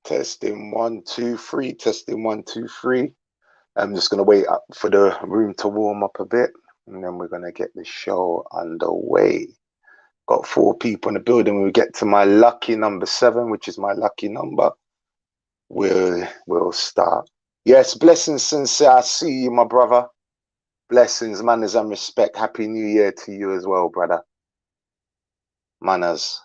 Testing 1 2 3. Testing 1 2 3. I'm just gonna wait up for the room to warm up a bit, and then we're gonna get the show underway. Got 4 people in the building. When we get to my lucky number 7, which is my lucky number, we'll start. Yes, blessings, sincere. I see you, my brother. Blessings, manners, and respect. Happy New Year to you as well, brother. Manners.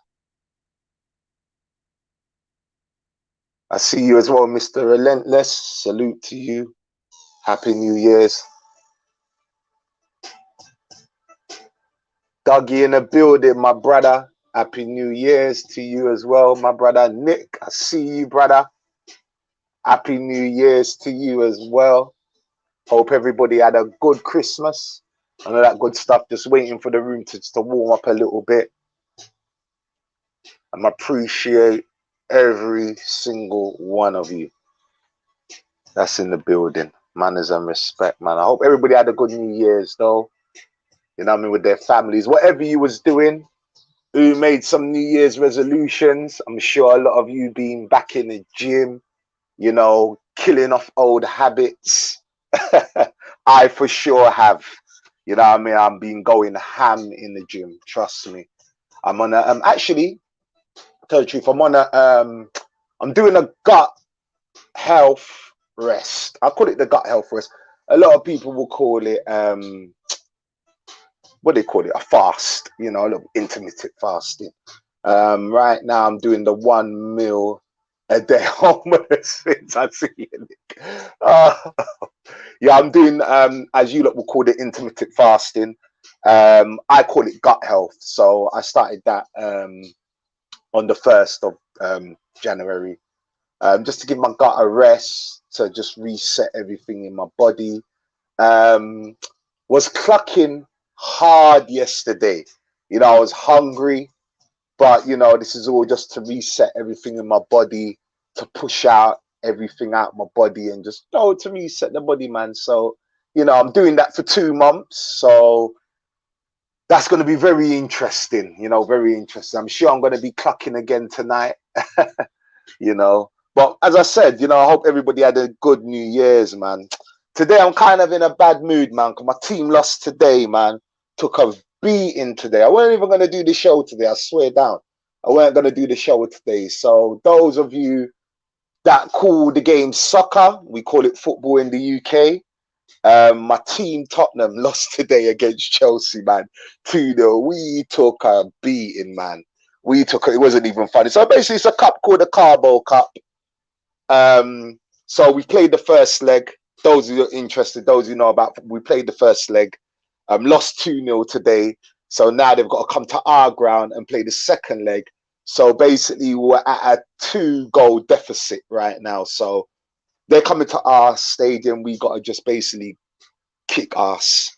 I see you as well, Mr. Relentless. Salute to you. Happy New Year's. Dougie in the building, my brother. Happy New Year's to you as well, my brother. Nick, I see you, brother. Happy New Year's to you as well. Hope everybody had a good Christmas and all that good stuff. Just waiting for the room to warm up a little bit. I appreciate every single one of you that's in the building. Manners and respect, man. I hope everybody had a good New Year's, though. You know what I mean? With their families. Whatever you was doing, who made some New Year's resolutions. I'm sure a lot of you been back in the gym, you know, killing off old habits. I for sure have. You know what I mean? I've been going ham in the gym. Trust me. I'm on a actually, tell the truth, I'm doing a gut health rest. I call it the gut health rest. A lot of people will call it what they call it, a fast, you know, a little intermittent fasting. Right now I'm doing the 1 meal a day almost since I see it. Yeah, I'm doing as you lot will call it, intermittent fasting. I call it gut health. So I started that on the 1st of January. Just to give my gut a rest, to just reset everything in my body. Was clucking hard yesterday. You know, I was hungry, but you know, this is all just to reset everything in my body, to push out everything out my body and just to reset the body, man. So, you know, I'm doing that for 2 months. So that's going to be very interesting, you know, very interesting. I'm sure I'm going to be clucking again tonight, you know. But as I said, you know, I hope everybody had a good New Year's, man. Today, I'm kind of in a bad mood, man, because my team lost today, man. Took a beating today. I wasn't even going to do the show today. I swear down. I weren't going to do the show today. So those of you that call the game soccer, we call it football in the UK. My team, Tottenham, lost today against Chelsea, man. 2-0. We took a beating, man. It wasn't even funny. So basically, it's a cup called the Carbo Cup. So we played the first leg. Those who are interested, those who know about, we played the first leg. Lost 2-0 today. So now they've got to come to our ground and play the second leg. So basically, we're at a 2-goal deficit right now. So they're coming to our stadium. We got to just basically kick ass.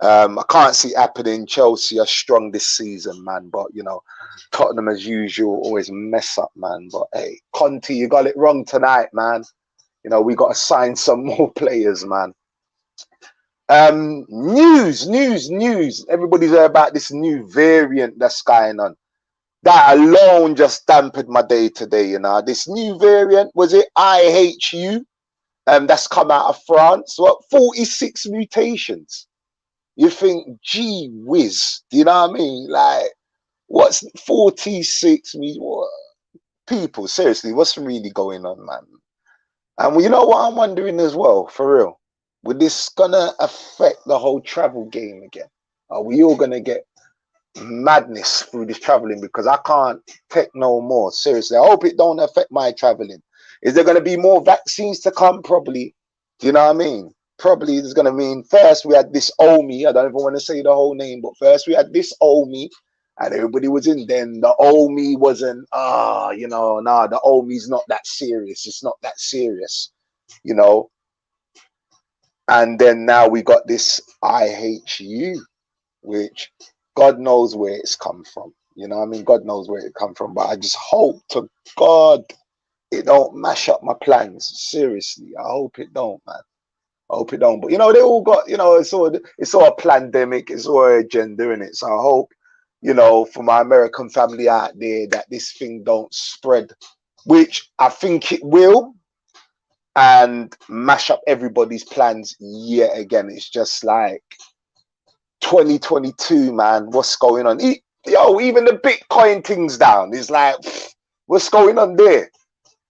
I can't see it happening. Chelsea are strong this season, man. But, you know, Tottenham, as usual, always mess up, man. But, hey, Conte, you got it wrong tonight, man. You know, we got to sign some more players, man. News. Everybody's heard about this new variant that's going on. That alone just dampened my day today, you know. This new variant, was it IHU? That's come out of France. What, 46 mutations? You think, gee whiz, do you know what I mean? Like, what's 46? What? People, seriously, what's really going on, man? And well, you know what I'm wondering as well, for real? Would this gonna affect the whole travel game again? Are we all gonna get madness through this traveling? Because I can't take no more. Seriously, I hope it don't affect my traveling. Is there gonna be more vaccines to come? Probably. Do you know what I mean? Probably there's gonna mean first we had this Omi. I don't even want to say the whole name, but first we had this Omi, and everybody was in. Then the Omi wasn't. You know, nah, the Omi's not that serious. It's not that serious, you know. And then now we got this IHU, which God knows where it's come from. You know what I mean? God knows where it come from. But I just hope to God it don't mash up my plans. Seriously, I hope it don't, man. I hope it don't. But, you know, they all got, you know, it's all a pandemic. It's all an agenda, in it. So I hope, you know, for my American family out there, that this thing don't spread which I think it will, and mash up everybody's plans yet again. It's just like 2022, man. What's going on? Yo, even the Bitcoin thing's down. It's like, what's going on there?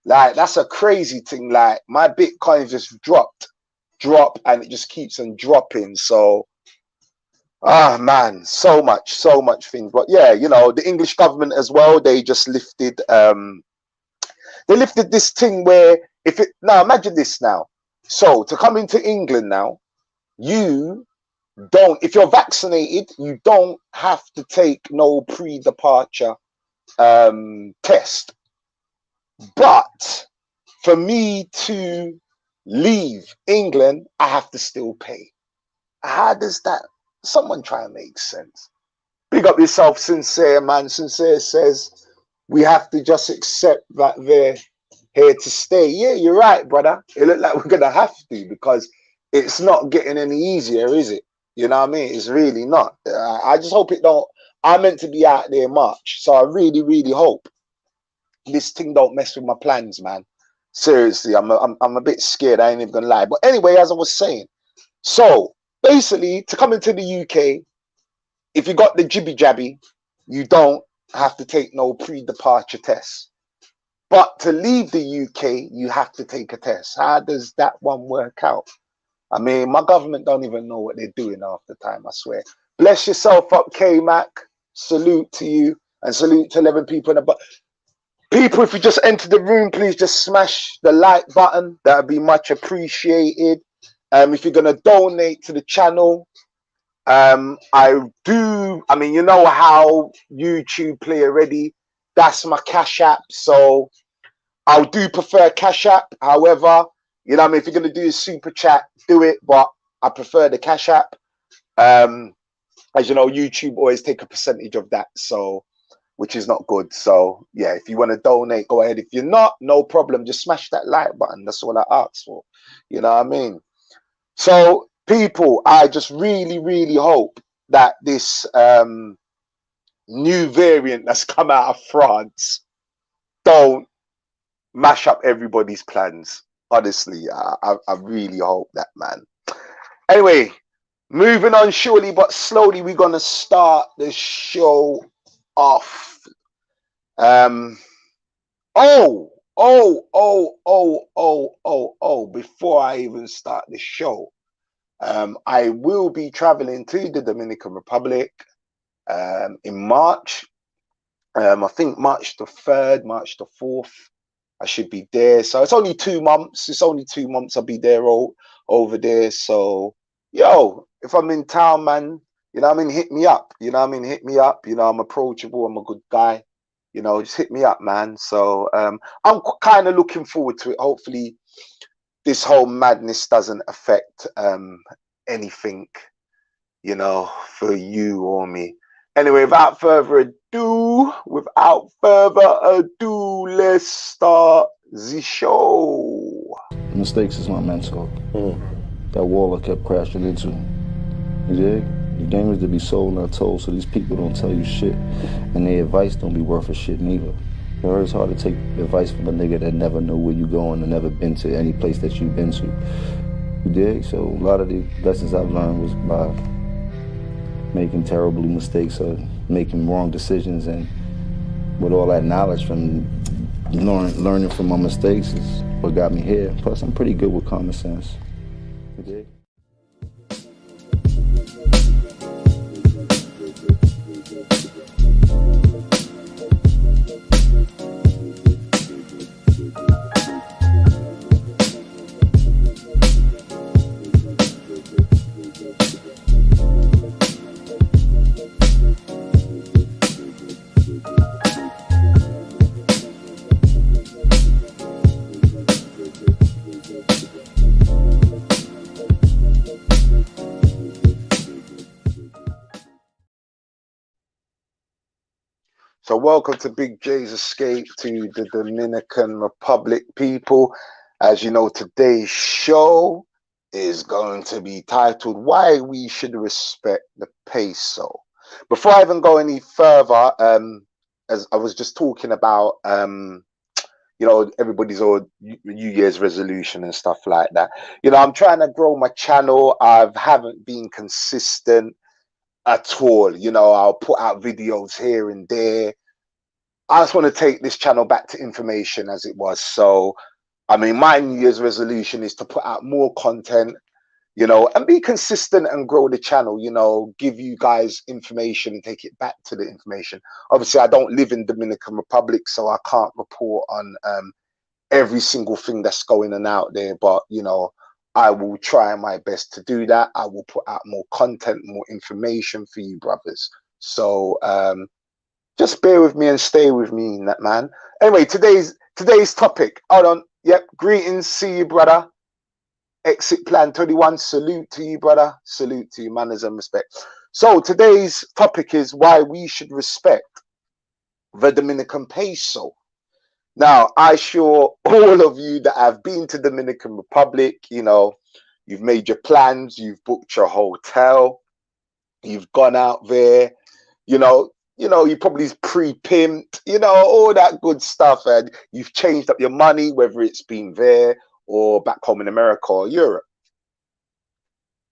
Like, that's a crazy thing. Like, my Bitcoin just drop, and it just keeps on dropping. So, man, so much things. But yeah, you know, the English government as well, they just lifted this thing where now imagine this now. So to come into England now, you don't, if you're vaccinated, you don't have to take no pre-departure test. But for me to leave England, I have to still pay. How does that? Someone try and make sense. Big up yourself, Sincere, man. Sincere says we have to just accept that they're here to stay. Yeah, you're right, brother. It look like we're gonna have to, because it's not getting any easier, is it? You know what I mean? It's really not. I just hope it don't. I'm meant to be out there March, so I really hope this thing don't mess with my plans, man. Seriously, I'm a bit scared. I ain't even gonna lie. But anyway, as I was saying, so basically, to come into the UK, if you got the jibby jabby, you don't have to take no pre-departure tests. But to leave the UK, you have to take a test. How does that one work out? I mean, my government don't even know what they're doing half the time, I swear. Bless yourself up, K-Mac. Salute to you, and salute to 11 people in the people, if you just enter the room, please just smash the like button. That would be much appreciated. If you're going to donate to the channel, I mean, you know how YouTube play already. That's my Cash App. So I do prefer Cash App. However, you know what I mean, if you're going to do a super chat, do it. But I prefer the Cash App. As you know, YouTube always take a percentage of that. So, which is not good. So yeah, if you want to donate, go ahead. If you're not, no problem. Just smash that like button. That's all I ask for. You know what I mean? So people, I just really hope that this new variant that's come out of France don't mash up everybody's plans. Honestly, I really hope that, man. Anyway, moving on surely but slowly, we're gonna start the show off. Before I even start the show, I will be traveling to the Dominican Republic in March. I think March the 3rd, March the 4th, I should be there. So it's only 2 months. It's only 2 months I'll be there over there. So, yo, if I'm in town, man, you know what I mean, hit me up. You know what I mean, hit me up. You know, I'm approachable. I'm a good guy. You know, just hit me up, man. So I'm kind of looking forward to it. Hopefully this whole madness doesn't affect anything, you know, for you or me. Anyway, without further ado, let's start the show. Mistakes is my mentor. That wall I kept crashing into. You dig? The game is to be sold, not told, so these people don't tell you shit. And their advice don't be worth a shit neither. It's hard to take advice from a nigga that never know where you going and never been to any place that you've been to. You dig? So a lot of the lessons I've learned was by making terrible mistakes or making wrong decisions, and with all that knowledge from learning from my mistakes is what got me here. Plus, I'm pretty good with common sense. You dig? So welcome to Big J's Escape to the Dominican Republic, people. As you know, today's show is going to be titled Why We Should Respect the PESO. Before I even go any further, as I was just talking about, you know, everybody's old New Year's resolution and stuff like that. You know, I'm trying to grow my channel. I haven't been consistent at all. You know, I'll put out videos here and there. I just want to take this channel back to information as it was. So, I mean, my New Year's resolution is to put out more content, you know, and be consistent and grow the channel, you know, give you guys information and take it back to the information. Obviously, I don't live in Dominican Republic, so I can't report on every single thing that's going on out there, but, you know, I will try my best to do that. I will put out more content, more information for you brothers. So just bear with me and stay with me in that, man. Anyway, today's topic. Hold on. Yep. Greetings. See you, brother. Exit Plan 21. Salute to you, brother. Salute to you, manners and respect. So today's topic is why we should respect the Dominican peso. Now, I sure all of you that have been to Dominican Republic, you know, you've made your plans, you've booked your hotel, you've gone out there, you know, you probably pre-pimped, you know, all that good stuff, and you've changed up your money, whether it's been there or back home in America or Europe.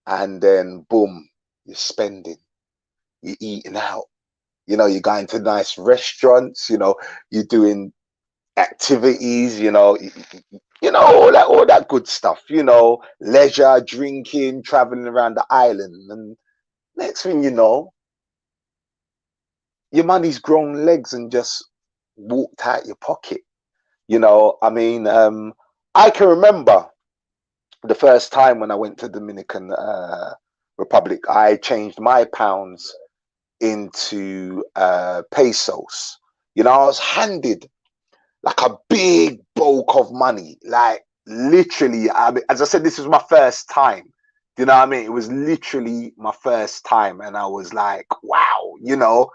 And then boom, you're spending, you're eating out, you know, you're going to nice restaurants, you know, you're doing activities, you know, all that good stuff, you know, leisure, drinking, traveling around the island. And next thing you know, your money's grown legs and just walked out your pocket. You know, I mean, I can remember the first time when I went to Dominican Republic, I changed my pounds into pesos. You know, I was handed like a big bulk of money, like literally. I mean, as I said, this was my first time. You know what I mean? It was literally my first time, and I was like, wow, you know,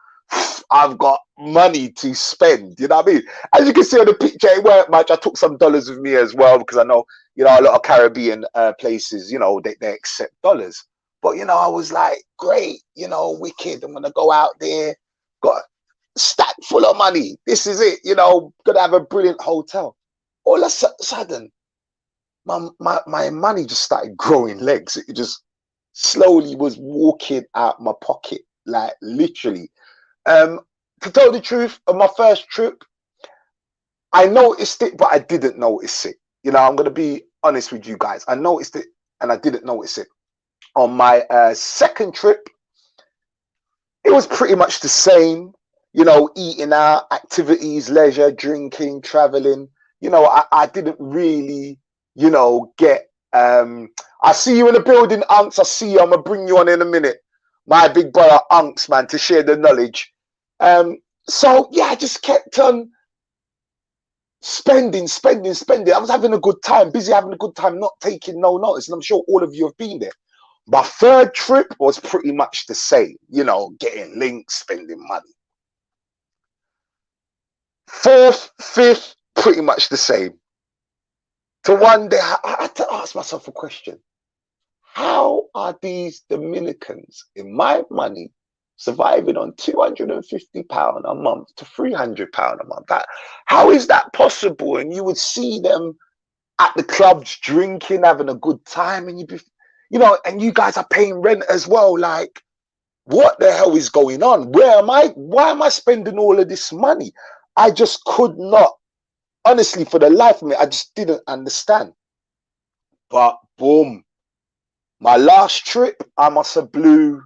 I've got money to spend. You know what I mean? As you can see on the picture, it weren't much. I took some dollars with me as well because I know, you know, a lot of Caribbean places, you know, they accept dollars. But, you know, I was like, great, you know, wicked. I'm going to go out there, got a stack full of money. This is it, you know, going to have a brilliant hotel. All of a sudden, my money just started growing legs. It just slowly was walking out my pocket, like literally. To tell the truth, on my first trip, I noticed it, but I didn't notice it. You know, I'm going to be honest with you guys. I noticed it and I didn't notice it. On my second trip, it was pretty much the same, you know, eating out, activities, leisure, drinking, traveling. You know, I didn't really, you know, get, I see you in the building, Unks. I see you. I'm going to bring you on in a minute. My big brother, Unks, man, to share the knowledge. So, yeah, I just kept on spending. I was having a good time, busy having a good time, not taking no notice. And I'm sure all of you have been there. My third trip was pretty much the same, you know, getting links, spending money. Fourth, fifth, pretty much the same. To one day, I had to ask myself a question. How are these Dominicans in my money surviving on £250 a month to £300 a month? How is that possible? And you would see them at the clubs drinking, having a good time, and you'd be, you know, and you guys are paying rent as well. Like, what the hell is going on? Where am I? Why am I spending all of this money? I just could not, honestly, for the life of me, I just didn't understand. But boom, my last trip, I must have blew,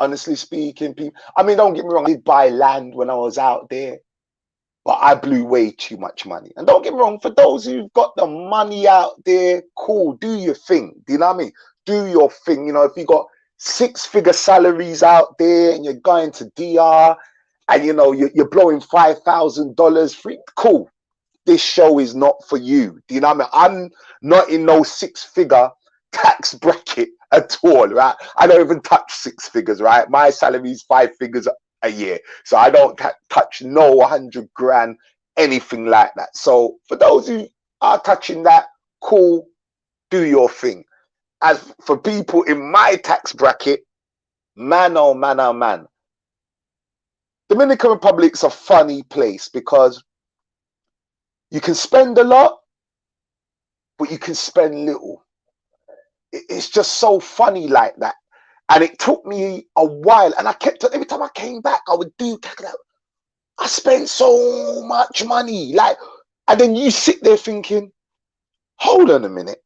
honestly speaking, people. I mean, don't get me wrong, I did buy land when I was out there, but I blew way too much money. And don't get me wrong, for those who've got the money out there, cool, do your thing. Do you know what I mean? Do your thing. You know, if you got 6-figure salaries out there and you're going to DR and, you know, you're blowing $5,000 free, cool. This show is not for you. Do you know what I mean? I'm not in no 6-figure tax bracket at all, right? I don't even touch 6 figures, right? My salary is 5 figures a year. So I don't touch no 100 grand, anything like that. So for those who are touching that, cool, do your thing. As for people in my tax bracket, man, oh man, oh man, Dominican Republic's a funny place because you can spend a lot, but you can spend little. It's just so funny like that. And it took me a while, and I kept, every time I came back, I would do, I spent so much money, like, and then you sit there thinking, hold on a minute,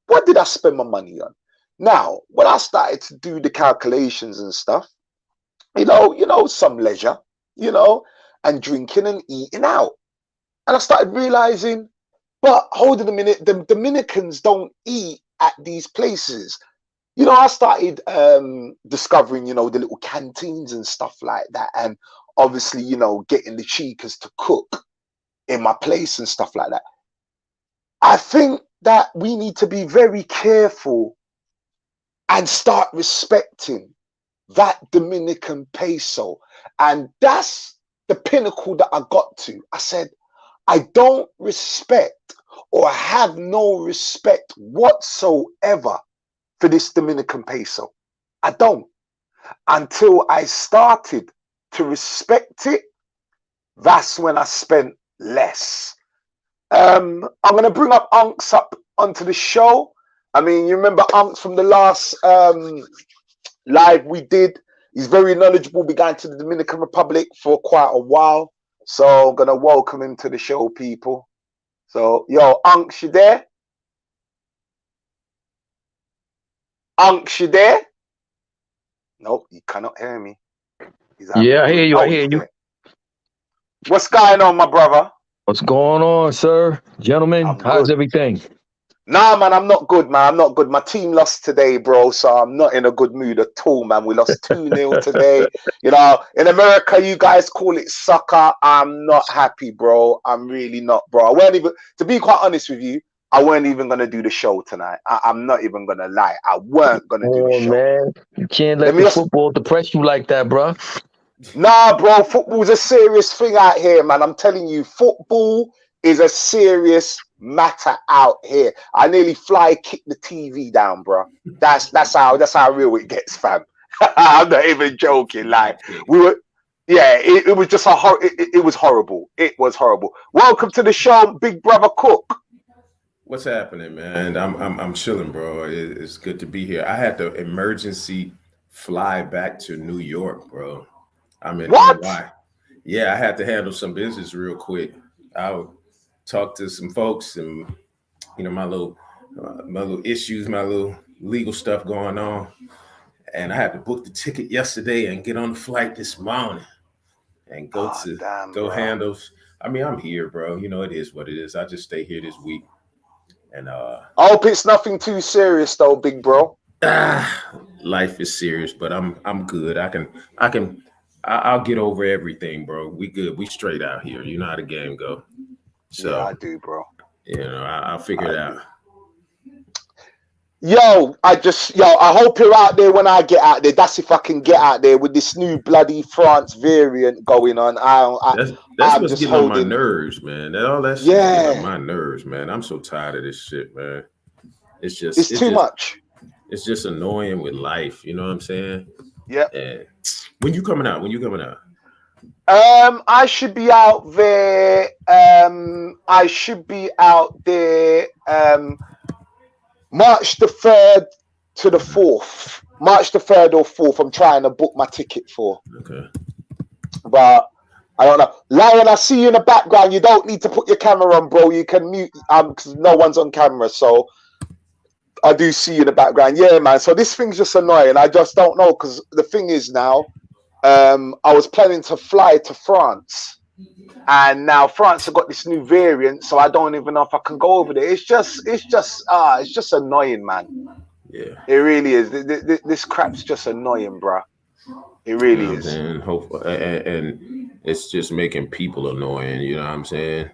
what did I spend my money on? Now, when I started to do the calculations and stuff, some leisure, and drinking and eating out. And I started realizing, but hold on a minute, the Dominicans don't eat at these places. I started discovering, the little canteens and stuff like that. And obviously, getting the chicas to cook in my place and stuff like that. I think that we need to be very careful and start respecting that Dominican peso. And that's the pinnacle that I got to. I said, I don't respect or have no respect whatsoever for this Dominican peso. I don't. Until I started to respect it, that's when I spent less. I'm going to bring up Unks up onto the show. I mean, you remember Unks from the last live we did. He's very knowledgeable, began to the Dominican Republic for quite a while. So I'm going to welcome him to the show, people. So, yo, Unks, you there? Unks, you there? Nope, you cannot hear me. Yeah, I hear you. I hear you. What's going on, my brother? What's going on, sir? Gentlemen, how's everything? Nah, man, I'm not good, man. I'm not good. My team lost today, bro, so I'm not in a good mood at all, man. We lost 2-0 today. In America, you guys call it soccer. I'm not happy, bro. I'm really not, bro. I weren't even, to be quite honest with you, I weren't even going to do the show tonight. I'm not even going to lie. I weren't going to do the show. Man, you can't let the football depress you like that, bro. Nah, bro, football's a serious thing out here, man. I'm telling you, football is a serious matter out here. I nearly fly kick the TV down, bro. That's how real it gets, fam. I'm not even joking. Like, we were, yeah, it was just it was horrible. It was horrible. Welcome to the show, Big Brother Cook. What's happening, man? I'm chilling, bro. It's good to be here. I had to emergency fly back to New York, bro. I'm in NY. Yeah, I had to handle some business real quick. I talked to some folks, and my little issues, my little legal stuff going on, and I had to book the ticket yesterday and get on the flight this morning and go handle. I mean, I'm here, bro. It is what it is. I just stay here this week, and I hope it's nothing too serious, though, big bro. Life is serious, but I'm good. I'll get over everything, bro. We good. We straight out here. You know how the game go. So yeah, I do, bro. I'll figure it out. Yo, I hope you're out there when I get out there. That's if I can get out there with this new bloody France variant going on. That's what's getting on my nerves, man. All that shit getting on my nerves, man. I'm so tired of this shit, man. It's too much. It's just annoying with life. You know what I'm saying? Yeah. And when you coming out? I should be out there. March the 3rd to the 4th. March the 3rd or 4th. I'm trying to book my ticket for. Okay. But I don't know. Lion, I see you in the background. You don't need to put your camera on, bro. You can mute because no one's on camera. So I do see you in the background. Yeah, man. So this thing's just annoying. I just don't know because the thing is now, I was planning to fly to France, and now France have got this new variant, so I don't even know if I can go over there. It's just annoying, man. Yeah, it really is. This crap's just annoying, bro. It really is. And it's just making people annoying. You know what I'm saying?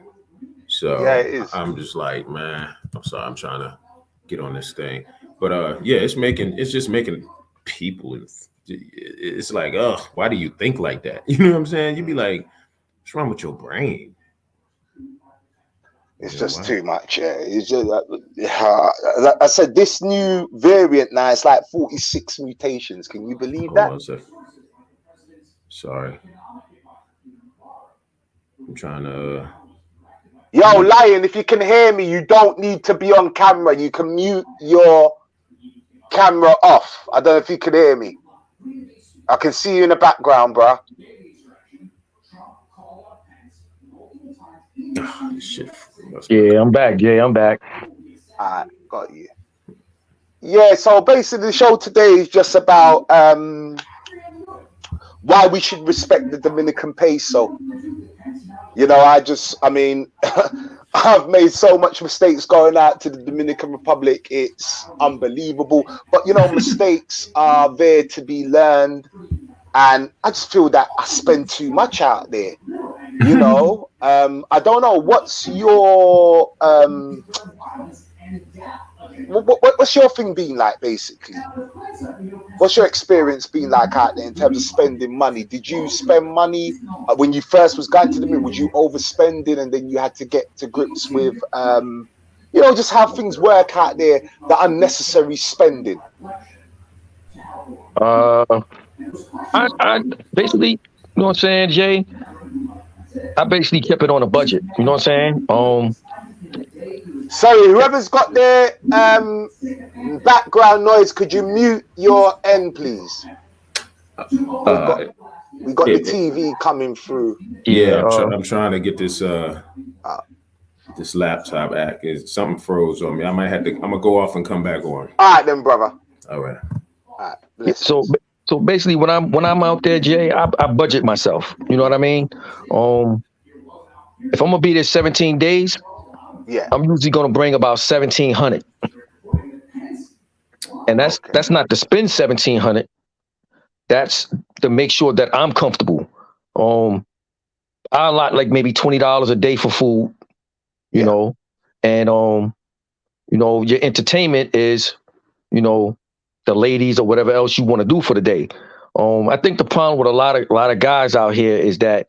So yeah, it is. I'm just like, man, I'm sorry. I'm trying to get on this thing, but it's just making people. It's like, why do you think like that? You know what I'm saying? You'd be like, what's wrong with your brain? It's just too much. Yeah, it's just like I said, this new variant now, it's like 46 mutations. Can you believe that? Sorry. trying to. Yo, Lion, if you can hear me, you don't need to be on camera. You can mute your camera off. I don't know if you can hear me. I can see you in the background, bro. Oh, shit. Yeah, I'm back. I'm back. All right, got you. Yeah, so basically the show today is just about why we should respect the Dominican peso. You know, I mean, I've made so much mistakes going out to the Dominican Republic. It's unbelievable. But, you know, mistakes are there to be learned. And I just feel that I spend too much out there. You know, I don't know. What's your what's your thing been like, basically? What's your experience been like out there in terms of spending money? Did you spend money when you first was going to the would you overspend it, and then you had to get to grips with you know, just how things work out there, the unnecessary spending? I basically, you know what I'm saying, Jay? I basically kept it on a budget. You know what I'm saying? Sorry, whoever's got their background noise, could you mute your end, please? We got the TV coming through. Yeah, I'm trying to get this this laptop act. Something froze on me. I might have to. I'm gonna go off and come back on. All right, then, brother. All right. All right. So basically, when I'm out there, Jay, I budget myself. You know what I mean? If I'm gonna be there 17 days, yeah, I'm usually gonna bring about 1,700, and that's not to spend 1,700. That's to make sure that I'm comfortable. I allot like maybe $20 a day for food, you know, and you know, your entertainment is, you know, the ladies or whatever else you want to do for the day. I think the problem with a lot of guys out here is that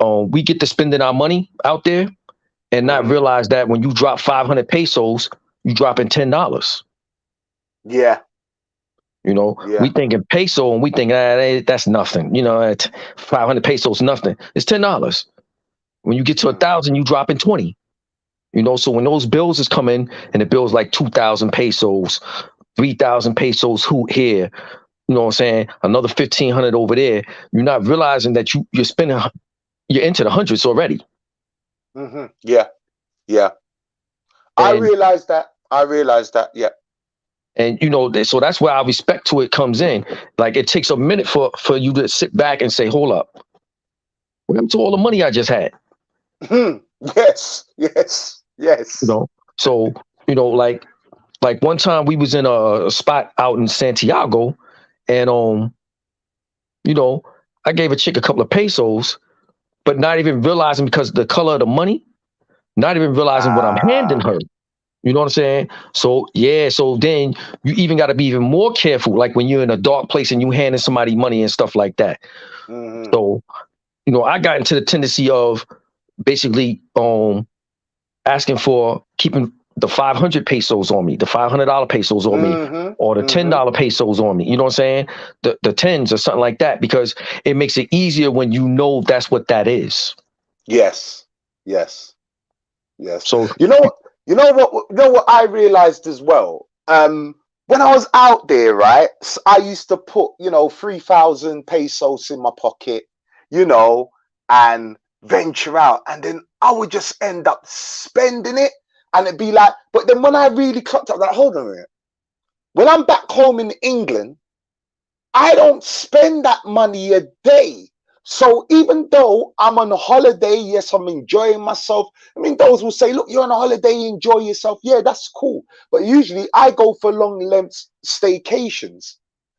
we get to spending our money out there and not realize that when you drop 500 pesos, you dropping $10. Yeah. You know, we thinking peso and we think that's nothing. You know, 500 pesos nothing. It's $10. When you get to 1,000, you dropping 20. You know, so when those bills is coming and the bill's like 2,000 pesos, 3,000 pesos here, you know what I'm saying? Another 1,500 over there. You're not realizing that you're spending, you're into the hundreds already. Mm-hmm. Yeah. Yeah. I realized that. Yeah. And, you know, so that's where our respect to it comes in. Like, it takes a minute for you to sit back and say, hold up. What happened to all the money I just had? Yes. You know, so, you know, like one time we was in a spot out in Santiago, and, you know, I gave a chick a couple of pesos, but not even realizing, because the color of the money, not even realizing what I'm handing her. You know what I'm saying? So, yeah, so then you even got to be even more careful, like when you're in a dark place and you handing somebody money and stuff like that. So, you know, I got into the tendency of basically asking for keeping the 500 pesos on me, the $500 pesos on me, or the $10 pesos on me. You know what I'm saying? The tens or something like that, because it makes it easier when you know that's what that is. Yes. So you know what I realized as well. When I was out there, right, I used to put, you know, 3,000 pesos in my pocket, you know, and venture out, and then I would just end up spending it, and it'd be like, but then when I really clocked up, like, hold on a minute, when I'm back home in England, I don't spend that money a day. So even though I'm on a holiday, yes, I'm enjoying myself. I mean, those will say, look, you're on a holiday, enjoy yourself. Yeah, that's cool. But usually I go for long length staycations.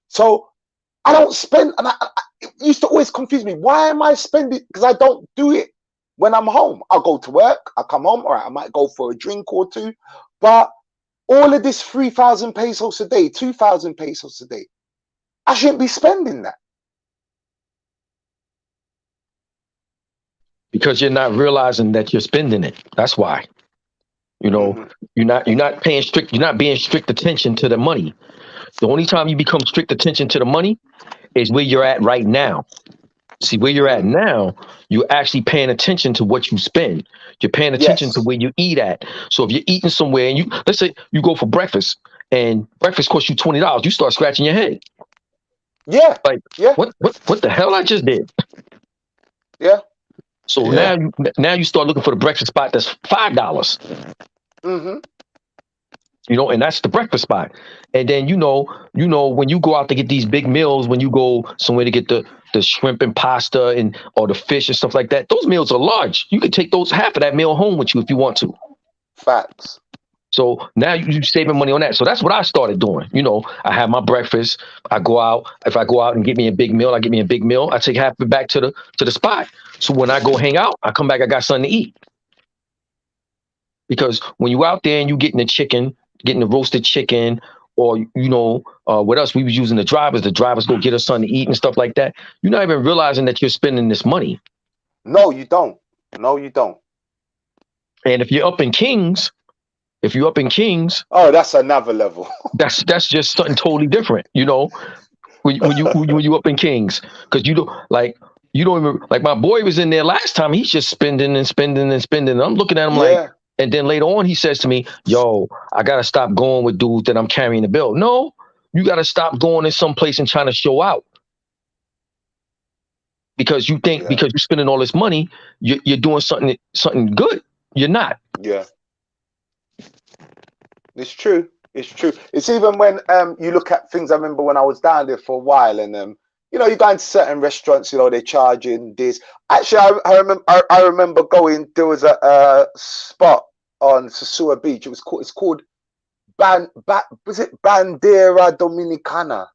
So I don't spend, and it used to always confuse me. Why am I spending? Because I don't do it when I'm home. I'll go to work, I come home, all right, I might go for a drink or two. But all of this 3,000 pesos a day, 2,000 pesos a day, I shouldn't be spending that. Because you're not realizing that you're spending it. That's why. You know, you're not being strict attention to the money. The only time you become strict attention to the money is where you're at right now. See, where you're at now, you're actually paying attention to what you spend. You're paying attention to where you eat at. So if you're eating somewhere and let's say you go for breakfast and breakfast costs you $20, you start scratching your head. Yeah. Like, yeah. What the hell I just did? Yeah. So now you start looking for the breakfast spot that's $5. Mm-hmm. You know, and that's the breakfast spot. And then you know when you go out to get these big meals, when you go somewhere to get the shrimp and pasta or the fish and stuff like that, those meals are large. You can take half of that meal home with you if you want to. Facts. So now you're saving money on that. So that's what I started doing. You know, I have my breakfast. I go out. If I go out and get me a big meal, I get me a big meal. I take half of it back to the spot. So when I go hang out, I come back, I got something to eat. Because when you out there and you getting the roasted chicken, or with us, we was using the drivers. The drivers go get us something to eat and stuff like that. You're not even realizing that you're spending this money. No, you don't. And if you're up in Kings, oh, that's another level. that's just something totally different. You know, when you up in Kings, because you don't even, like, my boy was in there last time. He's just spending and spending and spending. I'm looking at him like. And then later on, he says to me, yo, I got to stop going with dudes that I'm carrying the bill. No, you got to stop going in some place and trying to show out. Because you think because you're spending all this money, you're doing something good. You're not. Yeah. It's true. It's even when you look at things. I remember when I was down there for a while and you go into certain restaurants, they're charging this. Actually, I remember going. There was a spot on Sosua Beach. It's called was it Bandera Dominicana?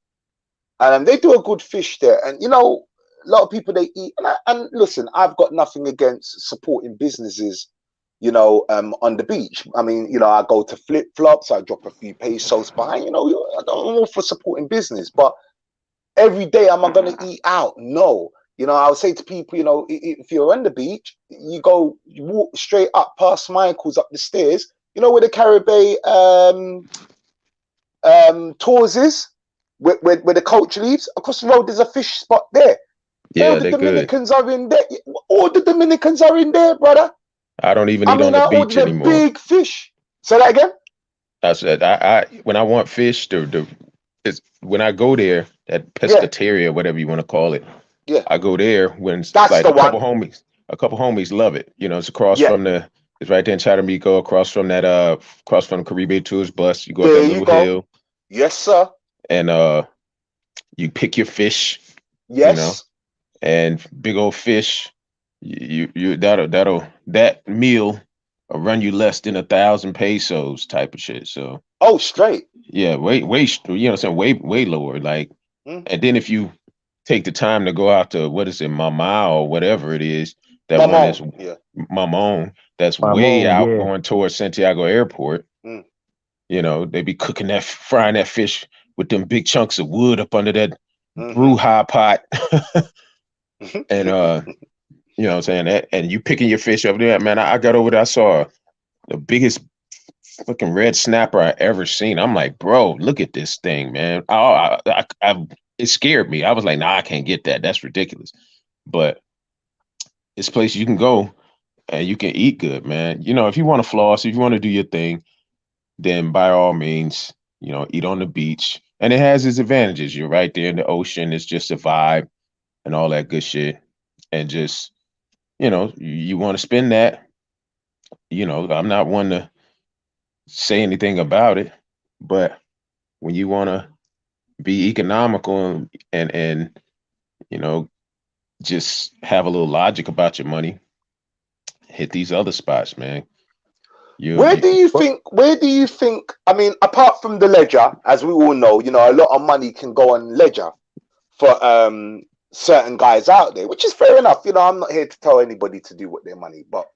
And they do a good fish there. And a lot of people, they eat. And listen, I've got nothing against supporting businesses, on the beach. I mean, I go to Flip Flops. I drop a few pesos behind. I'm all for supporting business, but every day am I going to eat out? No. I would say to people, if you're on the beach, you walk straight up past Michael's up the stairs, where the Caribbean tours is, where the coach leaves. Across the road, there's a fish spot there. Yeah, all the Dominicans are in there. All the Dominicans are in there, brother. I don't even eat on the beach anymore. Big fish. Say that again? I said, I when I want fish, it's when I go there, that pescateria, whatever you want to call it. Yeah. I go there when that's like the a couple homies love it. It's across from it's right there in Chattamico, across from the Caribe Tours bus. You go up that little hill. Yes, sir. And you pick your fish. Yes. And big old fish. That meal will run you less than 1,000 pesos type of shit. So straight. Yeah, way way lower. Like, and then if you take the time to go out to Mama or whatever it is, that Mamon. one is Mamon, that's way out going towards Santiago Airport. They be frying that fish with them big chunks of wood up under that bruja pot. And you know what I'm saying? And you picking your fish up there, man. I got over there, I saw the biggest fucking red snapper I ever seen. I'm like, bro, look at this thing, man. It scared me. I was like, nah, I can't get that. That's ridiculous. But it's a place you can go and you can eat good, man. If you want to floss, if you want to do your thing, then by all means, eat on the beach. And it has its advantages. You're right there in the ocean. It's just a vibe and all that good shit. And just, you want to spend that. I'm not one to say anything about it, but when you want to be economical and just have a little logic about your money, hit these other spots, man. Where do you think, I mean, apart from the ledger, as we all know, a lot of money can go on ledger for certain guys out there, which is fair enough. I'm not here to tell anybody to do with their money, but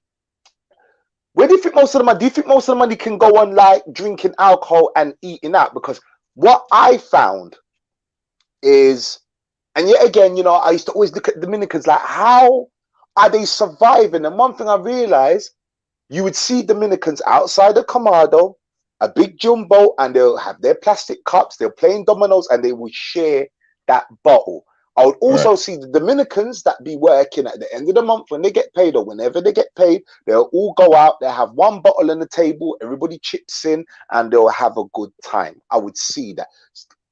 where do you think most of the money? Do you think most of the money can go on like drinking alcohol and eating out? Because what I found is, and yet again, I used to always look at Dominicans like, how are they surviving? And one thing I realized, you would see Dominicans outside the Kamado, a big jumbo, and they'll have their plastic cups, they're playing dominoes, and they would share that bottle. I would also see the Dominicans that be working at the end of the month when they get paid, or whenever they get paid, they'll all go out, they'll have one bottle on the table, everybody chips in, and they'll have a good time. I would see that.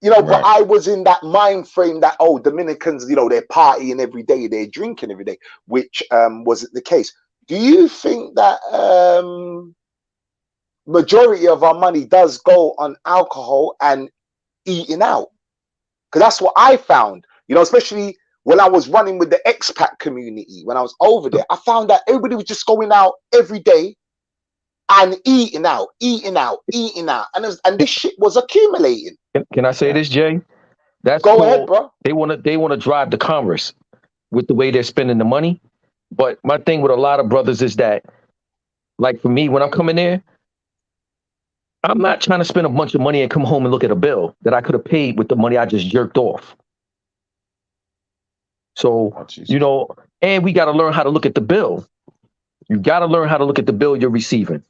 You know, but I was in that mind frame that, oh, Dominicans, you know, they're partying every day, they're drinking every day, which wasn't the case. Do you think that majority of our money does go on alcohol and eating out? Because that's what I found, you know, especially when I was running with the expat community, when I was over there, I found that everybody was just going out every day and eating out. And this shit was accumulating. Can I say this, Jay? That's Go ahead, bro. They want to drive the commerce with the way they're spending the money. But my thing with a lot of brothers is that, like for me, when I'm coming there, I'm not trying to spend a bunch of money and come home and look at a bill that I could have paid with the money I just jerked off. So, you know, and we got to learn how to look at the bill. You got to learn how to look at the bill you're receiving.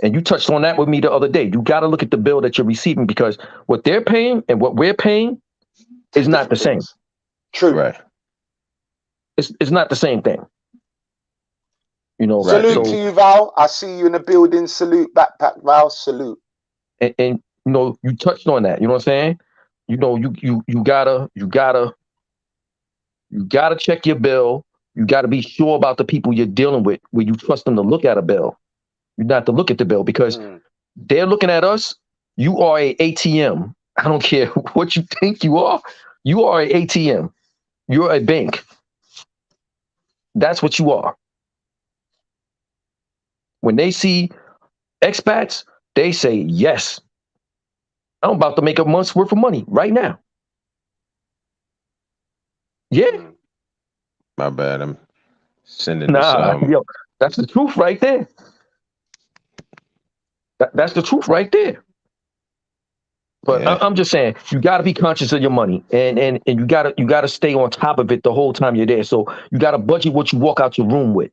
And you touched on that with me the other day. You got to look at the bill that you're receiving, because what they're paying and what we're paying is not the same. True. Right. It's not the same thing. You know, salute to you, Val. I see you in the building. Salute, Backpack Val. Salute. And you know, you touched on that. You know what I'm saying? You know, you gotta check your bill. You gotta be sure about the people you're dealing with, where you trust them to look at a bill. You not to look at the bill, because they're looking at us. You are a ATM. I don't care what you think you are. You are a ATM. You're a bank. That's what you are. When they see expats, they say, yes, I'm about to make a month's worth of money right now. Yeah. My bad. I'm sending this. Yo, that's the truth right there. That's the truth right there. But yeah. I'm just saying, you got to be conscious of your money, and you gotta stay on top of it the whole time you're there. So you got to budget what you walk out your room with.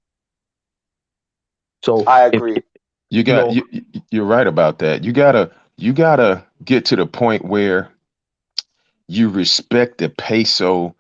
So I agree. You're right about that. You gotta get to the point where you respect the peso,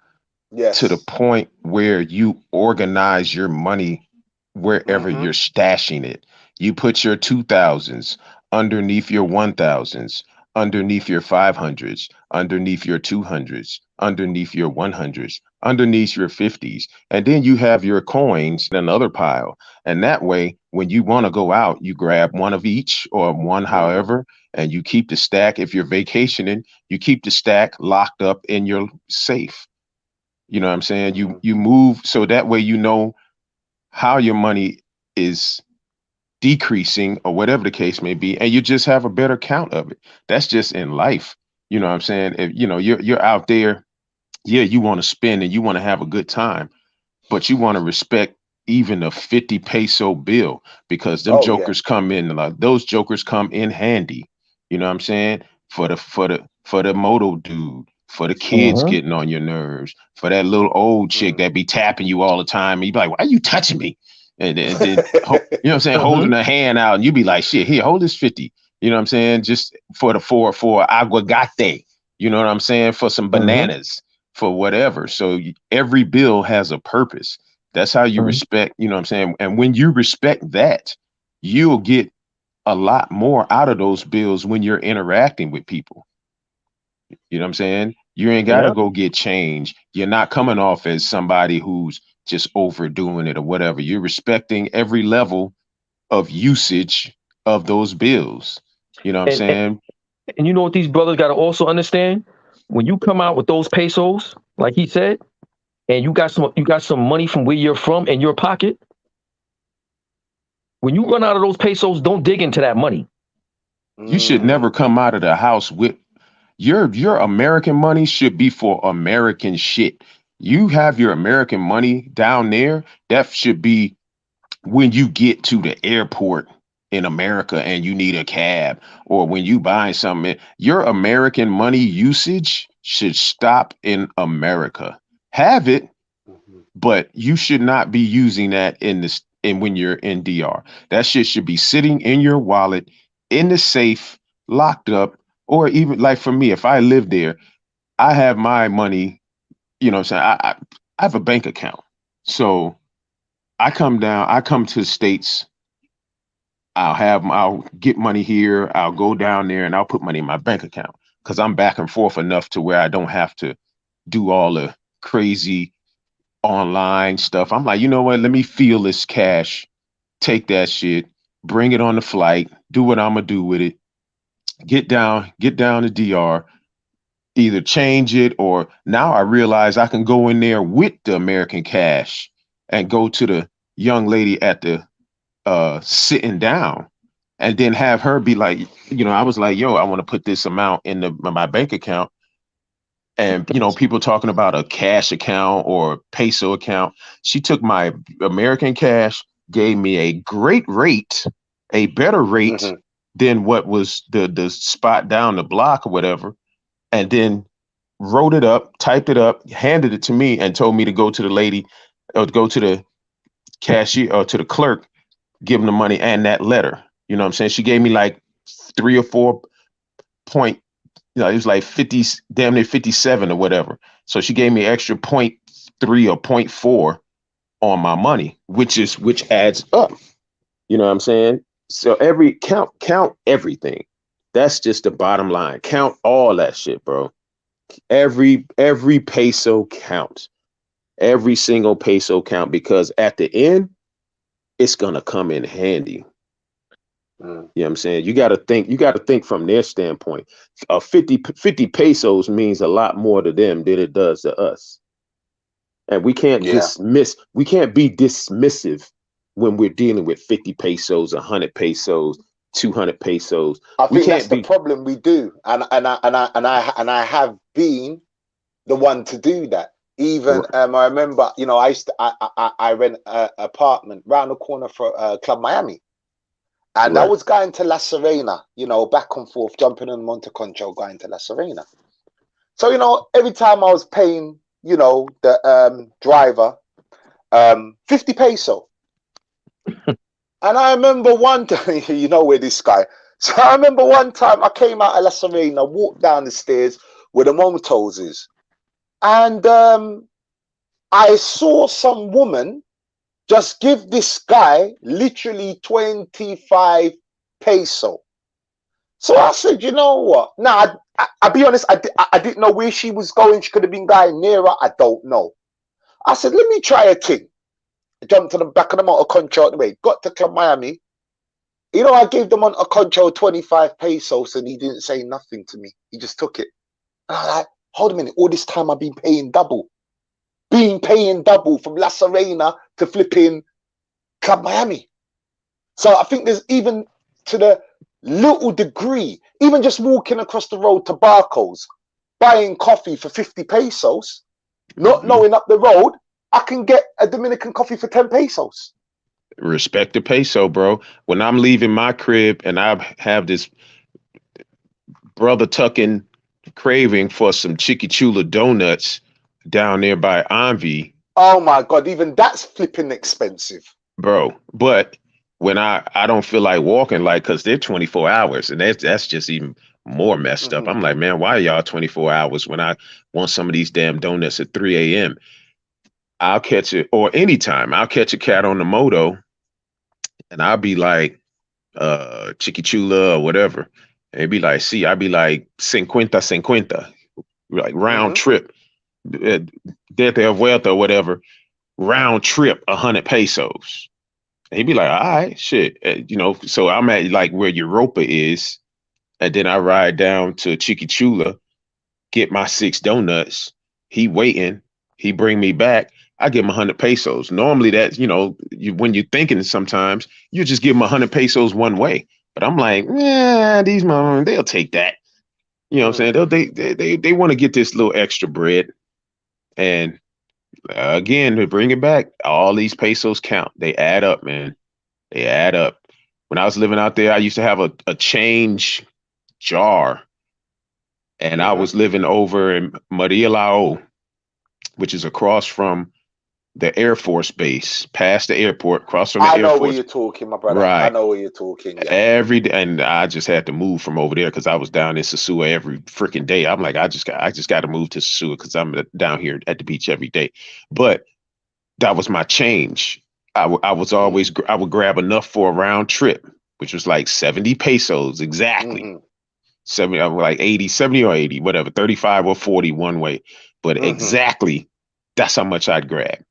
to the point where you organize your money wherever you're stashing it. You put your 2000s underneath your 1000s, underneath your 500s, underneath your 200s, underneath your 100s, underneath your 50s. And then you have your coins in another pile. And that way, when you want to go out, you grab one of each, or one however, and you keep the stack. If you're vacationing, you keep the stack locked up in your safe. You know what I'm saying? You move so that way you know how your money is decreasing, or whatever the case may be, and you just have a better count of it. That's just in life. You know what I'm saying? If you know you're out there, yeah, you want to spend and you want to have a good time, but you want to respect even a 50 peso bill, because them jokers come in, like those jokers come in handy. You know what I'm saying? For the moto dude, for the kids getting on your nerves, for that little old chick that be tapping you all the time, and you be like, why are you touching me? And then you know what I'm saying, holding a hand out, and you be like, shit, here, hold this 50. You know what I'm saying? Just for aguacate. You know what I'm saying? For some bananas, for whatever. So every bill has a purpose. That's how you respect, you know what I'm saying? And when you respect that, you'll get a lot more out of those bills when you're interacting with people. You know what I'm saying? You ain't got to go get change. You're not coming off as somebody who's just overdoing it or whatever. You're respecting every level of usage of those bills. You know what I'm saying? And you know what these brothers got to also understand? When you come out with those pesos, like he said, and you got some money from where you're from in your pocket, when you run out of those pesos, don't dig into that money. You should never come out of the house with your American money. Should be for American shit. You have your American money down there. That should be when you get to the airport in America and you need a cab, or when you buy something. Your American money usage should stop in America. Have it, but you should not be using that when you're in DR. That shit should be sitting in your wallet, in the safe, locked up. Or even like for me, if I live there, I have my money you know what I'm saying? I have a bank account. So I come to the States. I'll get money here. I'll go down there and I'll put money in my bank account because I'm back and forth enough to where I don't have to do all the crazy online stuff. I'm like, you know what? Let me feel this cash, take that shit, bring it on the flight, do what I'm gonna do with it, get down to DR, either change it or now I realize I can go in there with the American cash and go to the young lady at the sitting down and then have her be like, you know, I was like, yo, I want to put this amount in my bank account. And, you know, people talking about a cash account or peso account. She took my American cash, gave me a great rate, a better rate than what was the spot down the block or whatever. And then wrote it up, typed it up, handed it to me and told me to go to the lady or go to the cashier or to the clerk, give them the money and that letter. You know what I'm saying? She gave me like 3 or 4 point, you know, it was like 50, damn near 57 or whatever. So she gave me extra 0.3 or 0.4 on my money, which adds up. You know what I'm saying? So count everything. That's just the bottom line. Count all that shit, bro. Every peso counts. Every single peso count because at the end, it's gonna come in handy. You know what I'm saying? You gotta think from their standpoint. 50 pesos means a lot more to them than it does to us. And we can't be dismissive when we're dealing with 50 pesos, 100 pesos, 200 pesos. I think that's the problem we do. And I have been the one to do that. Even I remember, you know, I rent an apartment round the corner for Club Miami. And I was going to La Serena, you know, back and forth, jumping on Monte Concho, going to La Serena. So, you know, every time I was paying, you know, the driver 50 peso. And I remember one time, you know where this guy. So I remember one time I came out of La Serena, walked down the stairs where the Motos is. And I saw some woman just give this guy literally 25 peso. So I said, you know what? Now, I'll be honest, I didn't know where she was going. She could have been going nearer. I don't know. I said, let me try a thing. I jumped to the back of the motor control anyway. Got to Club Miami. You know, I gave them on a control 25 pesos and he didn't say nothing to me. He just took it. And I was like, hold a minute. All this time I've been paying double. Paying double from La Serena to flipping Club Miami. So I think there's even to the little degree, even just walking across the road to Barco's, buying coffee for 50 pesos, not knowing up the road, I can get a Dominican coffee for 10 pesos. Respect the peso, bro. When I'm leaving my crib and I have this brother tucking craving for some Chiquichula donuts down there by Envy. Oh my God, even that's flipping expensive. Bro, but when I don't feel like walking, like, because they're 24 hours and that's just even more messed up. I'm like, man, why are y'all 24 hours when I want some of these damn donuts at 3 a.m.? I'll catch it, or anytime, I'll catch a cat on the moto and I'll be like, Chiquichula or whatever. And it'd be like, I'll be like, 50, like round trip. De vuelta or whatever, round trip 100 pesos. And he'd be like, all right, shit. You know, so I'm at like where Europa is, and then I ride down to Chiquichula, get my 6 donuts. He waiting. He bring me back. I give him 100 pesos. Normally that's, you know, when you're thinking sometimes, you just give him 100 pesos one way. But I'm like, yeah, these motherfuckers, they'll take that. You know what I'm saying? They want to get this little extra bread. And again, to bring it back, all these pesos count. They add up, man. They add up. When I was living out there, I used to have a change jar. And I was living over in Maria Lao, which is across from the Air Force base, past the airport, cross from the I Air know where Force. you're talking, my brother. I Right. know where you're talking. Yeah. Every day, and I just had to move from over there because I was down in Sosua every freaking day. I'm like, I just got to move to Sosua because I'm down here at the beach every day. But that was my change. I was always I would grab enough for a round trip, which was like 70 pesos exactly. 70, I was like 80, 70 or 80, whatever, 35 or 40 one way. But exactly, that's how much I'd grab.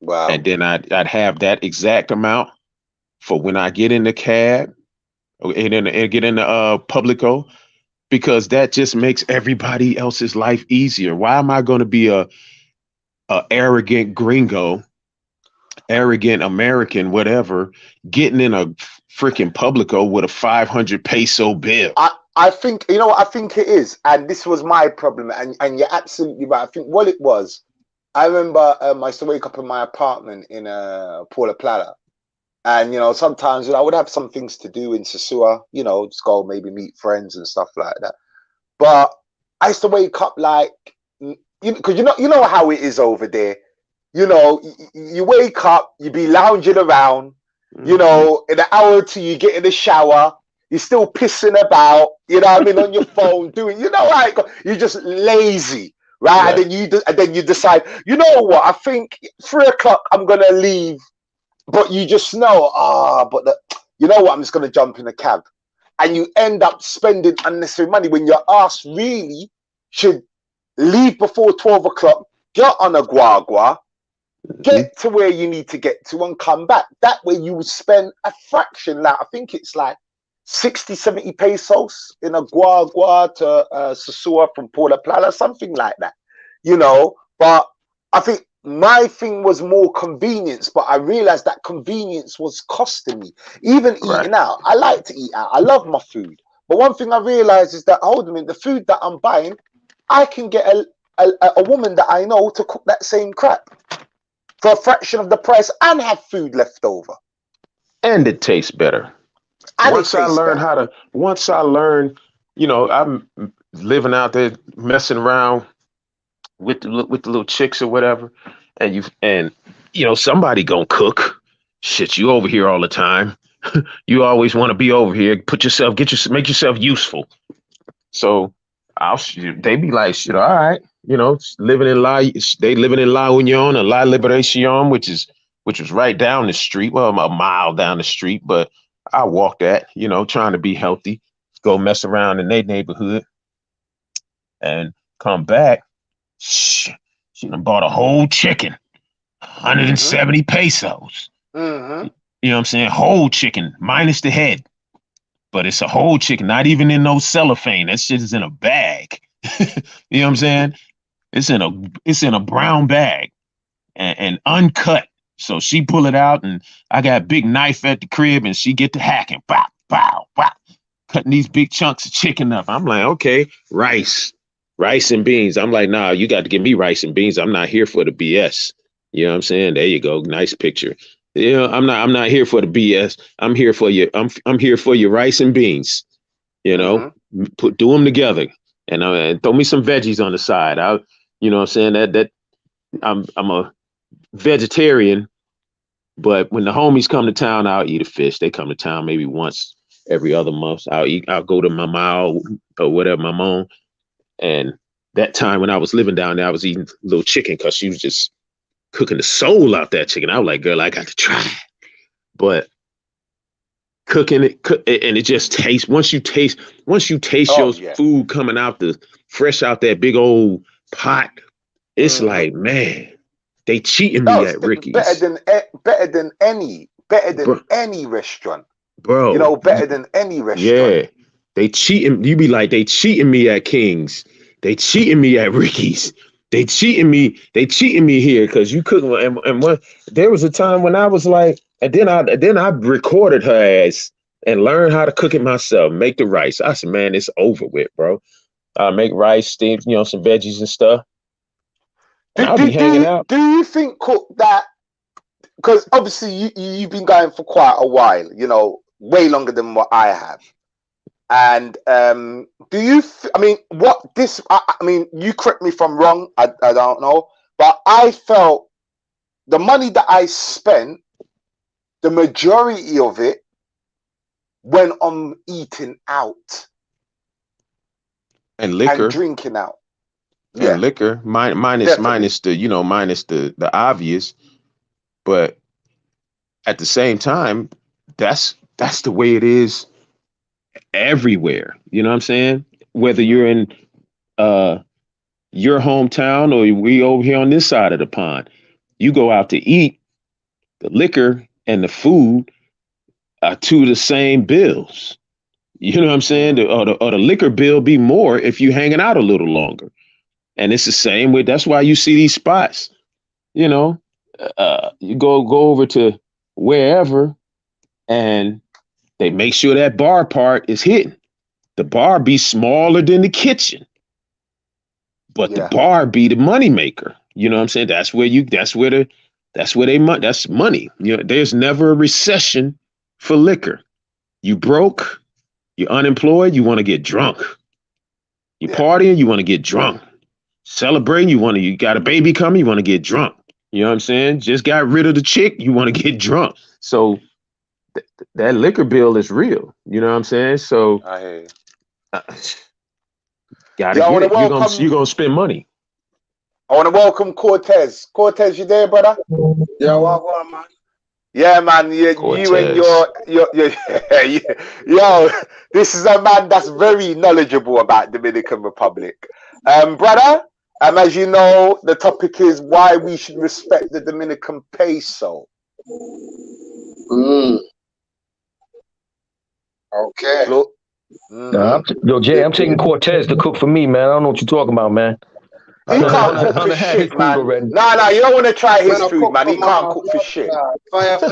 Wow. And then I'd have that exact amount for when I get in the cab and get in the Publico, because that just makes everybody else's life easier. Why am I going to be a arrogant gringo, arrogant American, whatever, getting in a freaking Publico with a 500 peso bill? I think, you know what I think it is, and this was my problem, and you're absolutely right. I think what it was, I remember I used to wake up in my apartment in Paula Plata, and you know, sometimes I would have some things to do in Sosua, you know, just go maybe meet friends and stuff like that. But I used to wake up like, because you know how it is over there. You know, you wake up, you be lounging around, you know, in an hour or two you get in the shower. You're still pissing about, you know what I mean, on your phone, doing, you know, like you're just lazy, right? And then you decide, you know what? I think 3 o'clock I'm gonna leave, but you just know, you know what? I'm just gonna jump in a cab, and you end up spending unnecessary money when your ass really should leave before 12 o'clock, get on a guagua, get to where you need to get to, and come back. That way you would spend a fraction, like I think it's like 60, 70 pesos in a guagua to Sosua from Paula Plata, something like that, you know. But I think my thing was more convenience, but I realized that convenience was costing me. Even eating out, I like to eat out, I love my food, but one thing I realized is that, hold on a minute, the food that I'm buying, I can get a woman that I know to cook that same crap for a fraction of the price and have food left over. And it tastes better. Once I learned, you know, I'm living out there messing around with the little chicks or whatever, and you know, somebody gonna cook. Shit, you over here all the time. You always want to be over here. Make yourself useful. So they be like, shit, all right, you know, living in La Union and La Liberacion, which was right down the street, well, a mile down the street, but I walk that, you know, trying to be healthy, go mess around in their neighborhood, and come back. She done bought a whole chicken, 170 pesos. You know what I'm saying? Whole chicken, minus the head. But it's a whole chicken, not even in no cellophane. That shit is in a bag. You know what I'm saying? It's in a brown bag and uncut. So she pull it out, and I got a big knife at the crib, and she get to hacking, bow, bow, bow, cutting these big chunks of chicken up. I'm like, okay, rice and beans. I'm like, nah, you got to give me rice and beans. I'm not here for the BS. You know what I'm saying? There you go, nice picture. You know, I'm not here for the BS. I'm here for you. I'm here for your rice and beans. You know, do them together, and throw me some veggies on the side. You know what I'm saying, that I'm a vegetarian, but when the homies come to town, I'll eat a fish. They come to town maybe once every other month. I'll go to my mom or whatever, my mom. And that time when I was living down there, I was eating a little chicken because she was just cooking the soul out that chicken. I was like, girl, I got to try it. But cooking it, and it just tastes, once you taste your food coming out fresh out that big old pot, it's like, man, they cheating me at Ricky's. Better than any restaurant. Bro. You know, better than any restaurant. Yeah. They cheating. You be like, they cheating me at King's. They cheating me at Ricky's. They cheating me here because you couldn't. And there was a time when I was like, and then I recorded her ass and learned how to cook it myself, make the rice. I said, man, it's over with, bro. I make rice, steam, you know, some veggies and stuff. And I'll be hanging out. Do you think, Cook, that, because obviously you've been going for quite a while, you know, way longer than what I have. And do you, I mean, you correct me if I'm wrong, I don't know, but I felt the money that I spent, the majority of it went on eating out and liquor and drinking out. and liquor, minus the obvious, but at the same time, that's the way it is everywhere. You know what I'm saying? Whether you're in your hometown or we over here on this side of the pond, you go out to eat, the liquor and the food are two of the same bills. You know what I'm saying? Or the liquor bill be more if you hanging out a little longer. And it's the same way. That's why you see these spots. You know, you go over to wherever, and they make sure that bar part is hidden. The bar be smaller than the kitchen, but the bar be the money maker. You know what I'm saying? That's money. You know, there's never a recession for liquor. You broke, you're unemployed, you want to get drunk. You partying, you want to get drunk. Celebrating, you got a baby coming, you want to get drunk. You know what I'm saying? Just got rid of the chick, you want to get drunk. So that liquor bill is real. You know what I'm saying? So I hear you. Gotta get it. You're gonna spend money. I want to welcome Cortez. Cortez, you there, brother? Yeah, welcome, man. Yeah, man. You and your yo, this is a man that's very knowledgeable about Dominican Republic. Brother, as you know, the topic is why we should respect the Dominican peso. Okay. Look. Yo, Jay, I'm taking Cortez to cook for me, man. I don't know what you're talking about, man. He can't cook for shit, man. Nah, you don't want to try his food, man. He can't cook for shit. What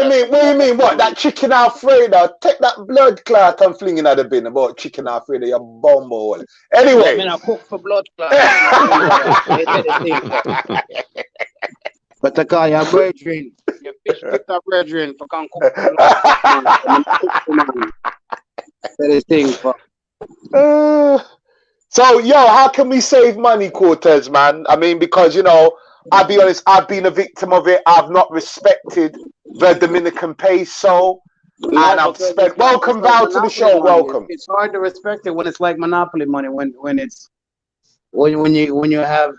do you mean? What? That chicken Alfredo? Take that blood clot and fling it at the bin about chicken Alfredo, you bumble. Anyway. I cook for blood clot. But I call your brethren. Your fish with a brethren for can cook for blood clot. So, how can we save money, Cortez, man? I mean, because, I'll be honest, I've been a victim of it. I've not respected the Dominican peso. And I've spent... Welcome, Val, to the show. Welcome. It's hard to respect it when it's like monopoly money, when you have,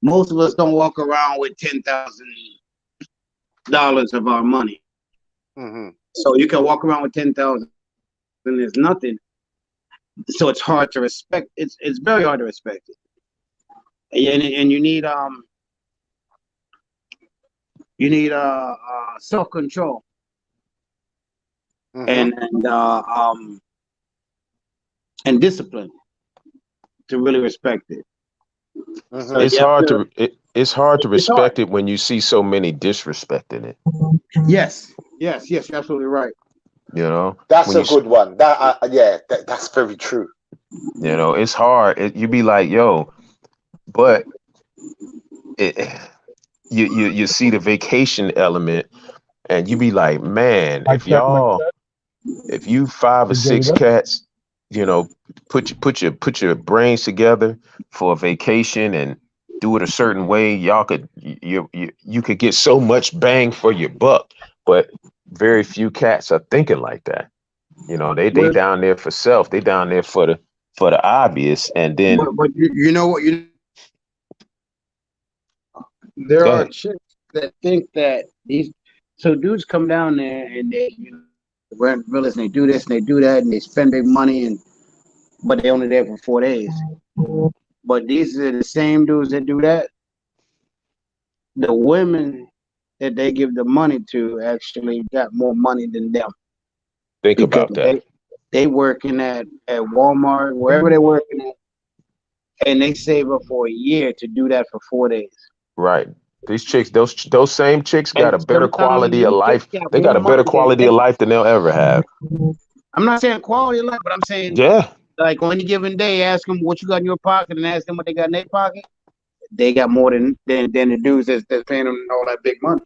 most of us don't walk around with $10,000 of our money. Mm-hmm. So you can walk around with 10,000 and there's nothing. So it's hard to respect. It's very hard to respect it, and you need self-control, and discipline to really respect it. Mm-hmm. So it's hard to respect it when you see so many disrespecting it. Yes, you're absolutely right. That's a good one. That's very true. It's hard. You be like, yo, but you see the vacation element, and you be like, man, if you 5 or 6 cats, put your brains together for a vacation and do it a certain way, y'all could you could get so much bang for your buck, but very few cats are thinking like that. They down there for self. They down there for the obvious, and then. But you know what? There are chicks that think that so dudes come down there and they rent villas and they do this and they do that and they spend big money but they only there for 4 days. But these are the same dudes that do that. The women that they give the money to actually got more money than them. Think about that. They working at Walmart, wherever they're working at, and they save up for a year to do that for 4 days. Right. These chicks, those same chicks got a better quality of life. They got a better quality of life than they'll ever have. I'm not saying quality of life, but I'm saying like on any given day, ask them what you got in your pocket and ask them what they got in their pocket. They got more than the dudes that's paying them all that big money.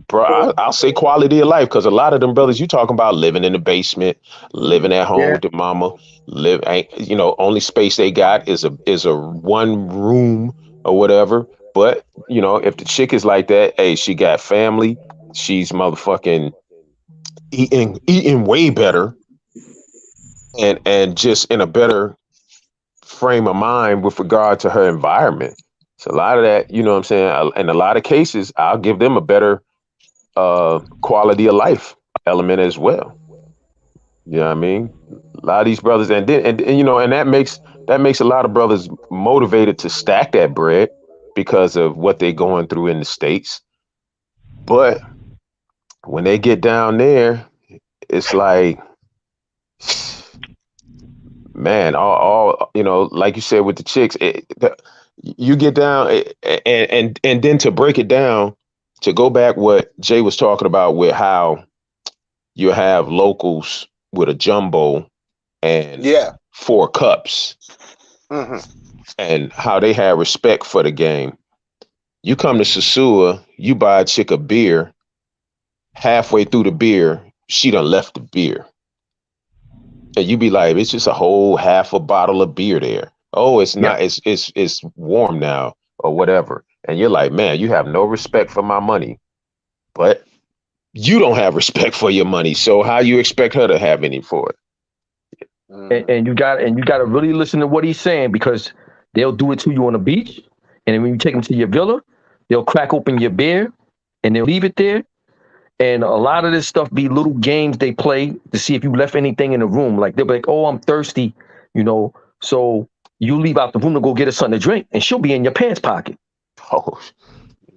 Bro, I'll say quality of life, because a lot of them brothers you talking about living in the basement, living at home with their mama, only space they got is a 1 room or whatever, But you know, if the chick is like that, hey, she got family. She's motherfucking eating way better, and just in a better frame of mind with regard to her environment. So a lot of that, you know what I'm saying? In a lot of cases, I'll give them a better quality of life element as well. You know what I mean? A lot of these brothers, and you know, and that makes a lot of brothers motivated to stack that bread because of what they're going through in the States. But when they get down there, it's like, man, all you know, like you said with the chicks, you get down, and then to break it down, to go back what Jay was talking about with how you have locals with a jumbo and 4 cups, and how they have respect for the game. You come to Sasua, you buy a chick a beer. Halfway through the beer, she done left the beer. And you be like, it's just a whole half a bottle of beer there. Oh, it's not, it's warm now or whatever. And you're like, man, you have no respect for my money. But you don't have respect for your money. So how you expect her to have any for it? And you got to really listen to what he's saying, because they'll do it to you on the beach. And then when you take them to your villa, they'll crack open your beer and they'll leave it there. And a lot of this stuff be little games they play to see if you left anything in the room. Like they'll be like, oh, I'm thirsty, you know. So you leave out the room to go get her something to drink, and she'll be in your pants pocket. Oh,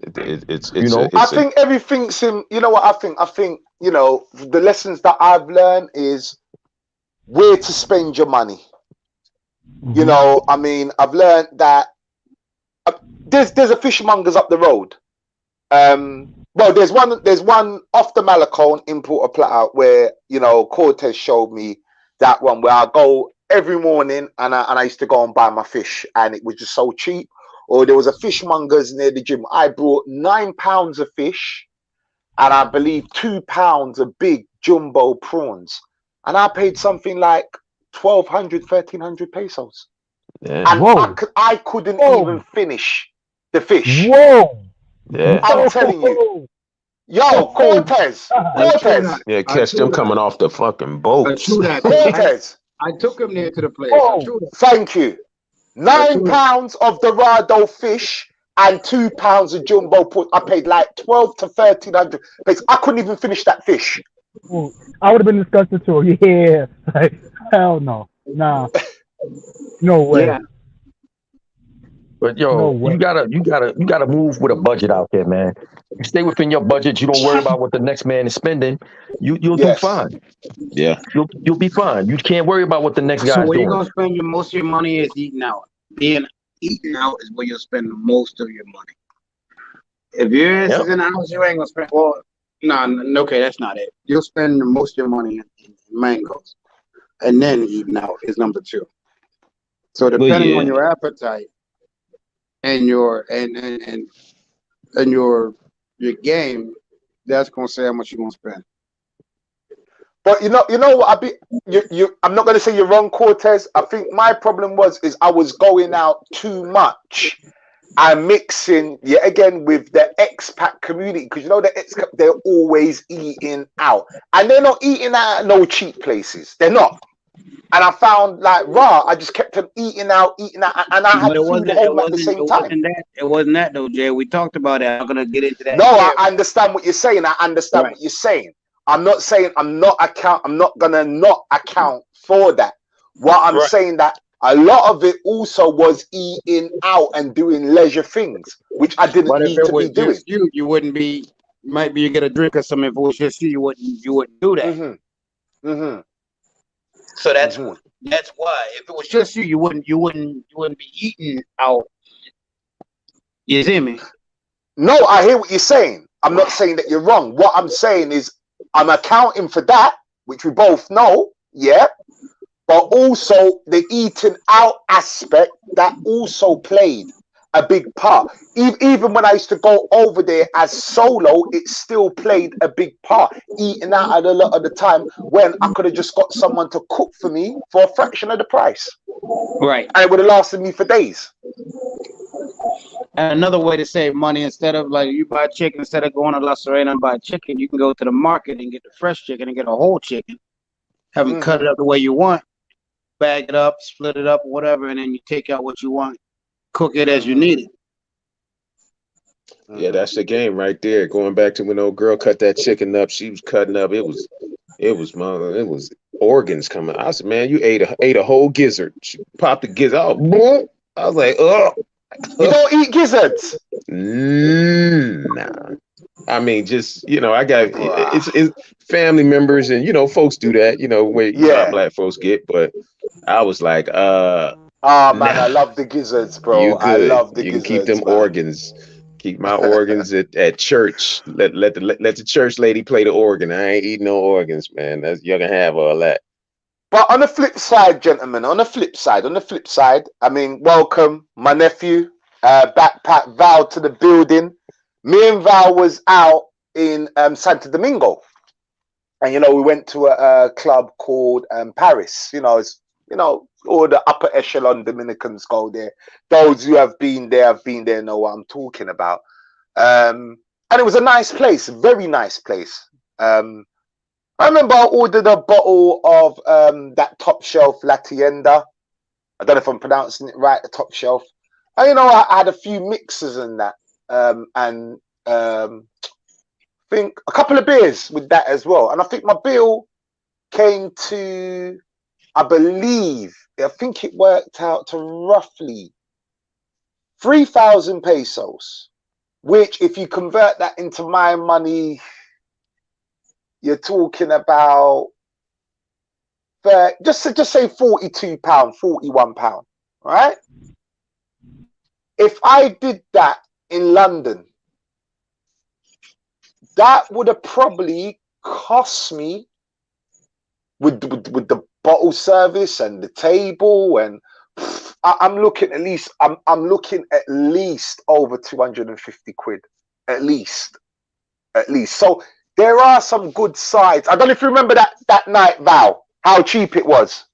it's you know. I think everything's in. You know what I think? I think, you know, the lessons that I've learned is where to spend your money. You know, I mean, I've learned that there's a fishmongers up the road. Well, there's one off the Malacone in Porta Plata where, you know, Cortez showed me that one where I go every morning and I used to go and buy my fish, and it was just so cheap. Or there was a fishmongers near the gym. I brought £9 of fish and I believe £2 of big jumbo prawns, and I paid something like 1,200, 1,300 pesos. Yeah. And I couldn't even finish the fish. Whoa. Yeah. I'm telling you. Yo, Cortez. Yeah, catch them coming off the fucking boats. Cortez. I took him there to the place. Thank you. £9 of Dorado fish and £2 of jumbo pork. I paid like 1,200 to 1,300 pesos. I couldn't even finish that fish. Ooh, I would have been disgusted too. Yeah. Like, hell no. Nah. No way. Yeah. But yo, you gotta move with a budget out there, man. You stay within your budget. You don't worry about what the next man is spending. You'll do fine. Yeah, you'll be fine. You can't worry about what the next guy's doing. So where you gonna spend most of your money is eating out. Eating out is where you'll spend most of your money. If you're in the house, you ain't gonna spend. Well, no, okay, that's not it. You'll spend most of your money in mangoes, and then eating out is number 2. So depending on your appetite and your your game, that's gonna say how much you're gonna spend. But you know what? I'm not gonna say you're wrong, Cortez. I think my problem is I was going out too much and mixing yet again with the expat community, because you know the expat, they're always eating out, and they're not eating out at no cheap places. They're not. And I found like I just kept on eating out, and I had food home at the same time. It wasn't that though, Jay. We talked about it. I'm gonna get into that. No, I understand what you're saying. I understand what you're saying. I'm not saying I'm not gonna not account for that. What I'm saying that a lot of it also was eating out and doing leisure things, which I didn't need to be doing. You wouldn't be. Might be you get a drink or something. If it was just you wouldn't do that. So that's why. If it was just you wouldn't be eating out. You see me? No, I hear what you're saying. I'm not saying that you're wrong. What I'm saying is I'm accounting for that, which we both know, but also the eating out aspect that also played a big part. Even when I used to go over there as solo, it still played a big part. Eating out a lot of the time when I could have just got someone to cook for me for a fraction of the price. Right. And it would have lasted me for days. And another way to save money, instead of like you buy chicken, instead of going to La Serena and buy chicken, you can go to the market and get the fresh chicken and get a whole chicken. Have them cut it up the way you want, bag it up, split it up, whatever, and then you take out what you want, cook it as you need it. Yeah, that's the game right there. Going back to when old girl cut that chicken up, she was cutting up. It was organs coming. I said, man, you ate a whole gizzard. She popped the gizzard. Oh, boom. I was like, oh. You don't eat gizzards? Nah. I mean, just I got it's family members and folks do that. Where black folks get, but I was like, man, I love the gizzards, bro. You I love the gizzards. You can keep them man. organs. Keep my organs at church. Let the church lady play the organ. I ain't eating no organs, man. You're gonna have all that. But on the flip side, gentlemen, on the flip side, I mean, welcome my nephew, Backpack Val to the building. Me and Val was out in Santo Domingo, and we went to a club called Paris. It's all the upper echelon Dominicans go there. Those who have been there know what I'm talking about. And it was a nice place, very nice place. I remember I ordered a bottle of that top shelf La Tienda. I don't know if I'm pronouncing it right, the top shelf. And I had a few mixers in that. And I think a couple of beers with that as well. And I think my bill came to, I think it worked out to roughly 3,000 pesos, which if you convert that into my money, you're talking about just say £42, £41, right? If I did that in London, that would have probably cost me with the bottle service and the table, and I'm looking at least over 250 quid, at least. So there are some good sides. I don't know if you remember that night, Val, how cheap it was.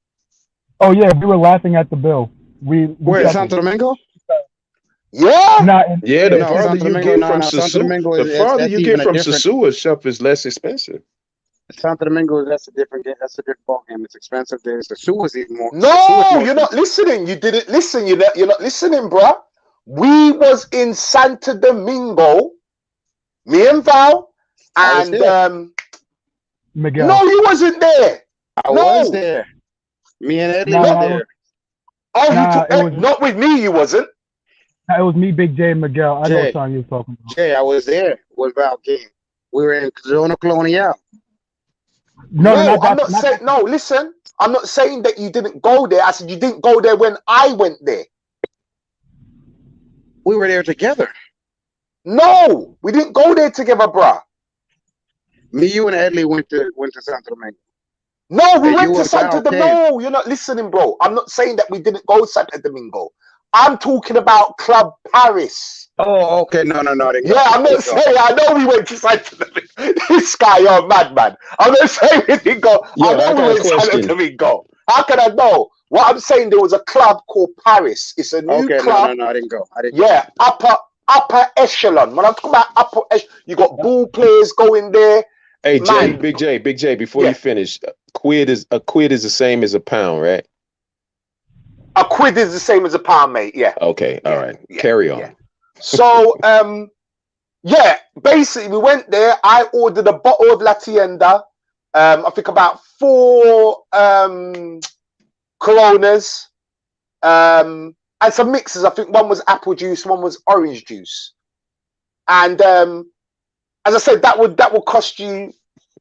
Oh yeah, we were laughing at the bill. Where in Santo Domingo? Yeah. The farther you get from Sosúa stuff is less expensive. Santo Domingo, that's a different ball game. It's expensive there. Sosúa is even more. No, you're not listening. You didn't listen. You're not listening, bro. We was in Santo Domingo, me and Val, and Miguel. No, you wasn't there. I was there. Me and Eddie were there. Not with me. You wasn't. It was me, Big J, and Miguel. I know what time you was talking about. Jay, I was there when Val came. We were in Zona Colonial. Listen. I'm not saying that you didn't go there. I said you didn't go there when I went there. We were there together. No, we didn't go there together, bruh. Me, you, and Edley went to Santo Domingo. No, we went to Santo Domingo. No, you're not listening, bro. I'm not saying that we didn't go to Santo Domingo. I'm talking about Club Paris. Oh, okay. No. I'm not saying. I know we went to Santo Domingo. This guy, you're a madman. I'm not saying we didn't go. I know we went to Santo Domingo. How can I know? What I'm saying, there was a club called Paris. It's a new club. No, I didn't go. Upper echelon. When I'm talking about upper echelon, you got ball players going there. Hey, Jay, Big J, before you finish, a quid is the same as a pound, right? A quid is the same as a pound, mate. Yeah. Okay. All right. Carry on. Yeah. So, basically we went there. I ordered a bottle of La Tienda. I think about 4 Coronas, and some mixes. I think one was apple juice, one was orange juice. And as I said, that would cost you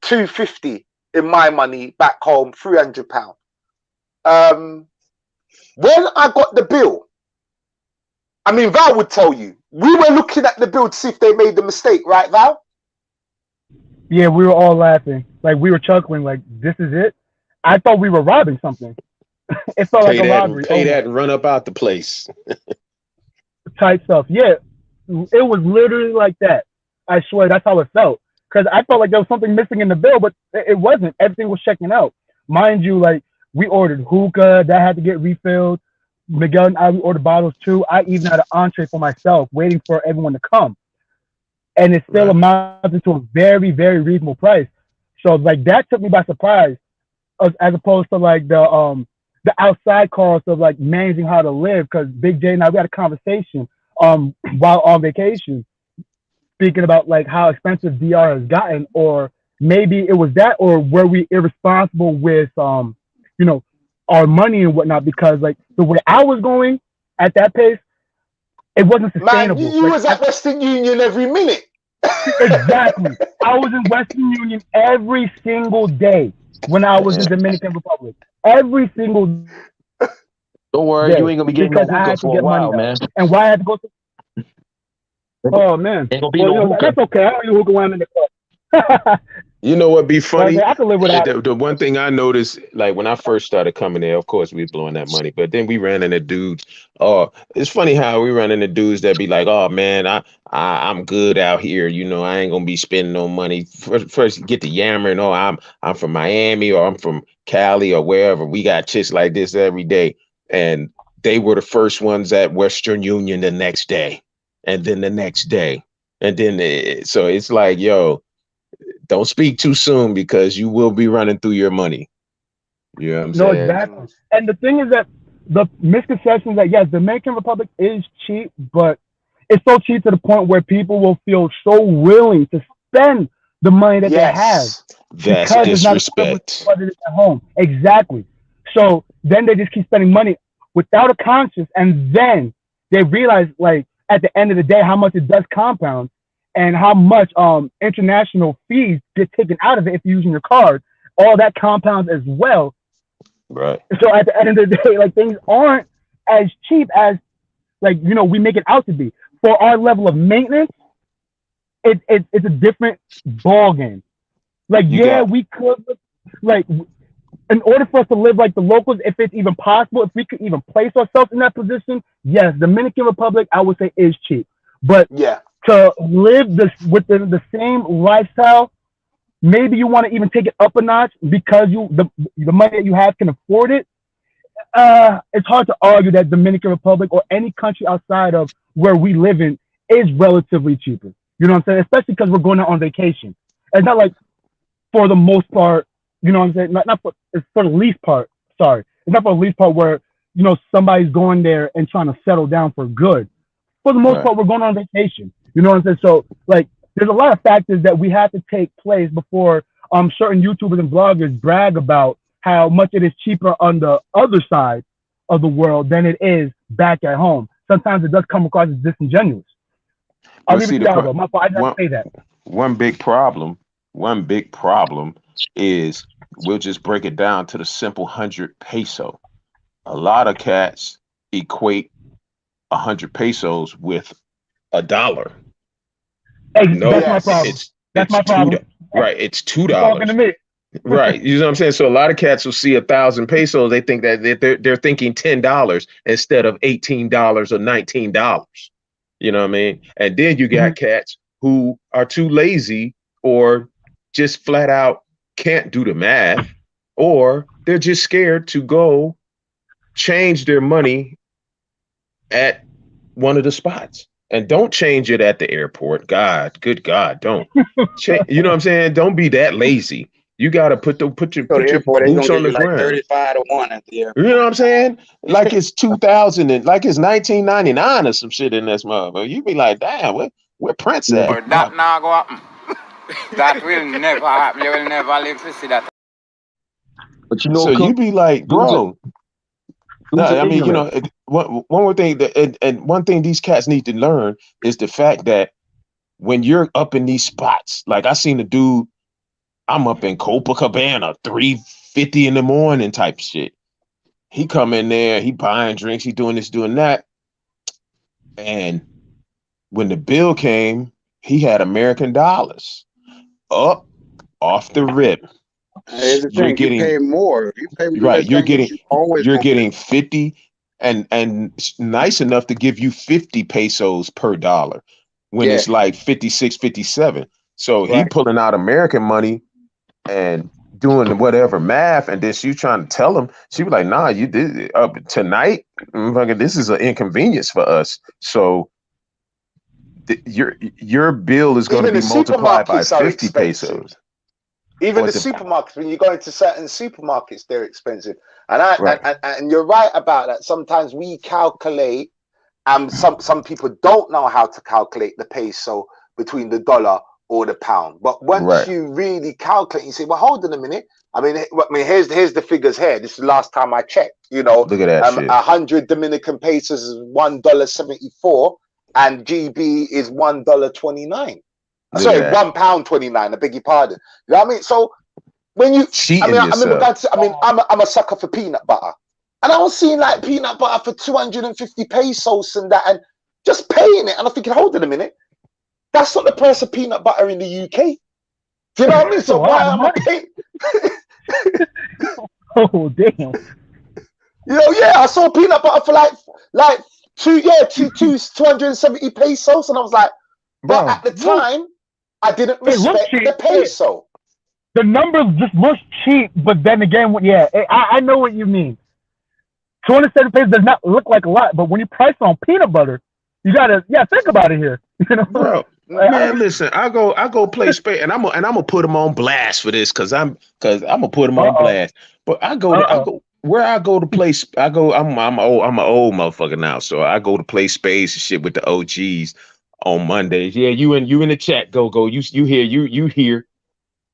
£250 in my money back home, £300. When I got the bill, I mean, Val would tell you, we were looking at the bill to see if they made the mistake, right, Val? Yeah, we were all laughing. Like, we were chuckling, like, this is it? I thought we were robbing something. It felt like a robbery. Pay that and run up out the place. Type stuff. Yeah, it was literally like that. I swear, that's how it felt. Because I felt like there was something missing in the bill, but it wasn't. Everything was checking out. Mind you, like, we ordered hookah. That had to get refilled. Miguel and I, we ordered bottles too. I even had an entree for myself, waiting for everyone to come, and it still amounted to a very, very reasonable price. So like that took me by surprise, as opposed to like the outside cost of like managing how to live. Because Big J and I, we had a conversation while on vacation, speaking about like how expensive DR has gotten, or maybe it was that, or were we irresponsible with you know, our money and whatnot, because like the way I was going at that pace, it wasn't sustainable. Man, you like, was at Western Union every minute. Exactly. I was in Western Union every single day when I was in Dominican Republic. Every single Don't worry, day, you ain't gonna be getting no because I hookah had to for a get money while, man. out. And why I had to go to... Oh man. Ain't gonna be Well, no hookah. that's okay. I don't need hookah when I'm in the club. You know what be funny? I can live without it. The one thing I noticed, like when I first started coming there, of course we was blowing that money, but then we ran into dudes. Oh, it's funny how we run into dudes that be like, "Oh man, I'm good out here. You know, I ain't gonna be spending no money." First you get the yammering. Oh, I'm from Miami, or I'm from Cali, or wherever. We got chicks like this every day, and they were the first ones at Western Union the next day, and then the next day, and then so it's like, yo. Don't speak too soon, because you will be running through your money. You know what I'm saying? No, exactly. And the thing is that the misconception is that, yes, the Dominican Republic is cheap, but it's so cheap to the point where people will feel so willing to spend the money that they have. That's because disrespect. It's not what it is at home. Exactly. So then they just keep spending money without a conscience, and then they realize, like, at the end of the day, how much it does compound, and how much international fees get taken out of it if you're using your card. All that compounds as well. Right. So at the end of the day, like, things aren't as cheap as, like, you know, we make it out to be. For our level of maintenance, it's a different ball game. Like, we could, like, in order for us to live like the locals, if it's even possible, if we could even place ourselves in that position, yes, Dominican Republic, I would say, is cheap. But to live with the same lifestyle, maybe you want to even take it up a notch because the money that you have can afford it. It's hard to argue that Dominican Republic or any country outside of where we live in is relatively cheaper. You know what I'm saying? Especially because we're going out on vacation. It's not like, for the most part, you know what I'm saying? It's for the least part. Sorry, it's not for the least part where, you know, somebody's going there and trying to settle down for good. For the most part, we're going on vacation. You know what I'm saying? So, like, there's a lot of factors that we have to take place before certain YouTubers and bloggers brag about how much it is cheaper on the other side of the world than it is back at home. Sometimes it does come across as disingenuous. I'll leave it to y'all, my fault. I just say that. One big problem is, we'll just break it down to the simple 100 peso. A lot of cats equate 100 pesos with $1. No, that's my problem. That's my problem. Right, it's $2. Talking to me. Right, you know what I'm saying? So a lot of cats will see 1,000 pesos. They think that they're thinking $10 instead of $18 or $19. You know what I mean? And then you got cats who are too lazy, or just flat out can't do the math, or they're just scared to go change their money at one of the spots. And don't change it at the airport. Good God, don't. You know what I'm saying? Don't be that lazy. You got to put your boots on the ground. 35 to 1 at the airport. You know what I'm saying? Like it's 2000 and like it's 1999 or some shit in this motherfucker. You be like, damn, where Prince at? Or that now go happen. That will never happen. You will never live to see that. But you know, so you be like, bro. I mean, you know, one more thing and one thing these cats need to learn is the fact that when you're up in these spots, like I seen a dude, I'm up in Copacabana, 3:50 in the morning type shit. He come in there, he buying drinks, he doing this, doing that. And when the bill came, he had American dollars up off the rip. You're getting, you pay more. You pay more. Right, you're getting 50 and nice enough to give you 50 pesos per dollar when it's like 56, 57. So he pulling out American money and doing whatever math, and then she trying to tell him, she be like, nah, you did tonight. This is an inconvenience for us. So your bill is going to be multiplied by 50 pesos. Even the supermarkets, when you go into certain supermarkets, they're expensive. And and you're right about that. Sometimes we calculate, some people don't know how to calculate the peso between the dollar or the pound. But once you really calculate, you say, well, hold on a minute. I mean, here's the figures here. This is the last time I checked. You know, look at that shit. 100 Dominican pesos is $1.74, and GB is $1.29. Sorry, £1.29. I beg your pardon. You know what I mean? So when you, I'm a sucker for peanut butter, and I was seeing like peanut butter for 250 pesos and that, and just paying it. And I'm thinking, hold on a minute, that's not the price of peanut butter in the UK. Do you know what I mean? So why am I paying? Oh damn! You know, I saw peanut butter for like 270 pesos, and I was like, but at the time, I didn't respect the peso. The numbers just look cheap, but then again, I know what you mean. 270 pesos does not look like a lot, but when you price on peanut butter, you gotta think about it here. You know, bro. Man, listen, I go play space, and I'm gonna put them on blast for this, cause I'm gonna put them on blast. But I go to play. I'm an old motherfucker now, so I go to play space and shit with the OGs on Mondays. Yeah, you in the chat. Go. You here.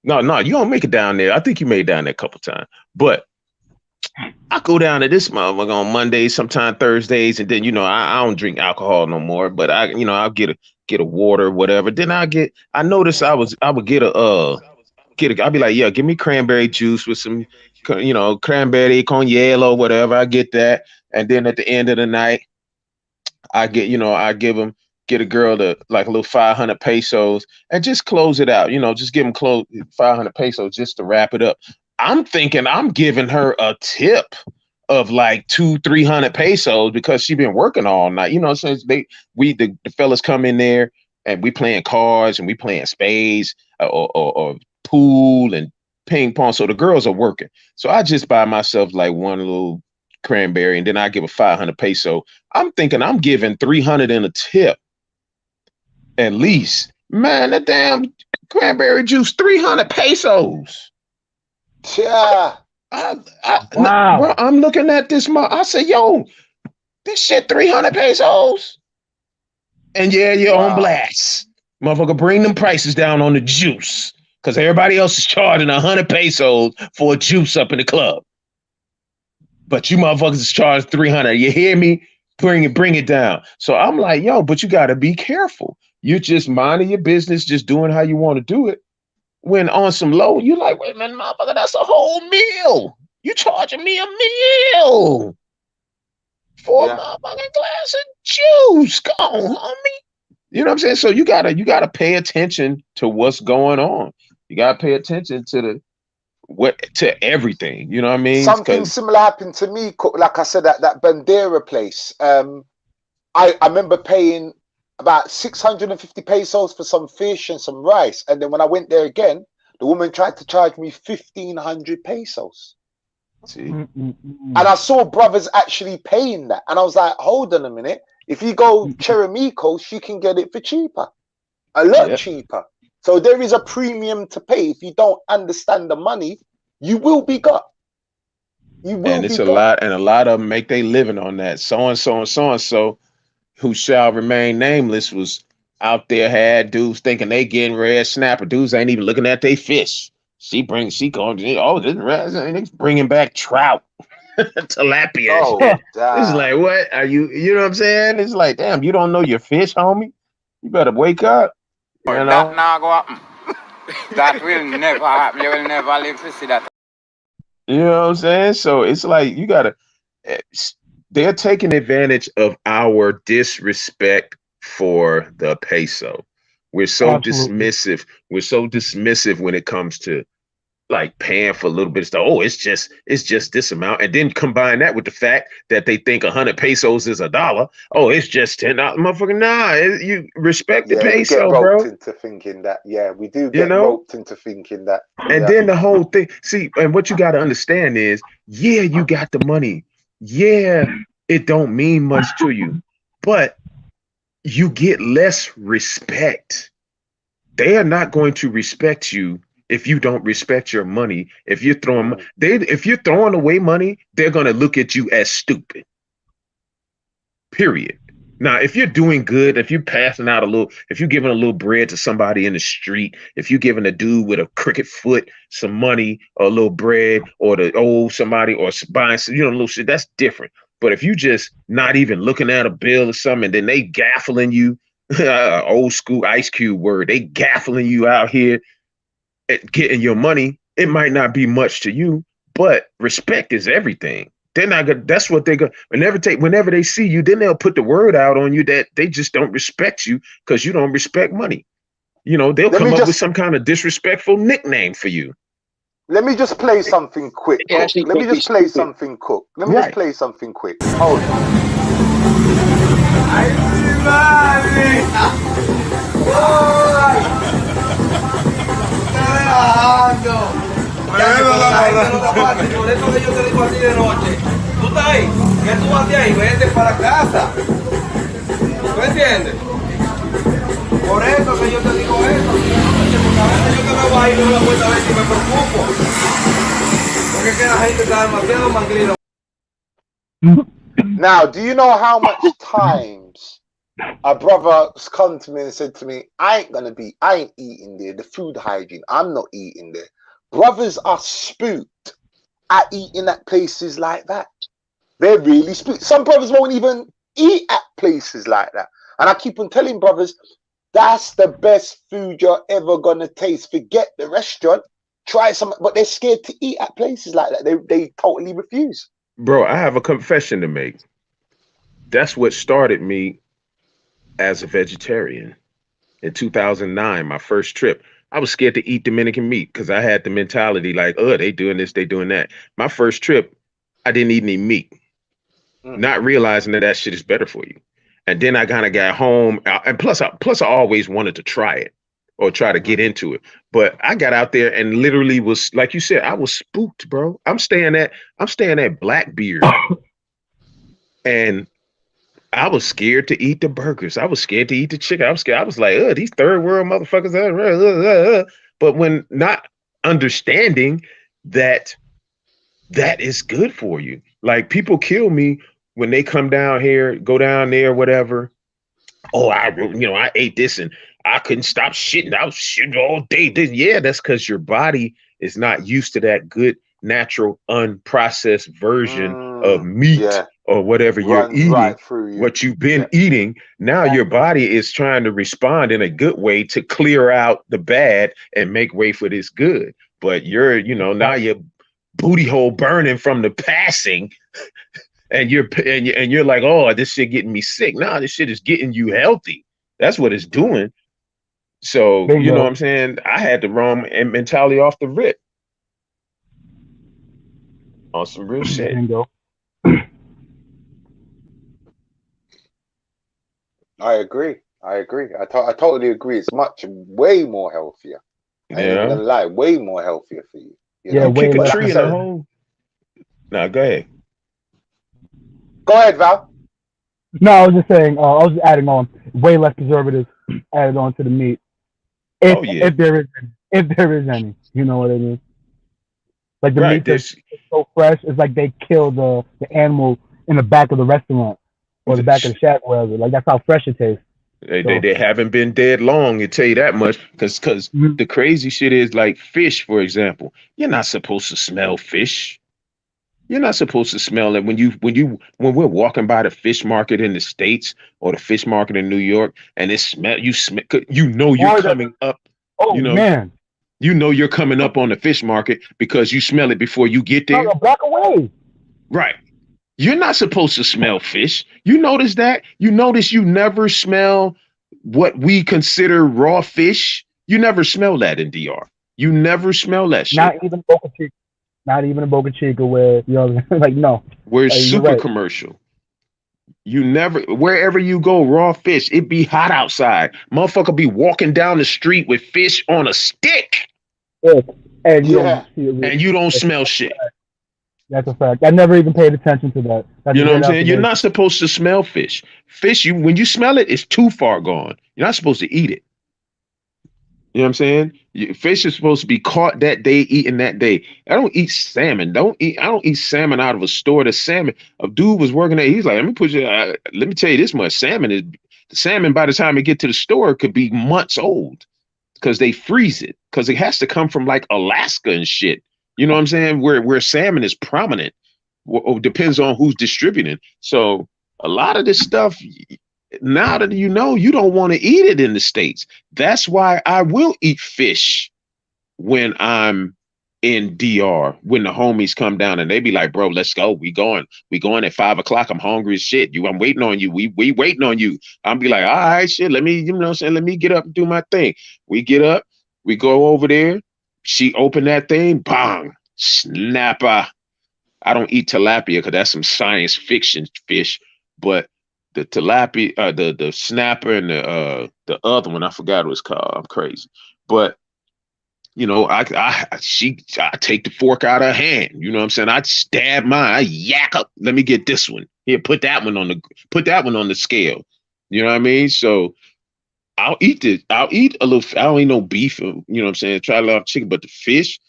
No, you don't make it down there. I think you made it down there a couple times. But I go down to this motherfucker on Mondays, sometimes Thursdays, and then I don't drink alcohol no more. But I'll get a water, whatever. Then I noticed I would get I'd be like, yeah, give me cranberry juice with some cranberry con hielo, whatever. I get that. And then at the end of the night, I get a girl to like a little 500 pesos and just close it out. Just give them 500 pesos just to wrap it up. I'm thinking I'm giving her a tip of like 200-300 pesos because she been working all night. Since the fellas come in there and we playing cards and we playing spades or pool and ping pong. So the girls are working. So I just buy myself like one little cranberry and then I give a 500 peso. I'm thinking I'm giving 300 in a tip. At least, man, that damn cranberry juice, 300 pesos. Yeah. Wow. Bro, I'm looking at this. I said, yo, this shit 300 pesos. And you're on blast. Motherfucker, bring them prices down on the juice. Because everybody else is charging 100 pesos for a juice up in the club. But you motherfuckers is charging 300. You hear me? Bring it down. So I'm like, yo, but you got to be careful. You're just minding your business, just doing how you want to do it. When on some low, you're like, wait a minute, motherfucker, that's a whole meal. You charging me a meal for a motherfucking glass of juice. Go on, homie. You know what I'm saying? So you gotta pay attention to what's going on. You gotta pay attention to everything. You know what I mean? Something similar happened to me. Like I said, at that Bandera place. I remember paying about 650 pesos for some fish and some rice. And then when I went there again, the woman tried to charge me 1,500 pesos. See? And I saw brothers actually paying that. And I was like, hold on a minute. If you go Cheramicos, you can get it for cheaper. A lot cheaper. So there is a premium to pay. If you don't understand the money, you will be got. And it's a lot of them make their living on that. So-and-so and so-and-so who shall remain nameless was out there, had dudes thinking they getting red snapper. Dudes ain't even looking at their fish. She going, this bringing back trout, tilapia. Oh, it's like, what are you know what I'm saying? It's like, damn, you don't know your fish, homie? You better wake up. You know? That now go happen. That will never happen. You will never live to see that. You know what I'm saying? So it's like, you gotta, they're taking advantage of our disrespect for the peso. We're so dismissive. We're so dismissive when it comes to like paying for a little bit of stuff. Oh, it's just this amount, and then combine that with the fact that they think 100 pesos is $1. Oh, it's just $10. Motherfucker, nah, you respect the we get peso, roped bro. into thinking that. Yeah, we do You get know, roped into thinking that. and Yeah. then the whole thing. See, and what you got to understand is, yeah, you got the money. Yeah, it don't mean much to you, but you get less respect. They are not going to respect you if you don't respect your money. If you're throwing away money, they're going to look at you as stupid. Period. Now, if you're doing good, if you're passing out if you're giving a little bread to somebody in the street, if you're giving a dude with a crooked foot some money or a little bread, or to owe somebody, or buying some, little shit, that's different. But if you just not even looking at a bill or something, and then they gaffling you, old school Ice Cube word, they gaffling you out here at getting your money, it might not be much to you, but respect is everything. They're not gonna, that's what they're gonna, whenever they see you, then they'll put the word out on you that they just don't respect you because you don't respect money. They'll come up with some kind of disrespectful nickname for you. Let me just play something quick. Let me just play something quick. Hold on. Por eso que yo te digo así de noche. Tú estás ahí, ¿qué tú haces ahí? Vete para casa. ¿Tú entiendes? Por eso que yo te digo eso. Porque a veces yo te veo ahí y no me vuelta a ver si me preocupo. Porque es que la gente está demasiado mangrina. Now, do you know how much times a brother's come to me and said to me, I ain't eating there. The food hygiene, I'm not eating there. Brothers are spooked at eating at places like that. They're really spooked. Some brothers won't even eat at places like that. And I keep on telling brothers, that's the best food you're ever going to taste. Forget the restaurant. Try some, but they're scared to eat at places like that. They totally refuse. Bro, I have a confession to make. That's what started me as a vegetarian. In 2009, my first trip, I was scared to eat Dominican meat because I had the mentality like, oh, they doing this, they doing that. My first trip, I didn't eat any meat, not realizing that shit is better for you. And then I kind of got home, and plus I always wanted to try it or try to get into it. But I got out there and literally was, like you said, I was spooked, bro. I'm staying at Blackbeard, and I was scared to eat the burgers. I was scared to eat the chicken. I was scared. I was like, these third world motherfuckers. But when not understanding that is good for you. Like, people kill me when they come down here, go down there, whatever. Oh, I ate this and I couldn't stop shitting. I was shitting all day. Yeah, that's because your body is not used to that good, natural, unprocessed version of meat or whatever you're eating, right, what you've been eating. Now your body is trying to respond in a good way to clear out the bad and make way for this good. But you're, now your booty hole burning from the passing. And you're like, oh, this shit getting me sick. Nah, this shit is getting you healthy. That's what it's doing. So, you know what I'm saying? I had the wrong mentality off the rip. On some real shit. I agree. I totally agree. It's way more healthier. I ain't even gonna lie, way more healthier for you. You kick a tree in a hole. Nah, go ahead. Go ahead, Val. No, I was just saying, I was just adding on way less preservatives added on to the meat. If there is any, you know what I mean? Like the meat is so fresh, it's like they kill the animal in the back of the restaurant or the back of the shack, wherever. Like, that's how fresh it tastes. They haven't been dead long, I tell you that much. Because the crazy shit is, like, fish, for example. You're not supposed to smell fish. You're not supposed to smell it when we're walking by the fish market in the States or the fish market in New York, and it smell. You're coming up. Oh, man. You're coming up on the fish market because you smell it before you get there. A block away. Right. You're not supposed to smell fish. You notice that? You notice you never smell what we consider raw fish. You never smell that in DR. You never smell that shit. Not even Boca Chica. Not even a Boca Chica where, you know, like, no. Where it's You're super right. commercial. You never, wherever you go, raw fish, it be hot outside. Motherfucker be walking down the street with fish on a stick. Yeah. And you don't smell shit. That's a fact. I never even paid attention to that. That's you know what I'm saying? You're not supposed to smell fish. Fish, when you smell it, it's too far gone. You're not supposed to eat it. You know what I'm saying? Fish is supposed to be caught that day, eaten that day. I don't eat salmon. I don't eat salmon out of a store. The salmon, a dude was working there. He's like, let me tell you this much. The salmon by the time it get to the store could be months old because they freeze it because it has to come from like Alaska and shit. You know what I'm saying? Where salmon is prominent. Depends on who's distributing. So a lot of this stuff, now that you know, you don't want to eat it in the States. That's why I will eat fish when I'm in DR, when the homies come down and they be like, bro, let's go. We going at 5 o'clock. I'm hungry as shit. I'm waiting on you. We waiting on you. I'm be like, all right, shit. Let me, you know what I'm saying? Let me get up and do my thing. We get up, we go over there. She opened that thing, bang, snapper. I don't eat tilapia because that's some science fiction fish, but the tilapia, the snapper, and the other one, I forgot what it's called. I'm crazy, but you know, I take the fork out of her hand. You know what I'm saying? I stab mine. I yak up. Let me get this one here. Put that one on the scale. You know what I mean? So I'll eat it. I'll eat a little. I don't eat no beef. You know what I'm saying? Try a lot of chicken, but the fish,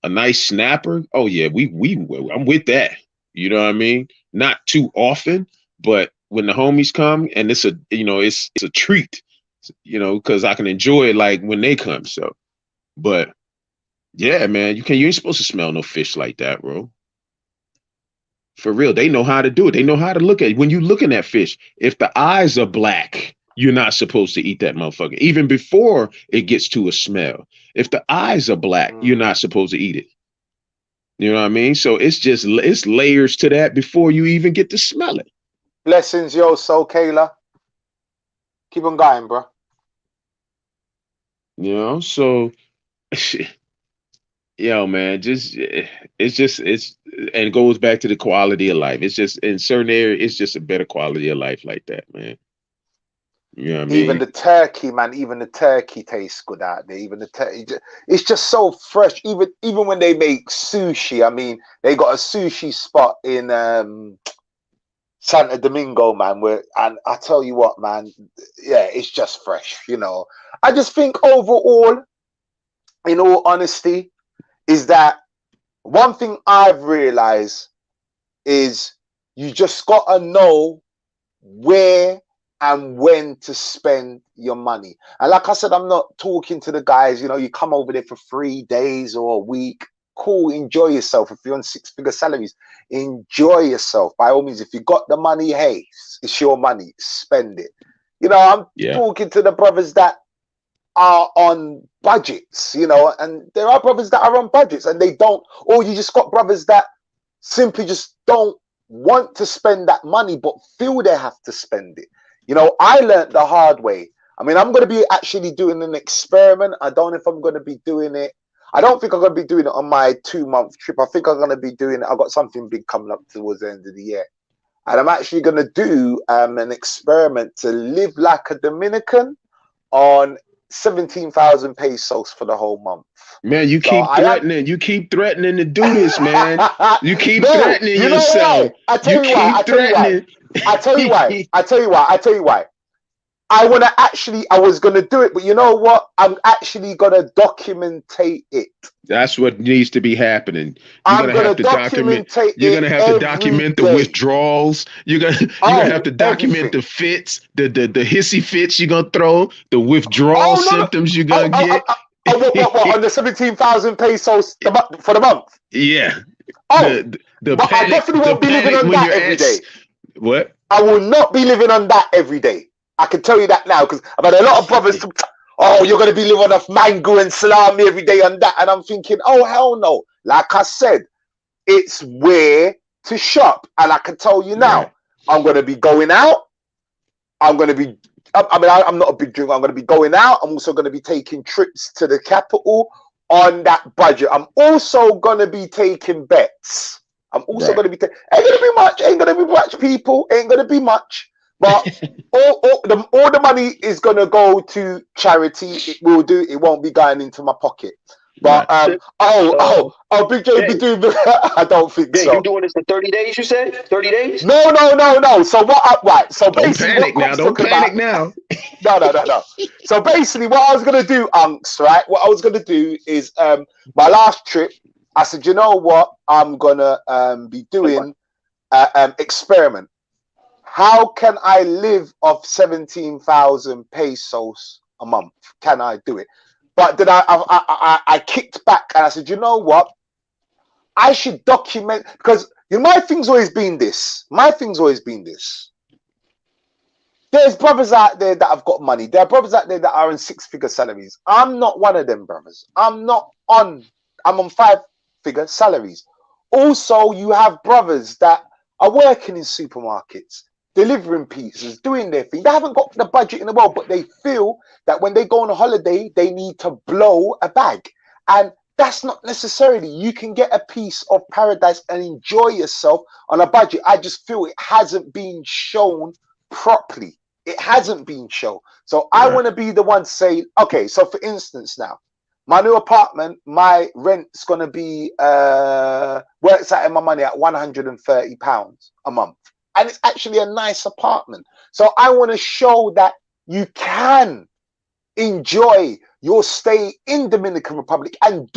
a nice snapper. Oh yeah, I'm with that. You know what I mean? Not too often, but when the homies come and it's a treat, you know, because I can enjoy it like when they come. So, but yeah, man, you ain't supposed to smell no fish like that, bro. For real, they know how to do it. They know how to look at it. When you looking at fish, if the eyes are black, you're not supposed to eat that motherfucker. Even before it gets to a smell. If the eyes are black, you're not supposed to eat it. You know what I mean? So it's layers to that before you even get to smell it. Blessings, yo, so Kayla. Keep on going, bro. You know, so yo, man, and it goes back to the quality of life. It's just in certain areas, it's just a better quality of life like that, man. You know what I mean? Even the turkey, man, even the turkey tastes good out there. Even the turkey, it's just so fresh. Even when they make sushi, I mean, they got a sushi spot in Santo Domingo, man, and I tell you what, man, yeah, it's just fresh, you know. I just think overall, in all honesty, is that one thing I've realized is you just got to know where and when to spend your money. And like I said, I'm not talking to the guys, you know, you come over there for 3 days or a week. Cool, enjoy yourself. If you're on 6-figure salaries, enjoy yourself. By all means, if you got the money, hey, it's your money, spend it. You know, I'm talking to the brothers that are on budgets, you know, and there are brothers that are on budgets and they don't, or you just got brothers that simply just don't want to spend that money but feel they have to spend it. You know, I learned the hard way. I mean, I'm going to be actually doing an experiment. I don't know if I'm going to be doing it. I don't think I'm going to be doing it on my 2-month trip. I think I'm going to be doing it. I've got something big coming up towards the end of the year. And I'm actually going to do an experiment to live like a Dominican on 17,000 pesos for the whole month. Man, you keep threatening. You keep threatening to do this, man. You keep threatening yourself. I tell you why. I was going to do it, but you know what? I'm actually going to documentate it. That's what needs to be happening. You're going to have to document. You're going to have to document the withdrawals. You're going to have to document the fits, the hissy fits you're going to throw, the withdrawal symptoms you're going to get. What, on the 17,000 pesos for the month? Yeah. The but panic, I definitely won't be living on that every day. What? I will not be living on that every day. I can tell you that now because I've had a lot of brothers. Oh, you're going to be living off mango and salami every day on that. And I'm thinking, oh, hell no. Like I said, it's where to shop. And I can tell you now, I'm going to be going out. I'm going to be, I'm not a big drinker. I'm going to be going out. I'm also going to be taking trips to the capital on that budget. I'm also gonna be taking bets. I'm also gonna be ain't gonna be much, people. Ain't gonna be much. But all the money is gonna go to charity. It will do. It won't be going into my pocket. But Big J be doing. I don't think so. You doing this for 30 days? You said 30 days? No. So what? So basically, don't panic now. No. So basically, what I was gonna do, right? What I was gonna do is my last trip. I said, you know what? I'm gonna be doing experiment. How can I live off 17,000 pesos a month? Can I do it? But then I kicked back and I said, you know what? I should document, because my thing's always been this. There's brothers out there that have got money. There are brothers out there that are on 6-figure salaries. I'm not one of them brothers. I'm on 5-figure salaries. Also, you have brothers that are working in supermarkets, delivering pizzas, doing their thing. They haven't got the budget in the world, but they feel that when they go on a holiday, they need to blow a bag. And that's not necessarily. You can get a piece of paradise and enjoy yourself on a budget. I just feel it hasn't been shown properly. It hasn't been shown. So I want to be the one saying, okay, so for instance now, my new apartment, my rent's going to be, works out in my money at £130 a month. And it's actually a nice apartment. So I want to show that you can enjoy your stay in Dominican Republic and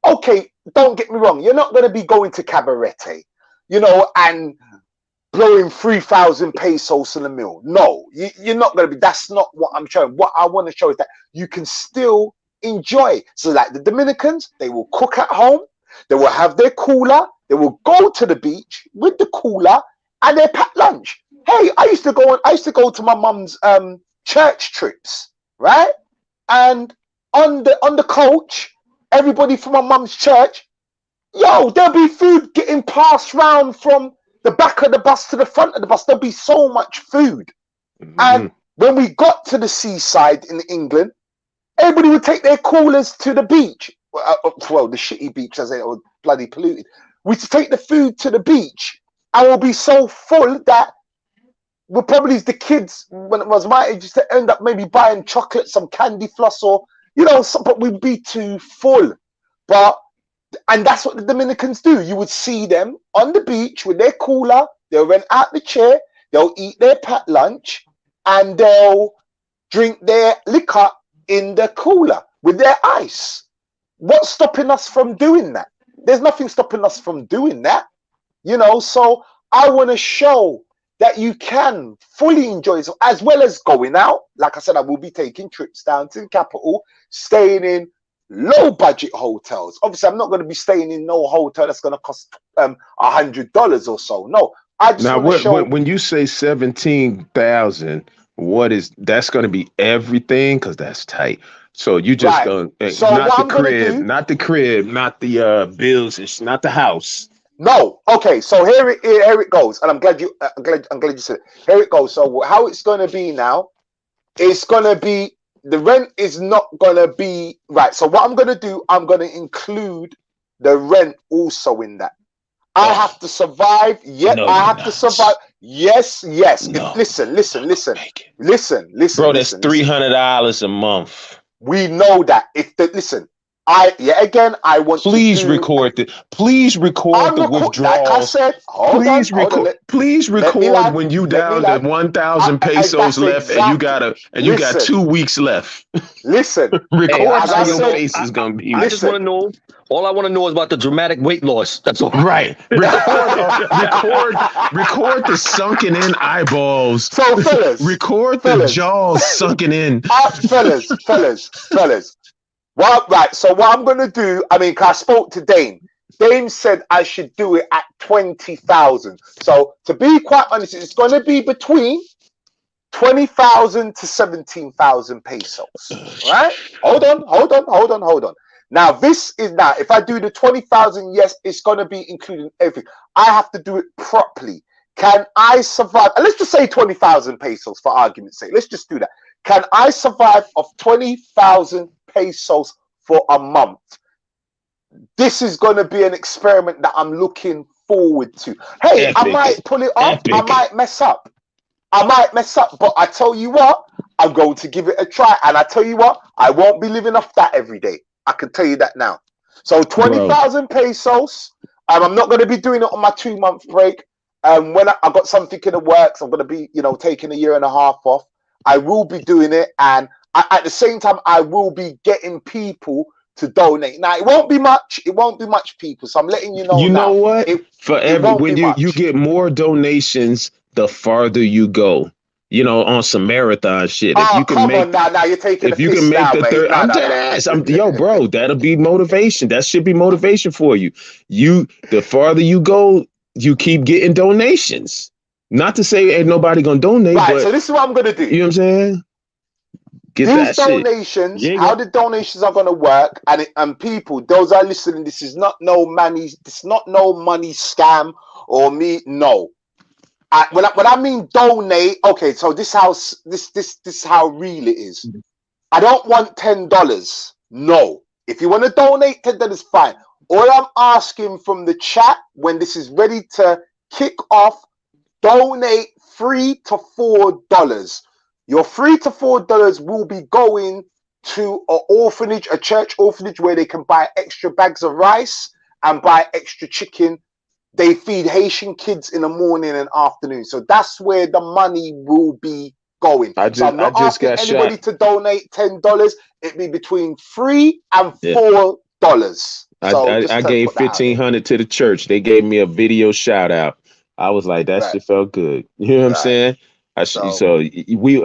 okay, don't get me wrong. You're not going to be going to Cabaret, and blowing 3,000 pesos in a meal. No, you're not going to be. That's not what I'm showing. What I want to show is that you can still enjoy. So like the Dominicans, they will cook at home. They will have their cooler. They will go to the beach with the cooler and their packed lunch. Hey, I used to go to my mum's church trips, right? And on the coach, everybody from my mum's church, there'll be food getting passed round from the back of the bus to the front of the bus. There'll be so much food. And when we got to the seaside in England, everybody would take their coolers to the beach. Well, the shitty beach, as it was bloody polluted. We used to take the food to the beach, and we'll be so full that we'll probably, the kids, when it was my age, used to end up maybe buying chocolate, some candy floss, or but we'd be too full. And that's what the Dominicans do. You would see them on the beach with their cooler. They'll rent out the chair. They'll eat their packed lunch, and they'll drink their liquor in the cooler with their ice. What's stopping us from doing that? There's nothing stopping us from doing that. So I want to show that you can fully enjoy it, as well as going out. Like I said, I will be taking trips down to the capital, staying in low budget hotels. Obviously, I'm not going to be staying in no hotel that's going to cost $100 or so. No, I just want to show. When you say 17,000, that's going to be everything? Because that's tight. So you just going not the crib, not the bills, it's not the house. No, okay. So here it goes, and I'm glad you said it. Here it goes. So how it's going to be now? It's going to be, the rent is not going to be right. So what I'm going to do, I'm going to include the rent also in that. I have to survive. I have to survive. Yes. No. Listen. Bro, that's $300 a month. We know that. I want Please record the withdrawals. Like I said, please record when you down to 1,000 pesos left, and you got 2 weeks left. Listen, record how your face is gonna be. I just want to know. All I want to know is about the dramatic weight loss. That's all. Right. Record the sunken in eyeballs. So fellas, record the jaws sunken in. Fellas. Well, right. So what I'm going to do, cause I spoke to Dame. Dame said I should do it at 20,000. So to be quite honest, it's going to be between 20,000 to 17,000 pesos. Right? Hold on. Now if I do the 20,000, yes, it's going to be including everything. I have to do it properly. Can I survive? And let's just say 20,000 pesos for argument's sake. Let's just do that. Can I survive off 20,000 pesos for a month. This is going to be an experiment that I'm looking forward to. Hey, Epic. I might pull it off. Epic. I might mess up. But I tell you what, I'm going to give it a try. And I tell you what, I won't be living off that every day. I can tell you that now. So 20,000 pesos. I'm not going to be doing it on my 2-month break. When I got something in the works, I'm going to be, taking a year and a half off. I will be doing it. And at the same time, I will be getting people to donate. Now, it won't be much. It won't be much, people. So I'm letting you know. You know what? When you get more donations, the farther you go. On some marathon shit. If you can on now you're taking if you can make the third, I'm dead ass. Yo, bro, that'll be motivation. That should be motivation for you. The farther you go, you keep getting donations. Not to say ain't nobody gonna donate, but so this is what I'm gonna do. You know what I'm saying? These donations, how the donations are gonna work, and people, those are listening, this is not no money scam or me. No. When I mean donate, okay, so this how real it is. I don't want $10. No. If you want to donate $10, fine. All I'm asking from the chat when this is ready to kick off, donate $3 to $4. Your $3 to $4 will be going to an orphanage, a church orphanage, where they can buy extra bags of rice and buy extra chicken. They feed Haitian kids in the morning and afternoon. So that's where the money will be going. So I'm not asking anybody to donate $10. It'd be between $3 and $4. I gave $1,500 to the church. They gave me a video shout out. I was like, that shit felt good. You know what I'm saying?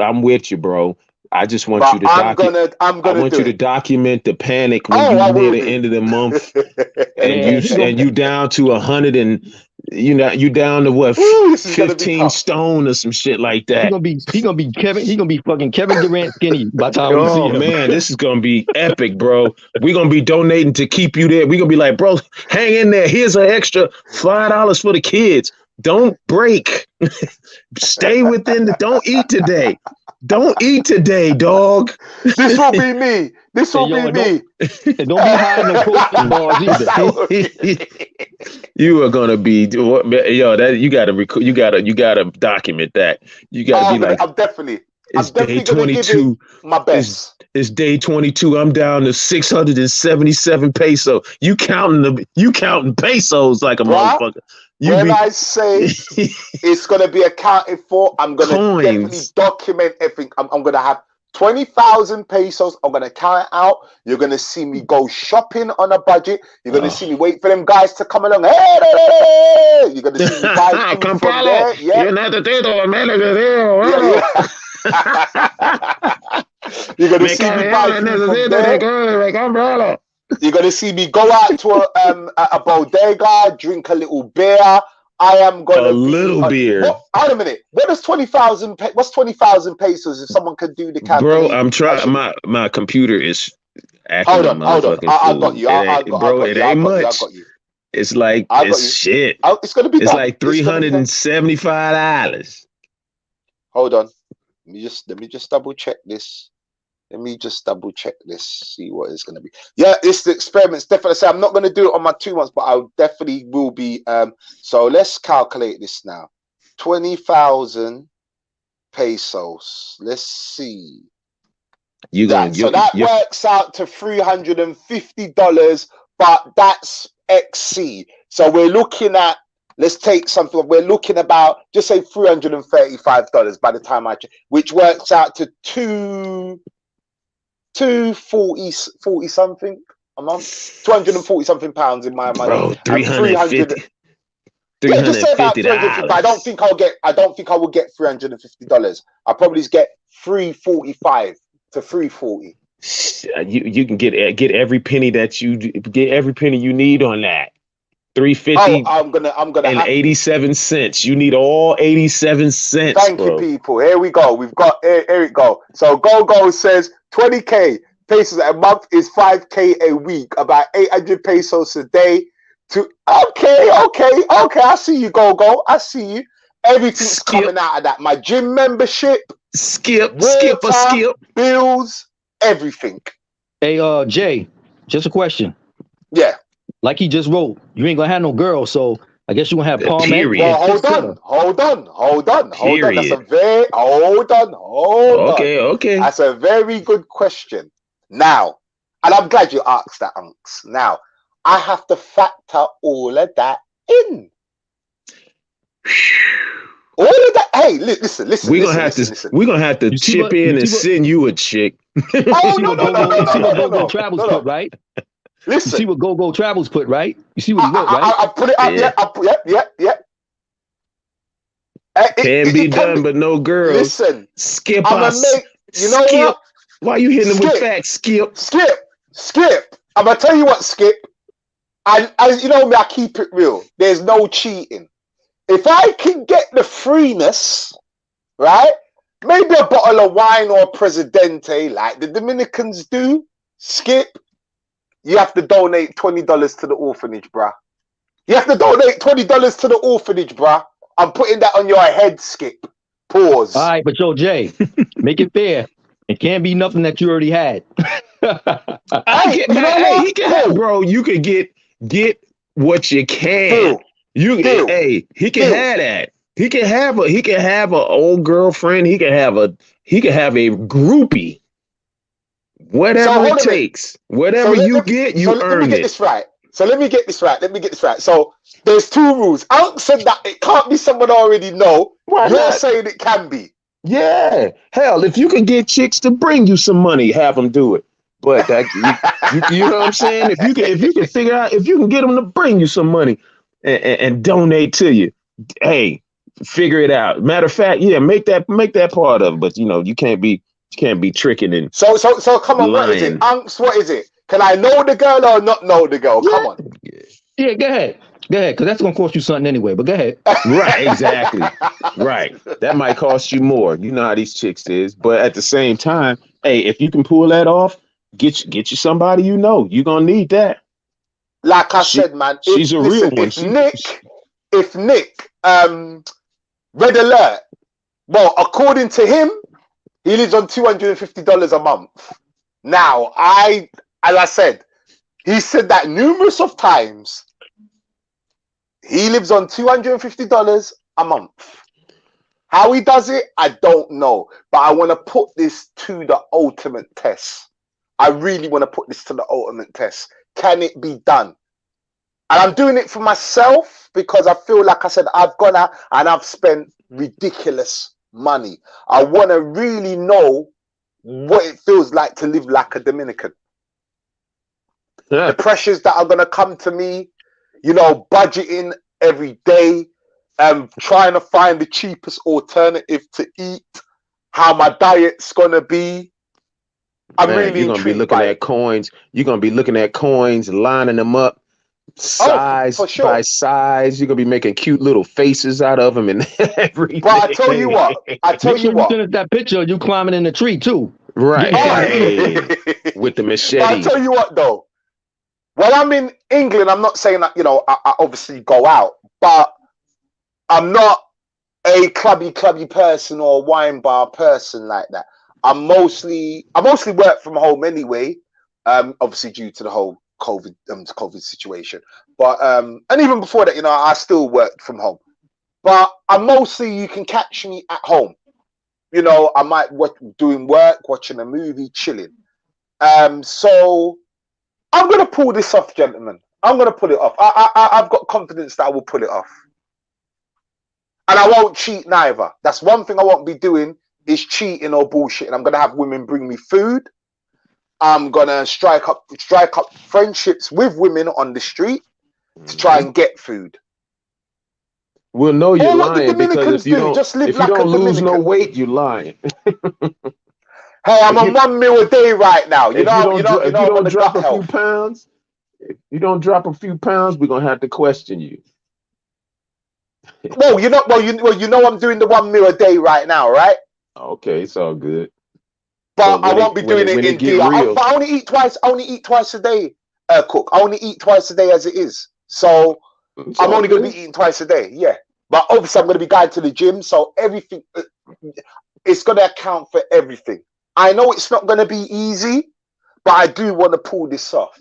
I'm with you, bro. I just want you to document. I want you to document the panic when you near the end of the month, and you down to 100 and you down to what 15 stone or some shit like that. He gonna be fucking Kevin Durant skinny by the time we see him. Man, this is gonna be epic, bro. We're gonna be donating to keep you there. We're gonna be like, bro, hang in there. Here's an extra $5 for the kids. Don't break. Stay within don't eat today. Don't eat today, dog. This will be me. This will be me. Don't be hiding the posting bars either. You are gonna be that you gotta document that. You gotta be like, I'm definitely day 22. My best. It's day 22. I'm down to 677 peso. You counting pesos like a motherfucker. I say it's going to be accounted for, I'm going to definitely document everything. I'm going to have 20,000 pesos. I'm going to count it out. You're going to see me go shopping on a budget. You're going to see me wait for them guys to come along. Hey! You're going to see me buy food from there. Yeah. You're going to see me buy food from there. You're going to see me go out to a bodega, drink a little beer. I am going to beer. Hold a minute. What's 20,000 pesos if someone could do the calculation? Bro, I'm trying. My computer is acting. Hold on. I got you. It ain't much. I got you. It's like shit. It's going to be. It's like $375. Hold on. Let me just double check this. See what it's going to be. Yeah, it's the experiments. Definitely say I'm not going to do it on my 2 months, but I definitely will be. So let's calculate this now. 20,000 pesos. Let's see. So that works out to $350, but that's XC. So we're looking at. Let's take something. We're looking about just say $335 by the time I check, which works out to 240 something a month, 240 something pounds in my money. Bro, 350. Yeah, just say about 350. I don't think I will get $350. I'll probably get 345 to 340. You can get every penny you need on that. 350. I'm gonna and 87 cents. You need all 87 cents. Thank you, people. Here we go. We've got here we go. So Go says 20k pesos a month is 5k a week, about 800 pesos a day. Okay. I see you, Go. I see you. Everything's coming out of that. My gym membership, skip, bills, everything. Hey, Jay. Just a question. Yeah. Like he just wrote, you ain't gonna have no girl, so I guess you gonna have Palm. Period. Well, hold on. That's a very hold on. Okay. That's a very good question. Now, and I'm glad you asked that, Unks. Now, I have to factor all of that in. All of that. Hey, listen. We're gonna have to chip in and send you a chick. Oh no. Go Travels put, right? Listen. You see what Go Travels put, right? You see what he wrote, right? I put it up. Yeah. Can be done, but no girls. Listen. Skip I'm us. gonna make, you know Skip. what? Why you hitting him with facts, Skip? Skip. I'm gonna tell you what, Skip. As you know me, I keep it real. There's no cheating. If I can get the freeness, right? Maybe a bottle of wine or Presidente, like the Dominicans do, Skip, you have to donate $20 to the orphanage, bruh. You have to donate $20 to the orphanage, bruh. I'm putting that on your head, Skip. Pause. All right, but yo, Jay, make it fair. It can't be nothing that you already had. He can have, bro. You can get what you can. He can have that. He can have an old girlfriend. He can have a groupie. Whatever it takes. Whatever you get, you earn it. Let me get this right. So there's two rules. Unc said that it can't be someone I already know. Why You're not? saying it can be. Yeah. Hell, if you can get chicks to bring you some money, have them do it. But that, you know what I'm saying? If you can figure out, if you can get them to bring you some money and donate to you, hey, figure it out. Matter of fact, yeah, make that part of it. But you can't be tricking and so come on, lying. What is it? Unks, what is it? Can I know the girl or not know the girl? Come on. Yeah, go ahead, because that's gonna cost you something anyway. But go ahead. Right, exactly. Right, that might cost you more. You know how these chicks is, but at the same time, hey, if you can pull that off, get you somebody you're gonna need that. Like I said, man, she's a real one. If Nick, red alert. Well, according to him, he lives on $250 a month. Now, as I said, he said that numerous of times. He lives on $250 a month. How he does it, I don't know. But I want to put this to the ultimate test. I really want to put this to the ultimate test. Can it be done? And I'm doing it for myself because I feel like I said, I've gone out and I've spent ridiculous money. I want to really know what it feels like to live like a Dominican. The pressures that are going to come to me, budgeting every day, trying to find the cheapest alternative to eat, how my diet's going to be. I'm really you're going to be looking at coins. You're going to be looking at coins, lining them up, size by size. You're going to be making cute little faces out of them and everything. But I tell you what. You that picture, you climbing in the tree too. Right. Hey, with the machete. But I tell you what, though. While I'm in England, I'm not saying that, I obviously go out, but I'm not a clubby person or a wine bar person like that. I mostly work from home anyway, obviously due to the whole COVID situation. But and even before that, I still worked from home. But you can catch me at home. I might doing work, watching a movie, chilling. So I'm gonna pull this off, gentlemen. I'm gonna pull it off. I've got confidence that I will pull it off. And I won't cheat neither. That's one thing I won't be doing is cheating or bullshitting. I'm gonna have women bring me food. I'm gonna strike up friendships with women on the street to try and get food. We'll know you're lying because if you don't lose no weight, you're lying. Hey, I'm on 1 meal a day right now. If you don't drop a few pounds, we're gonna have to question you. Well, I'm doing the 1 meal a day right now, right? Okay, it's all good. But I won't be doing it in DR. But I only eat twice. I only eat twice a day, Cook. I only eat twice a day as it is. So I'm only going to be eating twice a day. Yeah. But obviously I'm going to be going to the gym. So everything, it's going to account for everything. I know it's not going to be easy, but I do want to pull this off.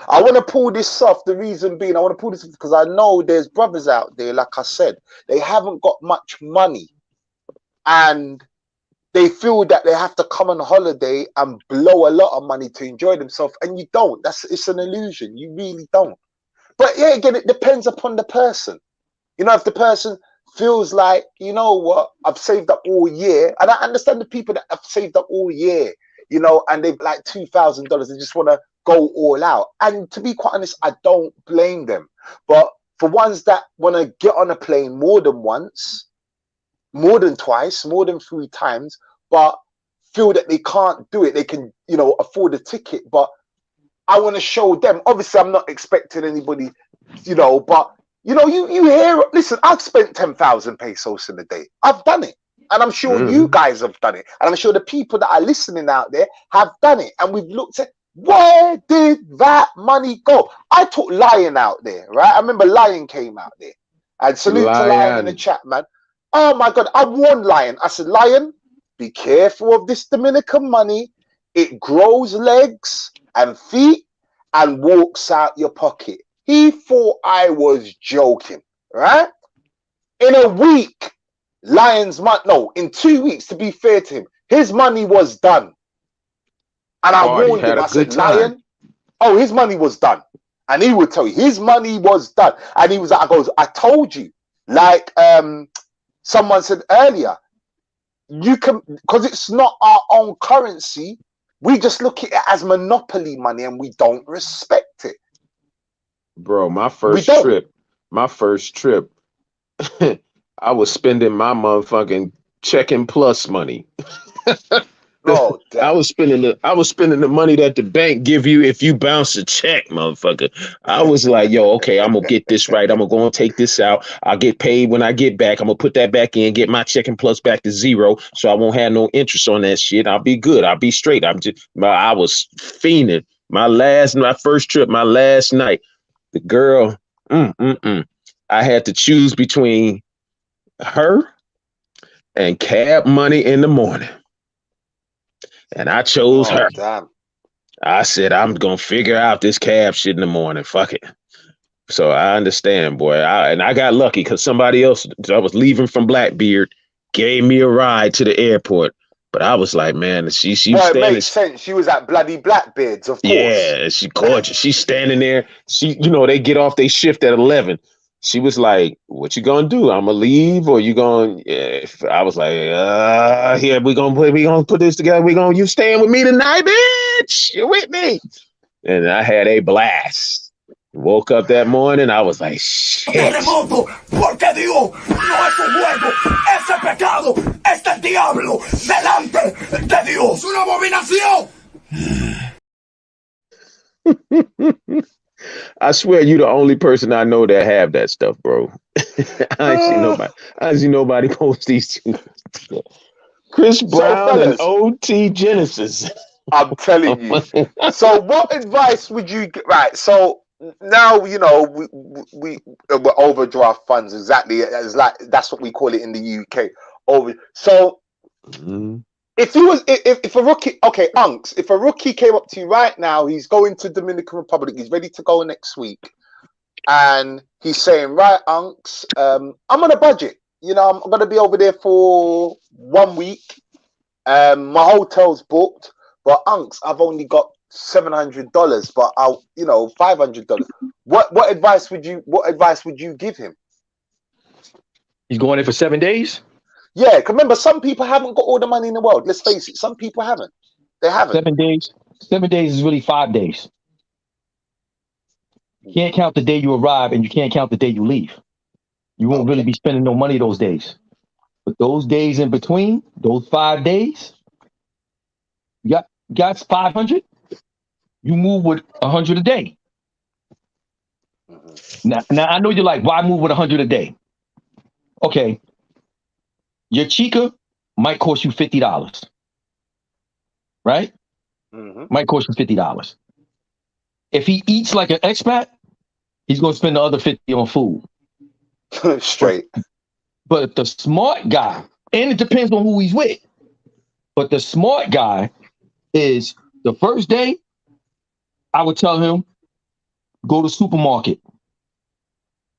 I want to pull this off. The reason being, I want to pull this off because I know there's brothers out there, like I said, they haven't got much money and they feel that they have to come on holiday and blow a lot of money to enjoy themselves. And you don't. It's an illusion. You really don't. But yeah, again, it depends upon the person. You know, if the person feels like, you know what, I've saved up all year. And I understand the people that have saved up all year, you know, and they've like $2,000. They just want to go all out. And to be quite honest, I don't blame them. But for ones that want to get on a plane more than once, more than twice, more than 3 times, but feel that they can't do it, they can, you know, afford a ticket. But I want to show them. Obviously, I'm not expecting anybody, you know, but you know, you hear. Listen, I've spent 10,000 pesos in a day. I've done it, and I'm sure you guys have done it, and I'm sure the people that are listening out there have done it. And we've looked at where did that money go. I took Lion out there, right? I remember Lion came out there, and salute to Lion in the chat, man. Oh my God, I warned Lion. I said, Lion, be careful of this Dominican money. It grows legs and feet and walks out your pocket. He thought I was joking, right? In a week, Lion's money, no, in 2 weeks, to be fair to him, his money was done. And I warned him, I said, Lion, oh, his money was done. And he would tell you, his money was done. And he was like, I told you, like someone said earlier, you can, because it's not our own currency, we just look at it as monopoly money and we don't respect it. Bro, my first trip, I was spending my motherfucking checking plus money. Oh, I was spending the money that the bank give you if you bounce a check, motherfucker. I was like, yo, okay, I'm gonna get this right. I'm gonna go and take this out. I'll get paid when I get back. I'm gonna put that back in, get my checking plus back to 0, so I won't have no interest on that shit. I'll be good. I'll be straight. I was fiending. My first trip, my last night. The girl, I had to choose between her and cab money in the morning. And I chose her. Damn. I said, I'm going to figure out this cab shit in the morning. Fuck it. So I understand, boy. I got lucky because somebody else, I was leaving from Blackbeard, gave me a ride to the airport. But I was like, man, she was standing. It makes sense. She was at bloody Blackbeard's, of course. Yeah, she gorgeous. She's standing there. They get off their shift at 11. She was like, what you gonna do? I'm gonna leave or you gonna, yeah. I was like, here, we gonna put this together. You staying with me tonight, bitch? You with me? And I had a blast. Woke up that morning, I was like, shit. Terremoto, porque Dios no es un juego. Ese pecado es del diablo delante de Dios. Una abominación. I swear you the only person I know that have that stuff, bro. I ain't seen nobody post these two. Chris Brown and OT Genesis. I'm telling you. So what advice would you get? Right. So now, you know, we overdraft funds. Exactly. It's like, that's what we call it in the UK. So if a rookie, okay, Unks, if a rookie came up to you right now, he's going to Dominican Republic, he's ready to go next week, and he's saying, right, Unks, I'm on a budget. You know, I'm going to be over there for 1 week. My hotel's booked, but Unks, I've only got $700, but I'll, you know, $500. What advice would you give him? He's going there for 7 days? Yeah, remember, some people haven't got all the money in the world. Let's face it, some people haven't. They haven't. 7 days. 7 days is really 5 days. You can't count the day you arrive and you can't count the day you leave. You won't really be spending no money those days. But those days in between, those 5 days, you got 500. You move with 100 a day. Now I know you're like, why move with 100 a day? Okay. Your chica might cost you $50, right? Might cost you $50. If he eats like an expat, he's going to spend the other $50 on food. Straight. But the smart guy, and it depends on who he's with, but the smart guy is the first day, I would tell him, Go to supermarket.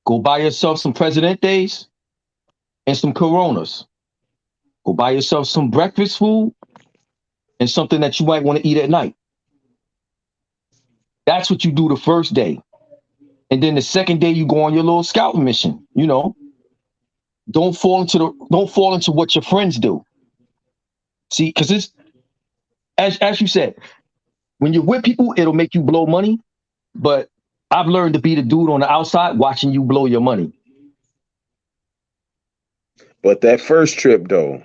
Go buy yourself some Presidentes and some Coronas. Go buy yourself some breakfast food and something that you might want to eat at night. That's what you do the first day. And then the second day you go on your little scouting mission, you know. Don't fall into what your friends do. See, because it's as you said, when you're with people, it'll make you blow money. But I've learned to be the dude on the outside watching you blow your money. But that first trip though.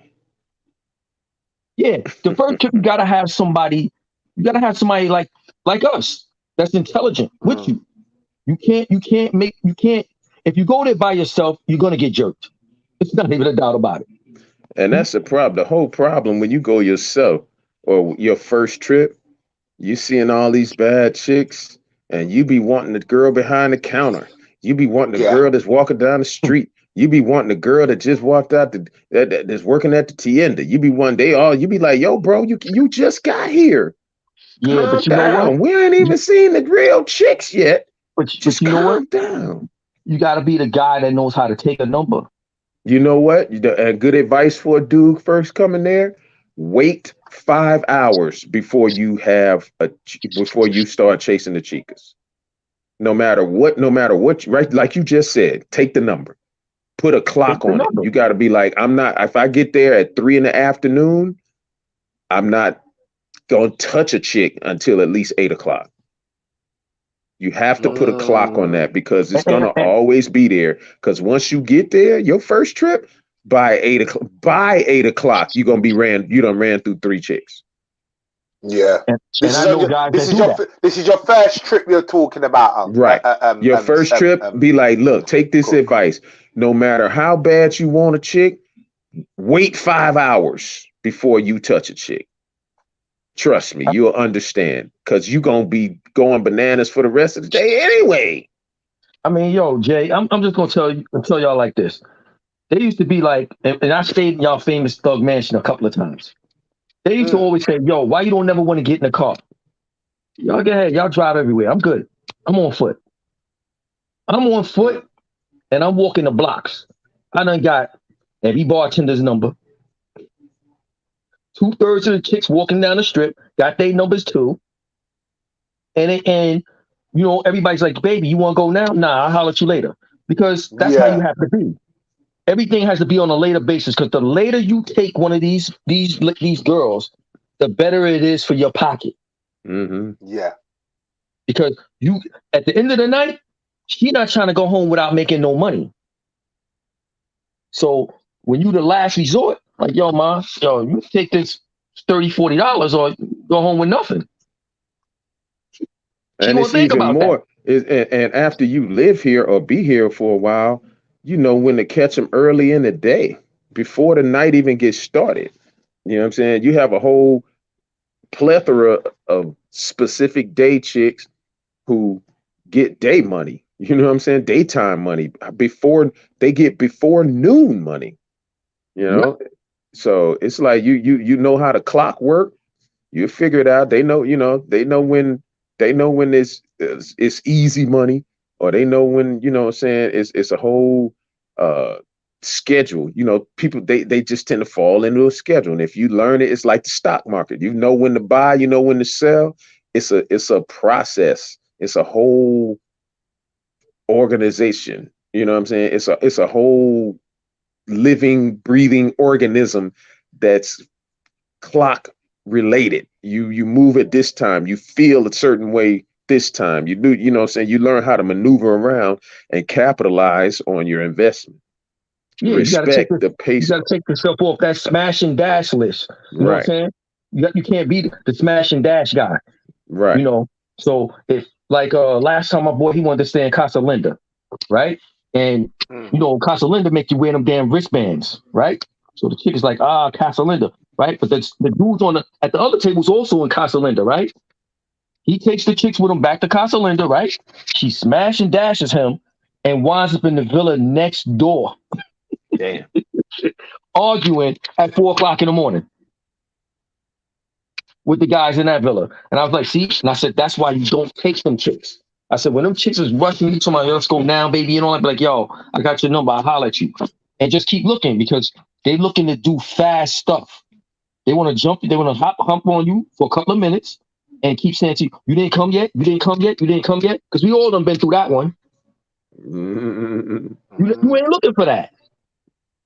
Yeah, the first trip you gotta have somebody like us that's intelligent with you. You can't if you go there by yourself, you're gonna get jerked. It's not even a doubt about it. And that's the problem. The whole problem when you go yourself or your first trip, you seeing all these bad chicks and you be wanting the girl behind the counter. You be wanting the girl that's walking down the street. You be wanting the girl that just walked out that's working at the tienda. You be you be like, yo, bro, you just got here. Yeah, calm but you down. know what? We ain't even seen the real chicks yet. But just you know calm what? down. You gotta be the guy that knows how to take a number. You know what? Good advice for a dude first coming there. Wait 5 hours before you start chasing the chicas. No matter what, right? Like you just said, take the number, put a clock on it. You got to be like, if I get there at 3 PM, I'm not going to touch a chick until at least 8 o'clock. You have to put a clock on that because it's going to always be there. Because once you get there, your first trip, by 8 o'clock, you're going to be you done ran through 3 chicks. Yeah. This is your first trip you're talking about. Right. Your first trip, be like, look, take this advice. No matter how bad you want a chick, wait 5 hours before you touch a chick. Trust me, you'll understand because you're going to be going bananas for the rest of the day anyway. I mean, yo, Jay, I'm just going to tell y'all like this. They used to be like, and I stayed in y'all famous Thug Mansion a couple of times. They used to always say, yo, why you don't never want to get in the car? Y'all go ahead. Y'all drive everywhere. I'm good. I'm on foot. And I'm walking the blocks. I done got every bartender's number. 2/3 of the chicks walking down the strip got their numbers too. And you know, everybody's like, baby, you want to go now? Nah, I'll holler at you later. Because that's how you have to be. Everything has to be on a later basis because the later you take one of these girls, the better it is for your pocket. Mm-hmm. Yeah. Because you, at the end of the night, she's not trying to go home without making no money. So when you the last resort, like, yo, ma, you take this $30, $40 or go home with nothing. And it's even more. And after you live here or be here for a while, you know when to catch them early in the day before the night even gets started. You know what I'm saying? You have a whole plethora of specific day chicks who get day money. You know what I'm saying? Daytime money before noon money. You know? Yep. So it's like you know how the clock work. You figure it out. They know when it's easy money, or they know when, you know what I'm saying, it's a whole schedule. You know, people they just tend to fall into a schedule. And if you learn it, it's like the stock market. You know when to buy, you know when to sell. It's a process. It's a whole organization. You know what I'm saying? It's a whole living, breathing organism that's clock related. You move at this time, you feel a certain way this time. You do, you know what I'm saying? You learn how to maneuver around and capitalize on your investment. Yeah, respect the pace. You gotta take yourself off that smash and dash list. You know what I'm saying? You can't be the smash and dash guy. Right. You know, so if like last time my boy, he wanted to stay in Casa Linda, right? And you know, Casa Linda make you wear them damn wristbands, right? So the chick is like, Casa Linda, right? But the dudes at the other tables also in Casa Linda, right? He takes the chicks with him back to Casa Linda, right? She smash and dashes him and winds up in the villa next door. Damn. Arguing at 4 o'clock in the morning with the guys in that villa. And I was like, see? And I said, that's why you don't take them chicks. I said, when them chicks is rushing you to my, let's go now, baby, and all that, be like, yo, I got your number, I'll holler at you. And just keep looking because they looking to do fast stuff. They want to jump, they want to hump on you for a couple of minutes and keep saying to you, you didn't come yet, you didn't come yet, you didn't come yet. Because we all done been through that one. You ain't looking for that.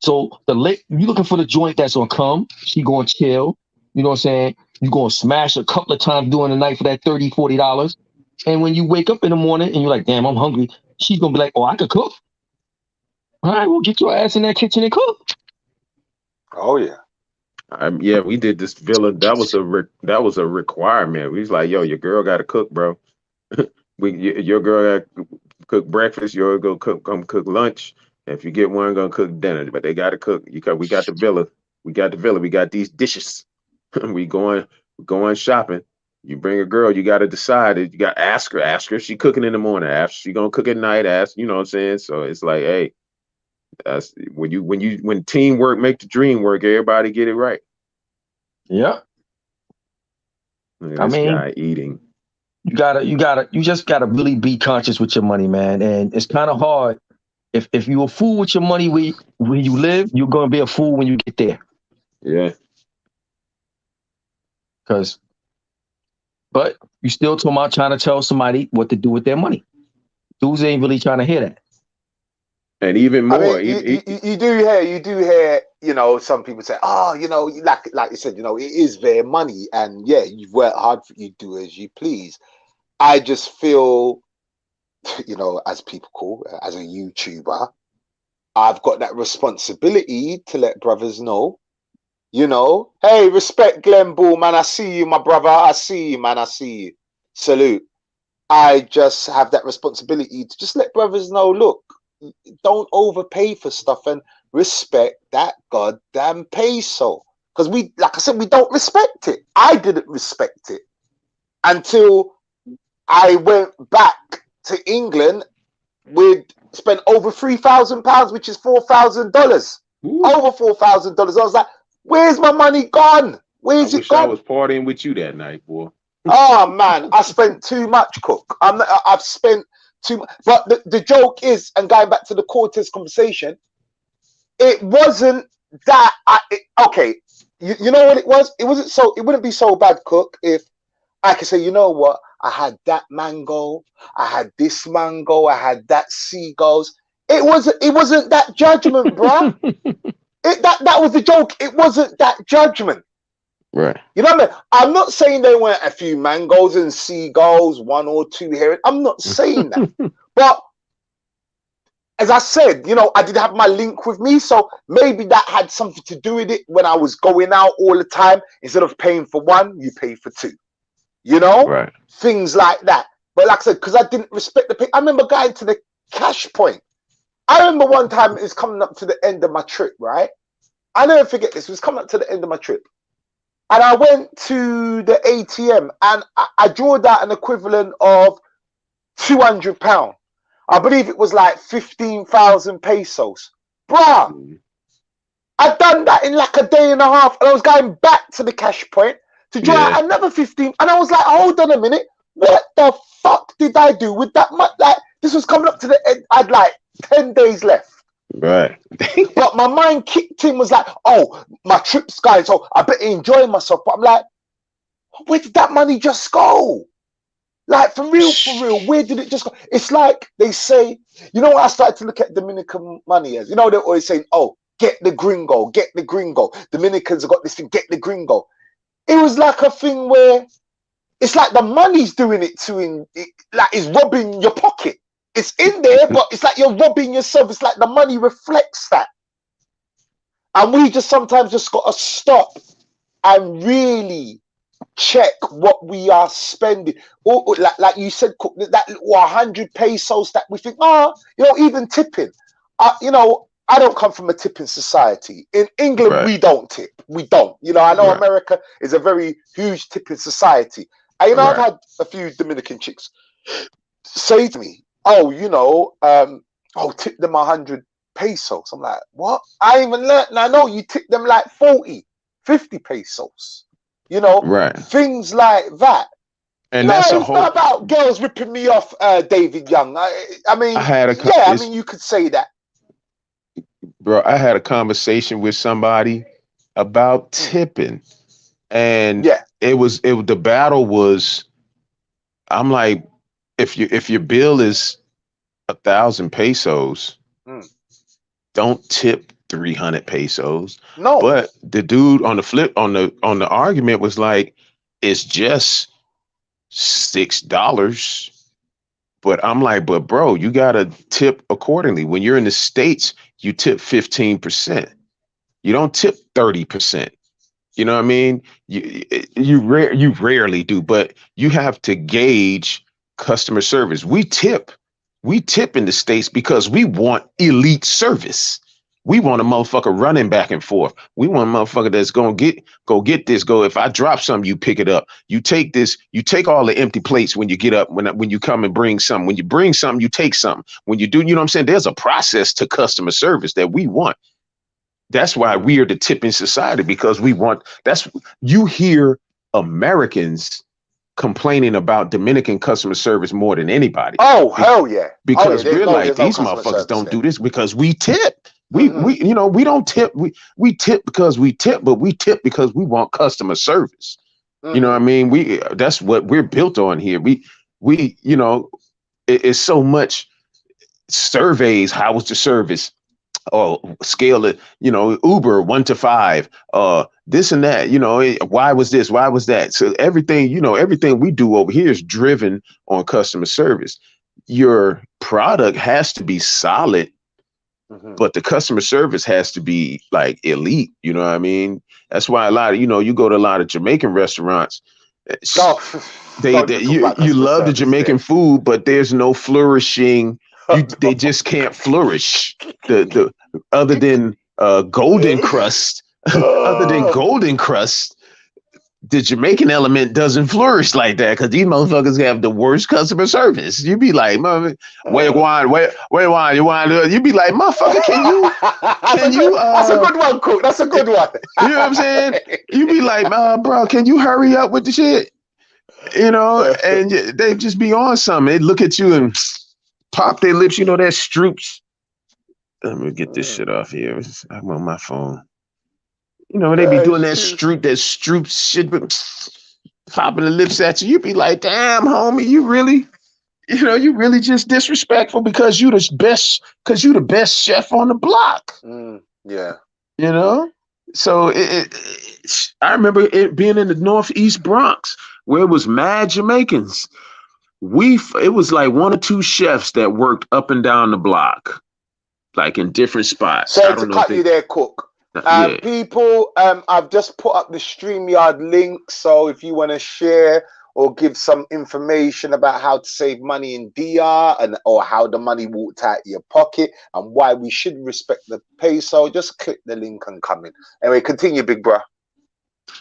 So you looking for the joint that's gonna come, she gonna chill, you know what I'm saying? You gonna smash a couple of times during the night for that $30, $40. And when you wake up in the morning and you're like, damn, I'm hungry, she's gonna be like, oh, I could cook. All right, well, get your ass in that kitchen and cook. Oh yeah. Yeah, we did this villa. That was a requirement. We was like, yo, your girl got to cook, bro. Your girl got to cook breakfast. You're gonna come cook lunch. If you get one, gonna cook dinner. But they got to cook. We got the villa. We got the villa. We got these dishes. we going shopping. You bring a girl, you got to decide. You got to ask her if she cooking in the morning. Ask she gonna cook at night. Ask, you know what I'm saying? So it's like, hey. That's when teamwork make the dream work, everybody get it right. Yeah. I mean, guy eating. You just gotta really be conscious with your money, man. And it's kind of hard. If you're a fool with your money where you live, you're gonna be a fool when you get there. Yeah. But you still talking about trying to tell somebody what to do with their money. Dudes ain't really trying to hear that. And even more, I mean, you do hear, you know, some people say, oh, you know, like you said, you know, it is their money, and yeah, you've worked hard for you, do as you please. I just feel, you know, as people call, as a YouTuber, I've got that responsibility to let brothers know, you know, hey, respect Glenn Ball, man, I see you, my brother, I see you, man, I see you, salute. I just have that responsibility to just let brothers know, look, don't overpay for stuff and respect that goddamn PESO. Because we, like I said, we don't respect it. I didn't respect it until I went back to England with spent over £3,000, which is $4,000. Over $4,000. I was like, where's my money gone? Where's it gone? I was partying with you that night, boy. Oh man, I spent too much, Cook. I've spent too much. But the joke is, and going back to the Cortez conversation, it wasn't that. Okay, you know what it was? It wasn't so. It wouldn't be so bad, Cook, if I could say, you know what? I had that mango, I had this mango, I had that seagulls. It wasn't that judgment, bruh. That was the joke. It wasn't that judgment. Right. You know what I mean? I'm not saying there weren't a few mangoes and seagulls, one or two here. I'm not saying that. But as I said, you know, I did have my link with me. So maybe that had something to do with it when I was going out all the time. Instead of paying for one, you pay for two. You know? Right. Things like that. But like I said, because I didn't respect the pay. I remember going to the cash point. I remember one time it was coming up to the end of my trip, right? I never forget this. It was coming up to the end of my trip. And I went to the ATM and I drew out an equivalent of £200. I believe it was like 15,000 pesos. Bruh, I'd done that in like a day and a half. And I was going back to the cash point to draw out another 15. And I was like, hold on a minute. What the fuck did I do with that much? Like, this was coming up to the end. I'd like 10 days left. Right. But my mind kicked in, was like, oh, my trip's going, so I better enjoy myself. But I'm like, where did that money just go? Like, for real, where did it just go? It's like they say, you know what, I started to look at Dominican money as, you know, they're always saying, oh, get the gringo, get the gringo. Dominicans have got this thing, get the gringo. It was like a thing where it's like the money's doing it to him, like it's robbing your pocket. It's in there, but it's like you're robbing yourself. It's like the money reflects that. And we just sometimes just got to stop and really check what we are spending. Or like you said, that 100 pesos that we think, you know, even tipping. You know, I don't come from a tipping society. In England, we don't tip. We don't. You know, I know America is a very huge tipping society. And, you know, I've had a few Dominican chicks say to me, oh, you know, tip them 100 pesos. I'm like, what? I even learned. And I know you tip them like 40, 50 pesos. You know, things like that. And no, that's a it's not whole. about girls ripping me off, David Young. I mean, I had a yeah, I mean, you could say that. Bro, I had a conversation with somebody about tipping, and Yeah. the battle was, I'm like, if your bill is 1,000 pesos, don't tip 300 pesos. No. But the dude on the flip on the argument was like, it's just $6. But I'm like, but bro, you gotta tip accordingly. When you're in the States, you tip 15%. You don't tip 30%. You know what I mean? You rarely do, but you have to gauge customer service. We tip in the States because we want elite service. We want a motherfucker running back and forth. We want a motherfucker that's gonna go get this. Go, if I drop something, you pick it up. You take this. You take all the empty plates when you get up. When you come and bring something. When you bring something, you take something. When you do, you know what I'm saying? There's a process to customer service that we want. That's why we are the tipping society, because we want. You hear Americans complaining about Dominican customer service more than anybody. Oh, hell yeah. Because we're like, these motherfuckers don't do this because we tip. We don't tip. We tip because we tip, but we tip because we want customer service. You know what I mean? That's what we're built on here. It's so much surveys. How was the service? Oh, scale it, Uber 1 to 5, this and that, why was this? Why was that? So everything we do over here is driven on customer service. Your product has to be solid, but the customer service has to be like elite. You know what I mean? That's why a lot of, you go to a lot of Jamaican restaurants. You love the Jamaican food, but there's no flourishing. They just can't flourish. The other than golden crust, the Jamaican element doesn't flourish like that because these motherfuckers have the worst customer service. You be like, wait, you want to? You be like, motherfucker, can you? That's a good one, Cook. That's a good one. You know what I'm saying? You be like, bro, can you hurry up with the shit? And they just be on something. They look at you and pop their lips. That Stroops. Let me get this shit off here. I'm on my phone. They be doing that Stroop shit, but popping the lips at you. You be like, damn, homie, you really just disrespectful because you the best chef on the block. Yeah. So I remember it being in the Northeast Bronx where it was mad Jamaicans. It was like 1 or 2 chefs that worked up and down the block, like in different spots. Sorry to cut you there, Cook. People, I've just put up the StreamYard link, so if you want to share or give some information about how to save money in DR or how the money walked out of your pocket and why we should respect the peso, just click the link and come in. Anyway, continue, big bro.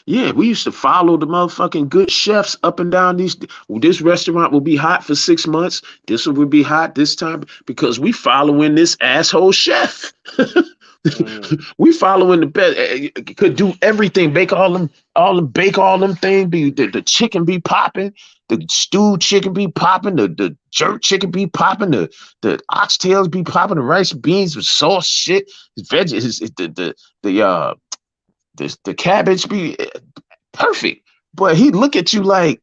Yeah, we used to follow the motherfucking good chefs up and down these. This restaurant will be hot for 6 months. This will be hot this time because we following this asshole chef. We following the best. Could do everything. Bake all them things. The chicken be popping. The stewed chicken be popping. The jerk chicken be popping. The oxtails be popping. The rice beans with sauce shit. Veggies. The cabbage be perfect, but he look at you like,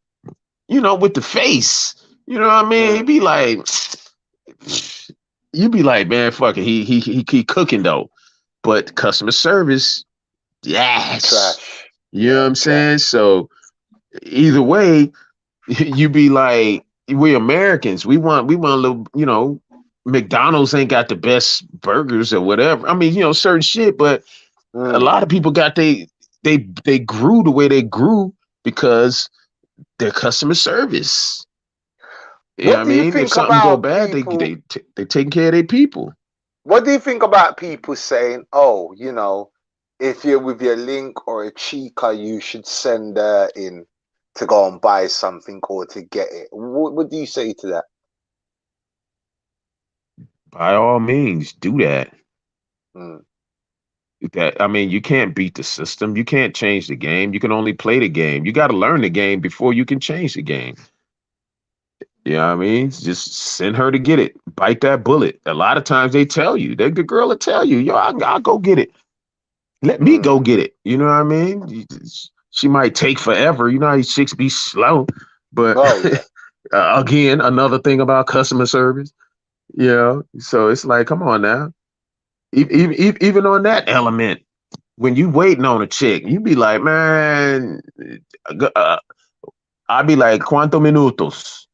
with the face, you know what I mean? He'd be like, you be like, man, fuck it, he cooking though, but customer service, yes, trash. You know what I'm saying? So either way, you be like, we Americans, we want a little, McDonald's ain't got the best burgers or whatever. I mean, certain shit, but a lot of people got they grew the way they grew because their customer service. What do you think if something go bad, they taking care of their people. What do you think about people saying, "Oh, if you're with your link or a chica, you should send her in to go and buy something or to get it"? What do you say to that? By all means, do that. You can't beat the system. You can't change the game. You can only play the game. You got to learn the game before you can change the game. You know what I mean? Just send her to get it. Bite that bullet. A lot of times they tell you, the girl will tell you, yo, I'll go get it. Let me go get it. You know what I mean? She might take forever. You know how these chicks be slow. But again, another thing about customer service. You know, so it's like, come on now. Even on that element, when you waiting on a chick, you be like, man, I'll be like, ¿cuántos minutos?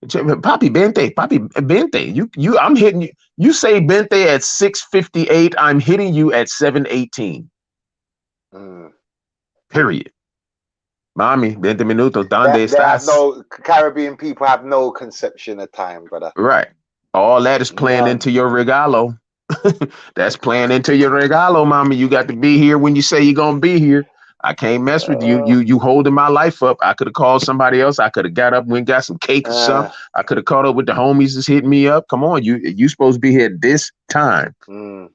Papi, 20, papi, 20. I'm hitting you. You say 20 at 6:58. I'm hitting you at 7:18. Period. Mami, 20 minutos. ¿Dónde estás? Caribbean people have no conception of time, brother. Right. All that is playing into your regalo. That's playing into your regalo, mama. You got to be here when you say you're gonna be here. I can't mess with you. You holding my life up. I could have called somebody else. I could have got up and got some cake or something. I could have caught up with the homies that's hitting me up. Come on, you supposed to be here this time. You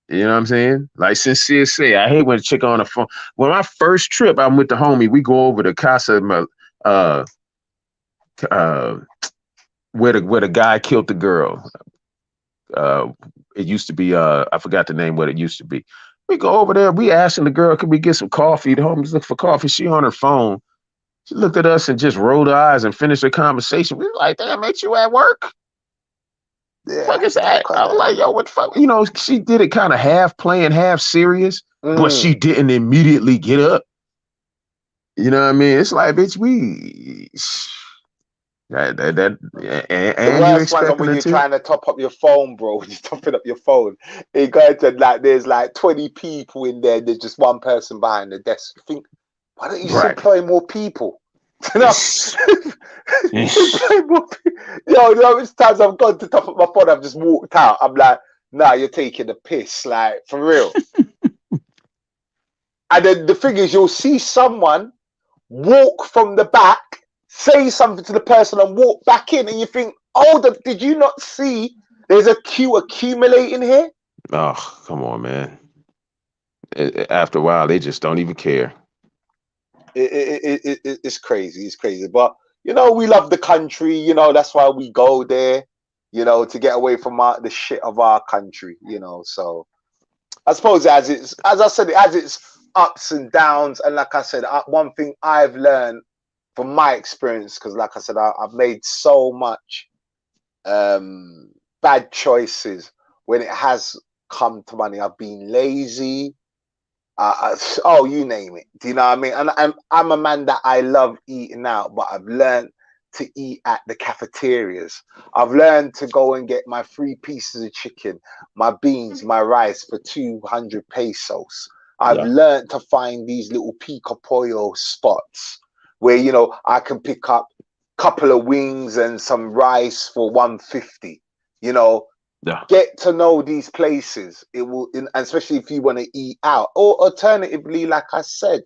know what I'm saying? Like sincere say, I hate when a chick on the phone. When my first trip, I'm with the homie. We go over to Casa, where the guy killed the girl. It used to be I forgot the name what it used to be. We go over there, we asking the girl, could we get some coffee? The homies look for coffee. She on her phone. She looked at us and just rolled her eyes and finished her conversation. We were like, damn, ain't you at work? Yeah, fuck is that? I was like, yo, what the fuck? You know, she did it kind of half playing, half serious, but she didn't immediately get up. You know what I mean? It's like, bitch, the worst ones are when you're trying to top up your phone, bro. When you're topping up your phone, it goes to like there's like 20 people in there. There's just one person behind the desk. You think, why don't you employ more people? You know, employ more people. Yo, you know how many times I've gone to top up my phone, I've just walked out. I'm like, nah, you're taking the piss, like for real. And then the thing is, you'll see someone walk from the back, say something to the person and walk back in, and you think, oh, did you not see there's a queue accumulating here? Oh, come on, man. After a while, they just don't even care. It's crazy. It's crazy. But, you know, we love the country. You know, that's why we go there, you know, to get away from the shit of our country, you know. So I suppose as I said, as it's ups and downs. And like I said, one thing I've learned from my experience, because like I said, I've made so much bad choices when it has come to money. I've been lazy. Oh, you name it. Do you know what I mean? And I'm a man that I love eating out, but I've learned to eat at the cafeterias. I've learned to go and get my 3 pieces of chicken, my beans, my rice for 200 pesos. I've learned to find these little pico pollo spots where, you know, I can pick up a couple of wings and some rice for 150, you know. Get to know these places. It will, especially if you want to eat out. Or alternatively, like I said,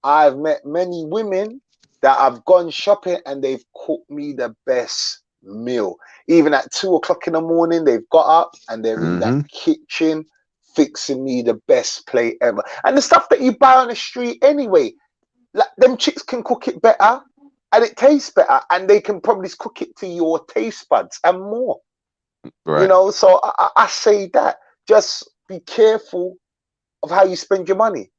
I've met many women that I've gone shopping and they've cooked me the best meal. Even at 2 o'clock in the morning, they've got up and they're in that kitchen fixing me the best plate ever. And the stuff that you buy on the street anyway, like them chicks can cook it better and it tastes better, and they can probably cook it to your taste buds and more. Right. You know, so I say that just be careful of how you spend your money.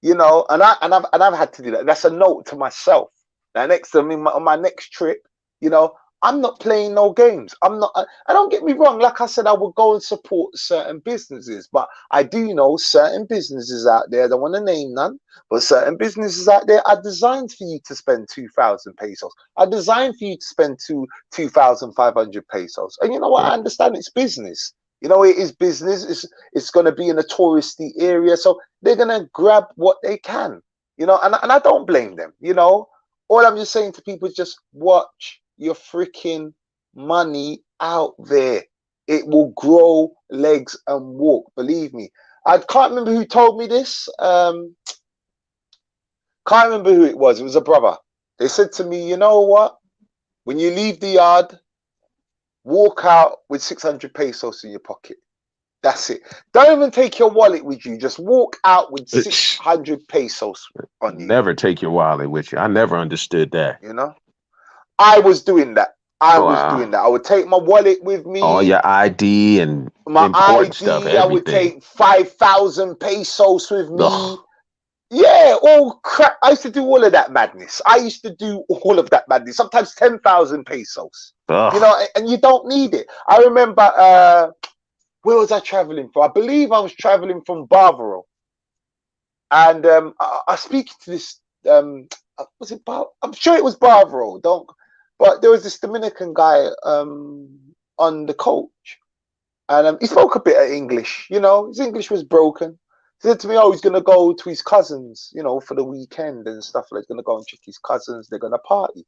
You know, and I've had to do that. That's a note to myself. Now, next time on my next trip, you know, I'm not playing no games. I'm not. I don't get me wrong. Like I said, I will go and support certain businesses, but I do know certain businesses out there. I don't want to name none, but certain businesses out there are designed for you to spend 2,000 pesos. Are designed for you to spend 2,500 pesos. And you know what? I understand it's business. You know, it is business. It's going to be in a touristy area, so they're going to grab what they can. You know, and I don't blame them. You know, all I'm just saying to people is just watch your freaking money out there. It will grow legs and walk. Believe me. I can't remember who told me this. Can't remember who it was. It was a brother. They said to me, you know what? When you leave the yard, walk out with 600 pesos in your pocket. That's it. Don't even take your wallet with you. Just walk out with 600 pesos on you. Never take your wallet with you. I never understood that. You know? I was doing that. I would take my wallet with me. All your ID and my important ID. stuff, I would everything. take 5,000 pesos with me. Ugh. Yeah, all crap. I used to do all of that madness. Sometimes 10,000 pesos. Ugh. You know, and you don't need it. I remember, where was I traveling for? I believe I was traveling from Barbaro. And I speak to this, was it I'm sure it was Barbaro, but there was this Dominican guy on the coach. And he spoke a bit of English, you know, his English was broken. He said to me, oh, he's going to go to his cousins, you know, for the weekend and stuff. Like, he's going to go and check his cousins. They're going to party.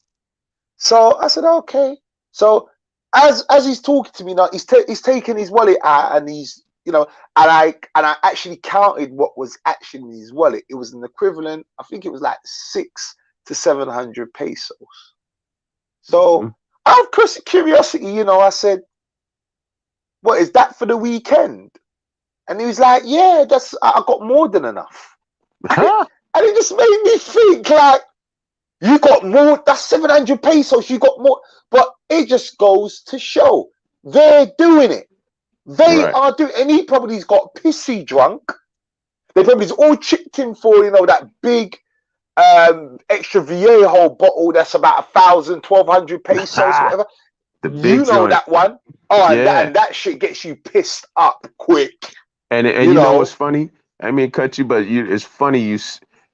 So I said, okay. So as he's talking to me now, he's taking his wallet out and he's, you know, and I actually counted what was actually in his wallet. It was an equivalent, I think it was like 600 to 700 pesos. So out of curiosity, you know, I said, what is that for the weekend? And he was like, yeah, I got more than enough. And it just made me think, like, you got more, that's 700 pesos, you got more. But it just goes to show they're doing it. They are doing, and he probably's got pissy drunk. They probably's all chipped in for, you know, that big extra Viejo bottle that's about 1,000, 1,200 pesos, whatever. The big you know joint. that one. Oh, yeah. and that shit gets you pissed up quick. And you know what's funny? I mean, cut you, but it's funny.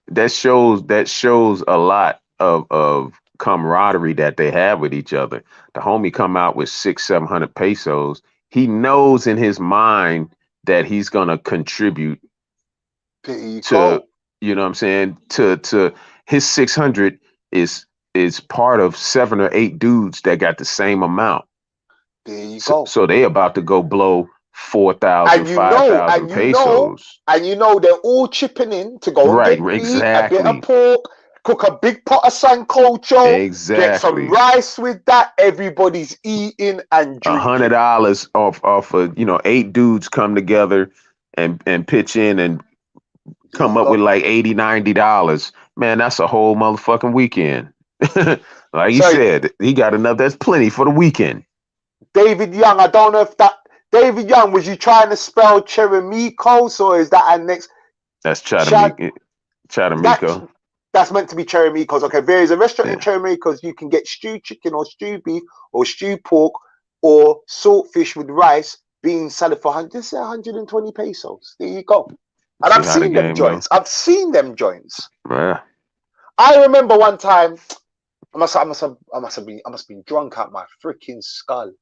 That shows a lot of camaraderie that they have with each other. The homie come out with 600-700 pesos. He knows in his mind that he's gonna contribute to, you know what I'm saying, to his 600 is part of 7 or 8 dudes that got the same amount. There you go. So they about to go blow 4,000, 5,000 pesos. And you know they're all chipping in to go and get exactly. a bit of pork, cook a big pot of sancocho, get some rice with that. Everybody's eating and drinking. $100 off of, you know, 8 dudes come together and pitch in and come up with like $80, $90. Man, that's a whole motherfucking weekend. Like he said, he got enough. That's plenty for the weekend. David Young, I don't know if that David Young, was you trying to spell Cheramikos or is that our next? That's Chatamiko. That's meant to be Cheramikos. Okay, there is a restaurant in Cheramikos. You can get stewed chicken or stewed beef or stewed pork or saltfish with rice, being salad for 120 pesos. There you go. And I've seen them joints. I've seen them joints. Yeah. I remember one time, I must have been drunk out my freaking skull.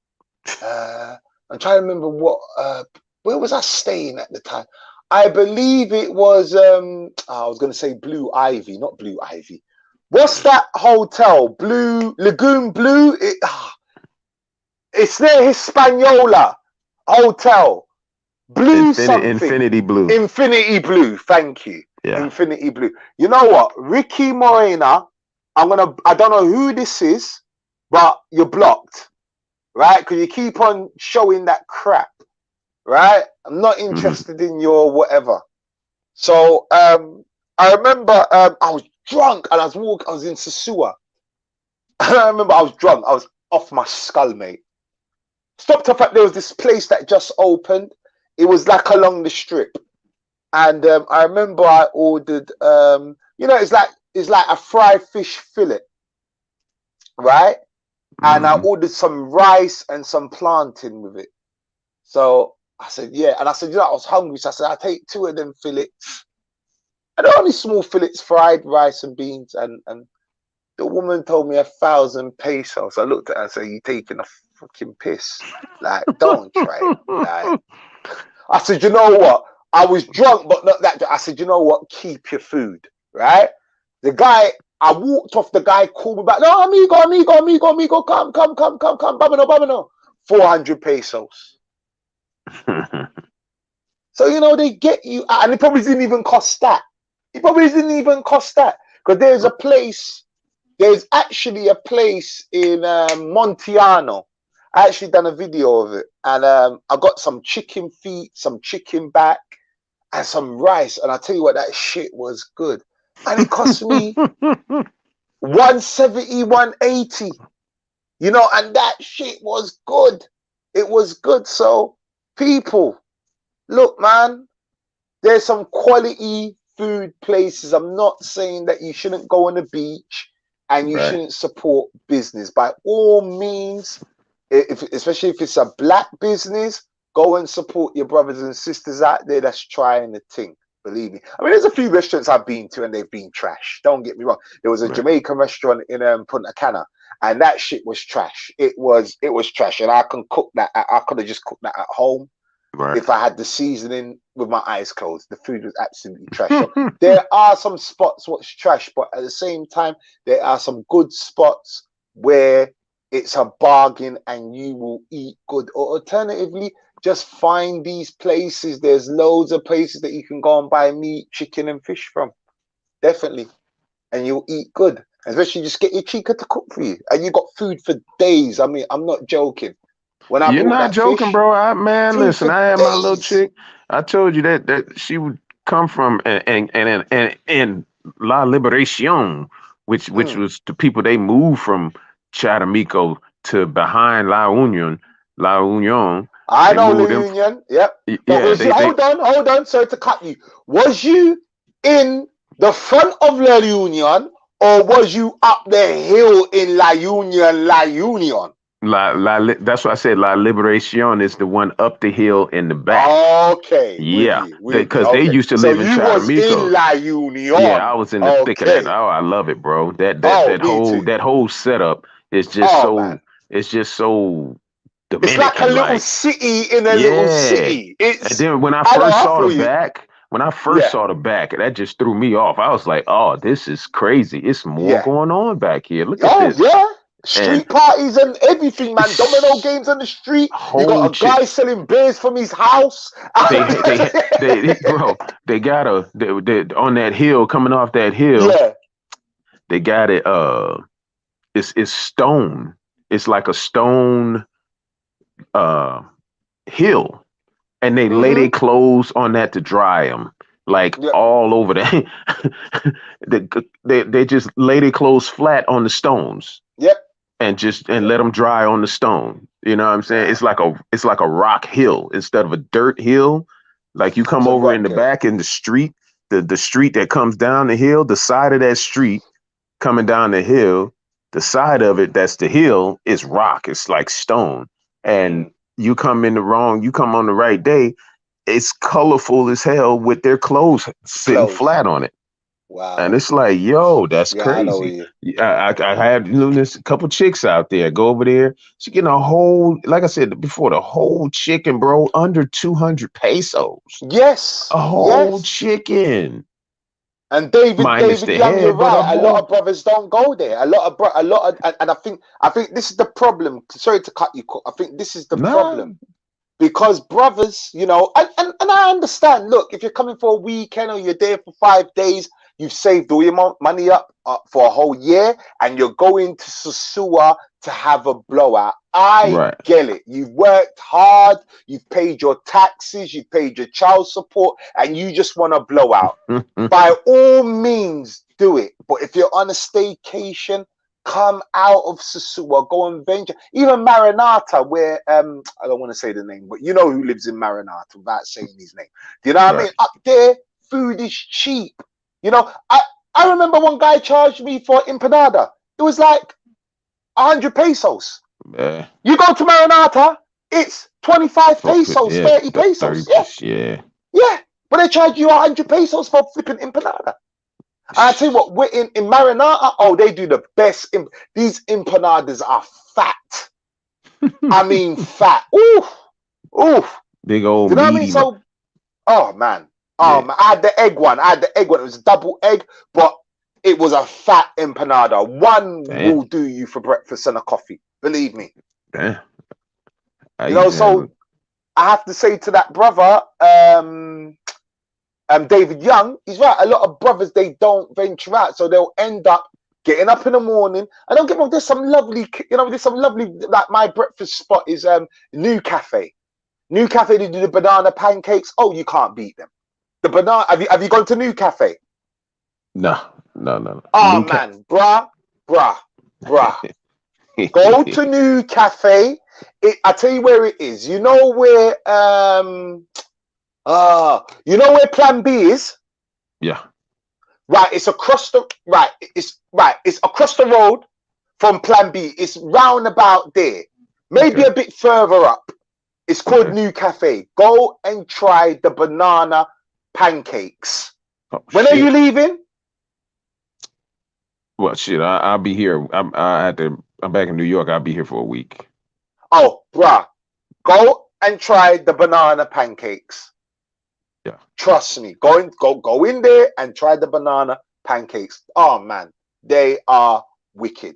I'm trying to remember where was I staying at the time? I believe it was I was gonna say Blue Ivy, not Blue Ivy. What's that hotel? Lagoon Blue? It's near Hispaniola Hotel. Infinity Blue. Infinity Blue, thank you. Yeah. Infinity Blue. You know what? Ricky Morena, I don't know who this is, but you're blocked. Right? Because you keep on showing that crap. Right? I'm not interested in your whatever. So I remember I was drunk and I was in Sasua. I remember I was drunk. I was off my skull, mate. Stopped off at there was this place that just opened. It was like along the strip. And I remember I ordered you know, it's like a fried fish fillet. Right? And I ordered some rice and some plantain with it. So I said, yeah. And I said, you know, I was hungry. So I said, I'll take 2 of them fillets. And they're only small fillets, fried rice and beans. And the woman told me 1,000 pesos. I looked at her and said, you taking a fucking piss. Like, don't try it. Like, I said, you know what? I was drunk, but not that. I said, you know what? Keep your food. Right? The guy, I walked off, the guy called me back. No, amigo, come. Babano. 400 pesos. So, you know, they get you, and it probably didn't even cost that. Because there's actually a place in Montiano. I actually done a video of it. And I got some chicken feet, some chicken back, and some rice. And I tell you what, that shit was good. And it cost me 170, 180. You know, and that shit was good. It was good. So, people, look, man, there's some quality food places. I'm not saying that you shouldn't go on the beach and you shouldn't support business. By all means, especially if it's a black business, go and support your brothers and sisters out there that's trying the thing. Believe me. I mean, there's a few restaurants I've been to and they've been trash. Don't get me wrong. There was a Jamaican restaurant in Punta Cana, and that shit was trash. It was trash, and I can cook that. I could have just cooked that at home. If I had the seasoning with my eyes closed. The food was absolutely trash. So there are some spots what's trash, but at the same time, there are some good spots where it's a bargain and you will eat good. Or alternatively, just find these places. There's loads of places that you can go and buy meat, chicken, and fish from. Definitely. And you'll eat good. Especially just get your chica to cook for you. And you got food for days. I mean, I'm not joking. When I You're not joking, fish, bro. Man, listen, I had days. my little chick. I told you that she would come from and La Liberacion, which was the people they moved from Chatamico to behind La Union. I know La Union. Yep. But hold on. Sorry to cut you. Was you in the front of La Union, or was you up the hill in La Union? That's why I said La Liberacion is the one up the hill in the back. Okay. Yeah. Because they used to live in Chatamico. So you was in La Union. Yeah, I was in the thick of that. Oh, I love it, bro. That whole setup is just it's just so Dominican. It's like a little city in a little city. And then when I first saw the back, that just threw me off. I was like, oh, this is crazy. It's more going on back here. Look at this. Yeah. Street parties and everything, man. Domino games on the street. You got a guy selling beers from his house. They got on that hill, coming off that hill. Yeah. They got it. It's stone. It's like a stone hill, and they lay their clothes on that to dry them. Like all over that. they just lay their clothes flat on the stones. Yep. And let them dry on the stone. You know what I'm saying? It's like a rock hill instead of a dirt hill. Like you come over in the back in the street, the street that comes down the hill, the side of that street coming down the hill, the side of it that's the hill is rock. It's like stone. And you come on the right day, it's colorful as hell with their clothes sitting flat on it. Wow. And it's like, yo, that's crazy. I had a couple chicks out there. Go over there. She getting a whole, like I said before, the whole chicken, bro, under 200 pesos. Yes. A whole chicken. And David Young, you're right. A lot of brothers don't go there. And I think this is the problem. Sorry to cut you. I think this is the problem. Because brothers, you know, and I understand. Look, if you're coming for a weekend or you're there for 5 days, you've saved all your money up for a whole year, and you're going to Sosua to have a blowout. I get it. You've worked hard. You've paid your taxes. You've paid your child support, and you just want a blowout. By all means, do it. But if you're on a staycation, come out of Sosua, go and venture. Even Maranata, where I don't want to say the name, but you know who lives in Maranata without saying his name. Do you know what I mean? Up there, food is cheap. You know, I remember one guy charged me for empanada. It was like 100 pesos. Yeah. You go to Maranata, it's 25 pesos, 30 pesos. 30, yeah. But they charge you 100 pesos for flipping empanada. And I tell you what, we're in Maranata, they do the best. These empanadas are fat. I mean, fat. Oof. Big old. You know what I mean? So, man. I had the egg one. It was a double egg, but it was a fat empanada. One will do you for breakfast and a coffee. Believe me. Damn. You know, so I have to say to that brother, David Young, he's right. A lot of brothers, they don't venture out, so they'll end up getting up in the morning. And don't get me wrong, there's some lovely, like my breakfast spot is New Cafe. New Cafe, they do the banana pancakes. Oh, you can't beat them. The banana. Have you gone to New Cafe? No. Oh man, bruh. Go to New Cafe. I tell you where it is. You know where you know where Plan B is? Yeah. Right, it's across the it's across the road from Plan B. It's round about there. Maybe a bit further up. It's called New Cafe. Go and try the banana pancakes. Oh, when are you leaving? Well, shit, I'll be here. I'm back in New York. I'll be here for a week. Oh, bruh. Go and try the banana pancakes. Yeah. Trust me. Go in there and try the banana pancakes. Oh man, they are wicked.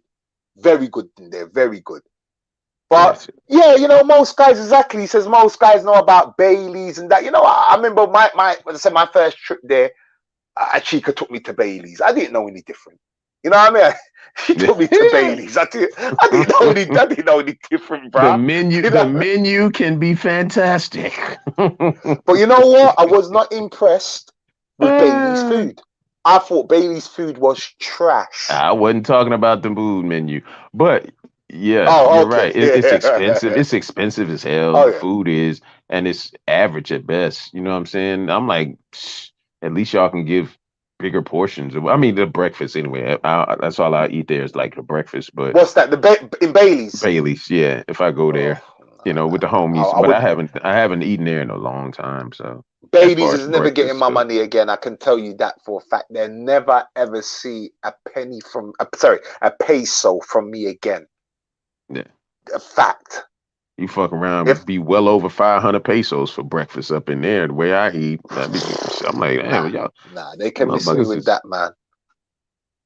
Very good in there. Very good. But yeah, you know, most guys exactly. He says most guys know about Bailey's and that. You know, I remember my first trip there. Chica took me to Bailey's. I didn't know any different. You know what I mean? She took me to Bailey's. I didn't know any different, bro. The menu can be fantastic. But you know what? I was not impressed with Bailey's food. I thought Bailey's food was trash. I wasn't talking about the food menu, but yeah, you're right. It's expensive. It's expensive as hell. The food is, and it's average at best. You know what I'm saying? I'm like, at least y'all can give bigger portions. I mean, the breakfast anyway. That's all I eat there is like the breakfast. But what's that? In Bailey's? Bailey's, yeah. If I go there, you know, with the homies, but I haven't eaten there in a long time. So Bailey's is never getting my money again. I can tell you that for a fact. They'll never ever see a peso from me again. Yeah, a fact. You fuck around, be well over 500 pesos for breakfast up in there. The way I eat, I'm like, damn, y'all. Nah, they can miss me with that, man.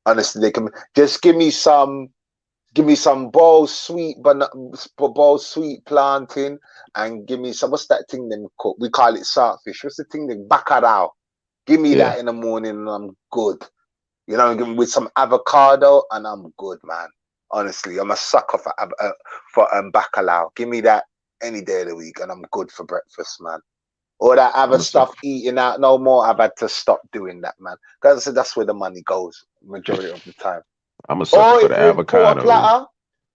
Honestly, they can just give me some bowl sweet plantain, and give me some. What's that thing them cook? We call it saltfish. What's the thing? The bacalao. Give me that in the morning, and I'm good. You know, give me with some avocado, and I'm good, man. Honestly, I'm a sucker for bacalao. Give me that any day of the week, and I'm good for breakfast, man. All that other stuff, eating out no more. I've had to stop doing that, man. Because I said that's where the money goes majority of the time. I'm a sucker for the avocado. Platter,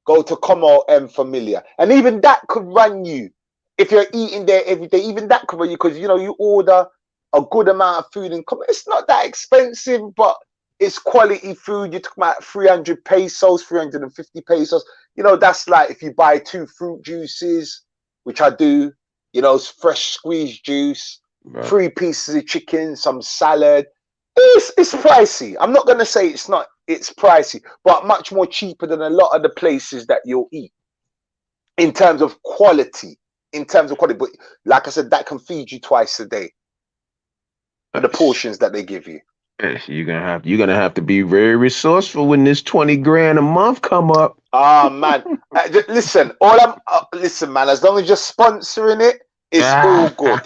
go to Como Familia, and even that could run you if you're eating there every day. Even that could run you because you know you order a good amount of food and Como. It's not that expensive, but it's quality food. You're talking about 300 pesos, 350 pesos. You know, that's like if you buy 2 fruit juices, which I do, you know, fresh squeezed juice, 3 pieces of chicken, some salad. It's pricey. I'm not going to say it's not. It's pricey, but much more cheaper than a lot of the places that you'll eat in terms of quality. But like I said, that can feed you twice a day. The portions that they give you. You're gonna have to be very resourceful when this 20 grand a month come up. Oh man, listen, listen, man. As long as you're sponsoring it, it's all good.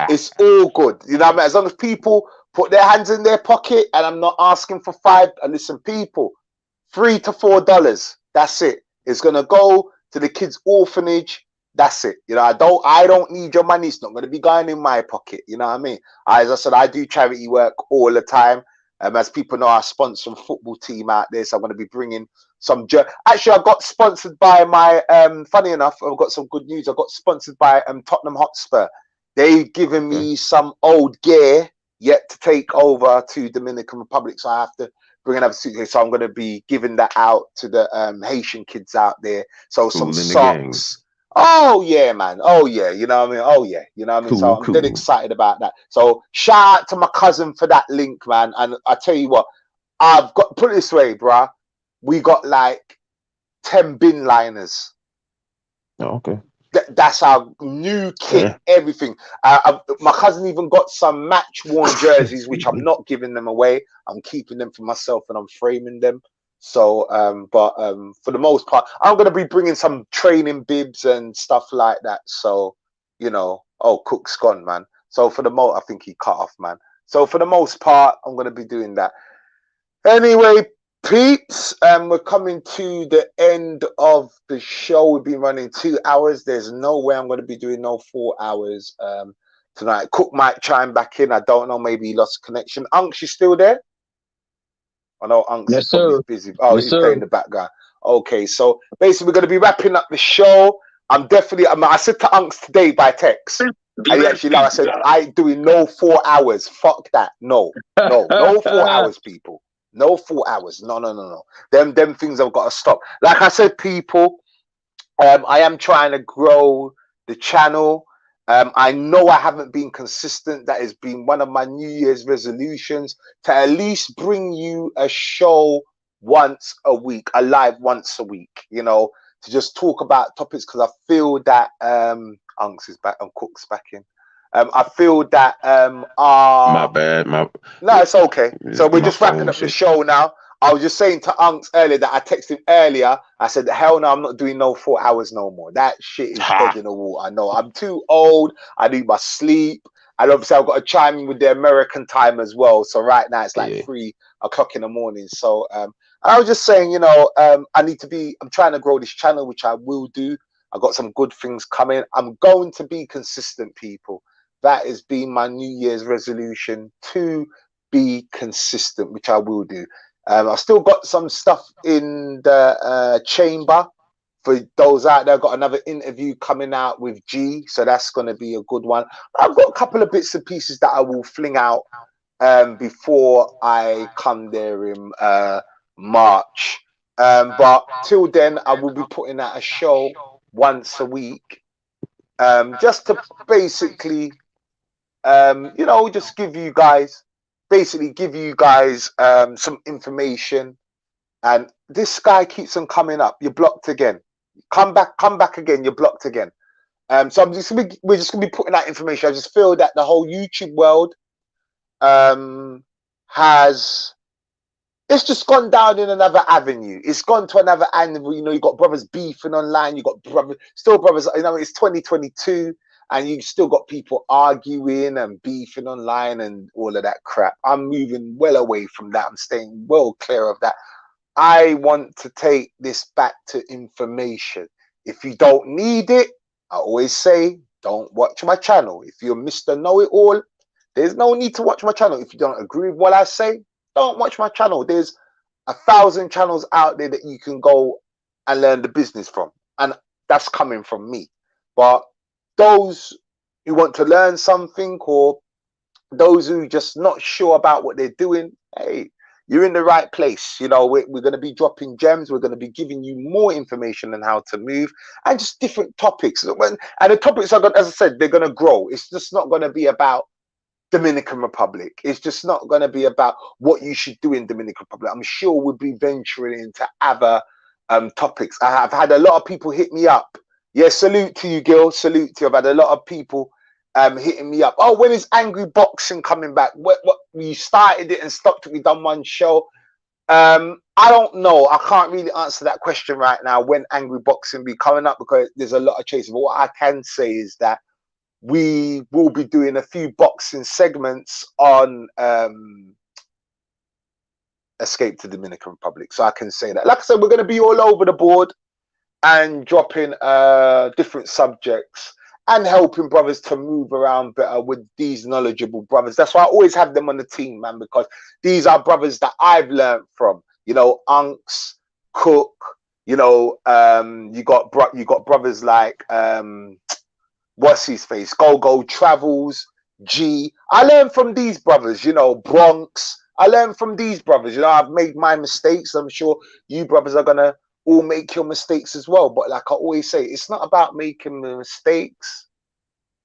It's all good. You know what I mean? As long as people put their hands in their pocket, and I'm not asking for $5. Listen, people, $3 to $4. That's it. It's gonna go to the kids' orphanage. That's it. You know, I don't need your money. It's not going to be going in my pocket. You know what I mean? As I said, I do charity work all the time. As people know, I sponsor a football team out there. So I'm going to be bringing some. Actually, I got sponsored by my. Funny enough, I've got some good news. I got sponsored by Tottenham Hotspur. They've given me some old gear yet to take over to Dominican Republic. So I have to bring another suitcase. So I'm going to be giving that out to the Haitian kids out there. So some socks. Oh yeah, man. Oh yeah. You know what I mean? Oh yeah. You know what I mean? So I'm dead excited about that. So shout out to my cousin for that link, man. And I tell you what, I've got, put it this way, bruh. We got like 10 bin liners. Oh, okay. That's our new kit, everything. My cousin even got some match worn jerseys, which I'm not giving them away. I'm keeping them for myself and I'm framing them. So, but for the most part, I'm going to be bringing some training bibs and stuff like that. So, you know, Cook's gone, man. So for the most, I think he cut off, man. So for the most part, I'm going to be doing that. Anyway, peeps, we're coming to the end of the show. We've been running 2 hours. There's no way I'm going to be doing no 4 hours tonight. Cook might chime back in. I don't know. Maybe he lost connection. Unks, you still there? I know Unk's probably busy. Oh, he's playing the background. Okay, so basically we're going to be wrapping up the show. I said to Unks today by text, and he actually, I said, I ain't doing no 4 hours. Fuck that. No 4 hours, people. No 4 hours. No. Them things have got to stop. Like I said, people, I am trying to grow the channel. I know I haven't been consistent. That has been one of my New Year's resolutions, to at least bring you a show once a week, a live once a week, you know, to just talk about topics, because I feel that Unks is back and Cook's back in. I feel that my bad. No, it's okay. So we're just wrapping up the show now. I was just saying to Unks earlier that I texted him earlier. I said, hell no, I'm not doing no 4 hours no more. That shit is dead in the water. I know I'm too old. I need my sleep. And obviously I've got to chime in with the American time as well. So right now it's like 3 o'clock in the morning. So I was just saying, you know, I'm trying to grow this channel, which I will do. I've got some good things coming. I'm going to be consistent, people. That has been my New Year's resolution, to be consistent, which I will do. I've still got some stuff in the chamber for those out there. I've got another interview coming out with G, so that's going to be a good one. I've got a couple of bits and pieces that I will fling out before I come there in March. But till then, I will be putting out a show once a week, just to basically, you know, just give you guys some information. And this guy keeps on coming up. You're blocked again. Come back again. You're blocked again. So we're just gonna be putting out information. I just feel that the whole YouTube world it's just gone down in another avenue. It's gone to another avenue. You know, you got brothers beefing online. You got brothers. You know, it's 2022. And you still got people arguing and beefing online and all of that crap. I'm moving well away from that. I'm staying well clear of that. I want to take this back to information. If you don't need it, I always say, don't watch my channel. If you're Mr. Know-It-All, there's no need to watch my channel. If you don't agree with what I say, don't watch my channel. There's 1,000 channels out there that you can go and learn the business from. And that's coming from me. But those who want to learn something, or those who just not sure about what they're doing, hey, you're in the right place. You know, we're going to be dropping gems. We're going to be giving you more information on how to move, and just different topics. And the topics are going, as I said, they're going to grow. It's just not going to be about Dominican Republic. It's just not going to be about what you should do in Dominican Republic. I'm sure we'll be venturing into other topics. I've had a lot of people hit me up. Yeah, salute to you, Gil. Salute to you. I've had a lot of people hitting me up. Oh, when is Angry Boxing coming back? What you started it and stopped it? We done one show. I don't know. I can't really answer that question right now, when Angry Boxing be coming up, because there's a lot of chasing. But what I can say is that we will be doing a few boxing segments on Escape to Dominican Republic. So I can say that. Like I said, we're going to be all over the board and dropping different subjects and helping brothers to move around better with these knowledgeable brothers. That's why I always have them on the team, man, because these are brothers that I've learned from. You know, Unks, Cook. You know, you got brothers like what's his face, Go Travels, G. I learned from these brothers. You know, Bronx. I learned from these brothers. You know, I've made my mistakes. I'm sure you brothers are gonna all make your mistakes as well. But like I always say, it's not about making the mistakes,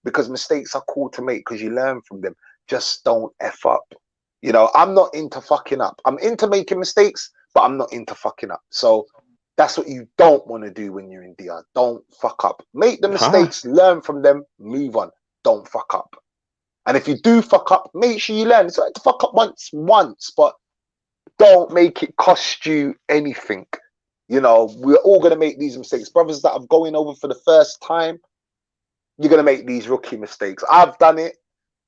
because mistakes are cool to make because you learn from them. Just don't F up. You know, I'm not into fucking up. I'm into making mistakes, but I'm not into fucking up. So that's what you don't want to do when you're in DR. Don't fuck up. Make the mistakes, learn from them, move on. Don't fuck up. And if you do fuck up, make sure you learn. It's like to fuck up once, but don't make it cost you anything. You know, we're all going to make these mistakes. Brothers that are going over for the first time, you're going to make these rookie mistakes. I've done it.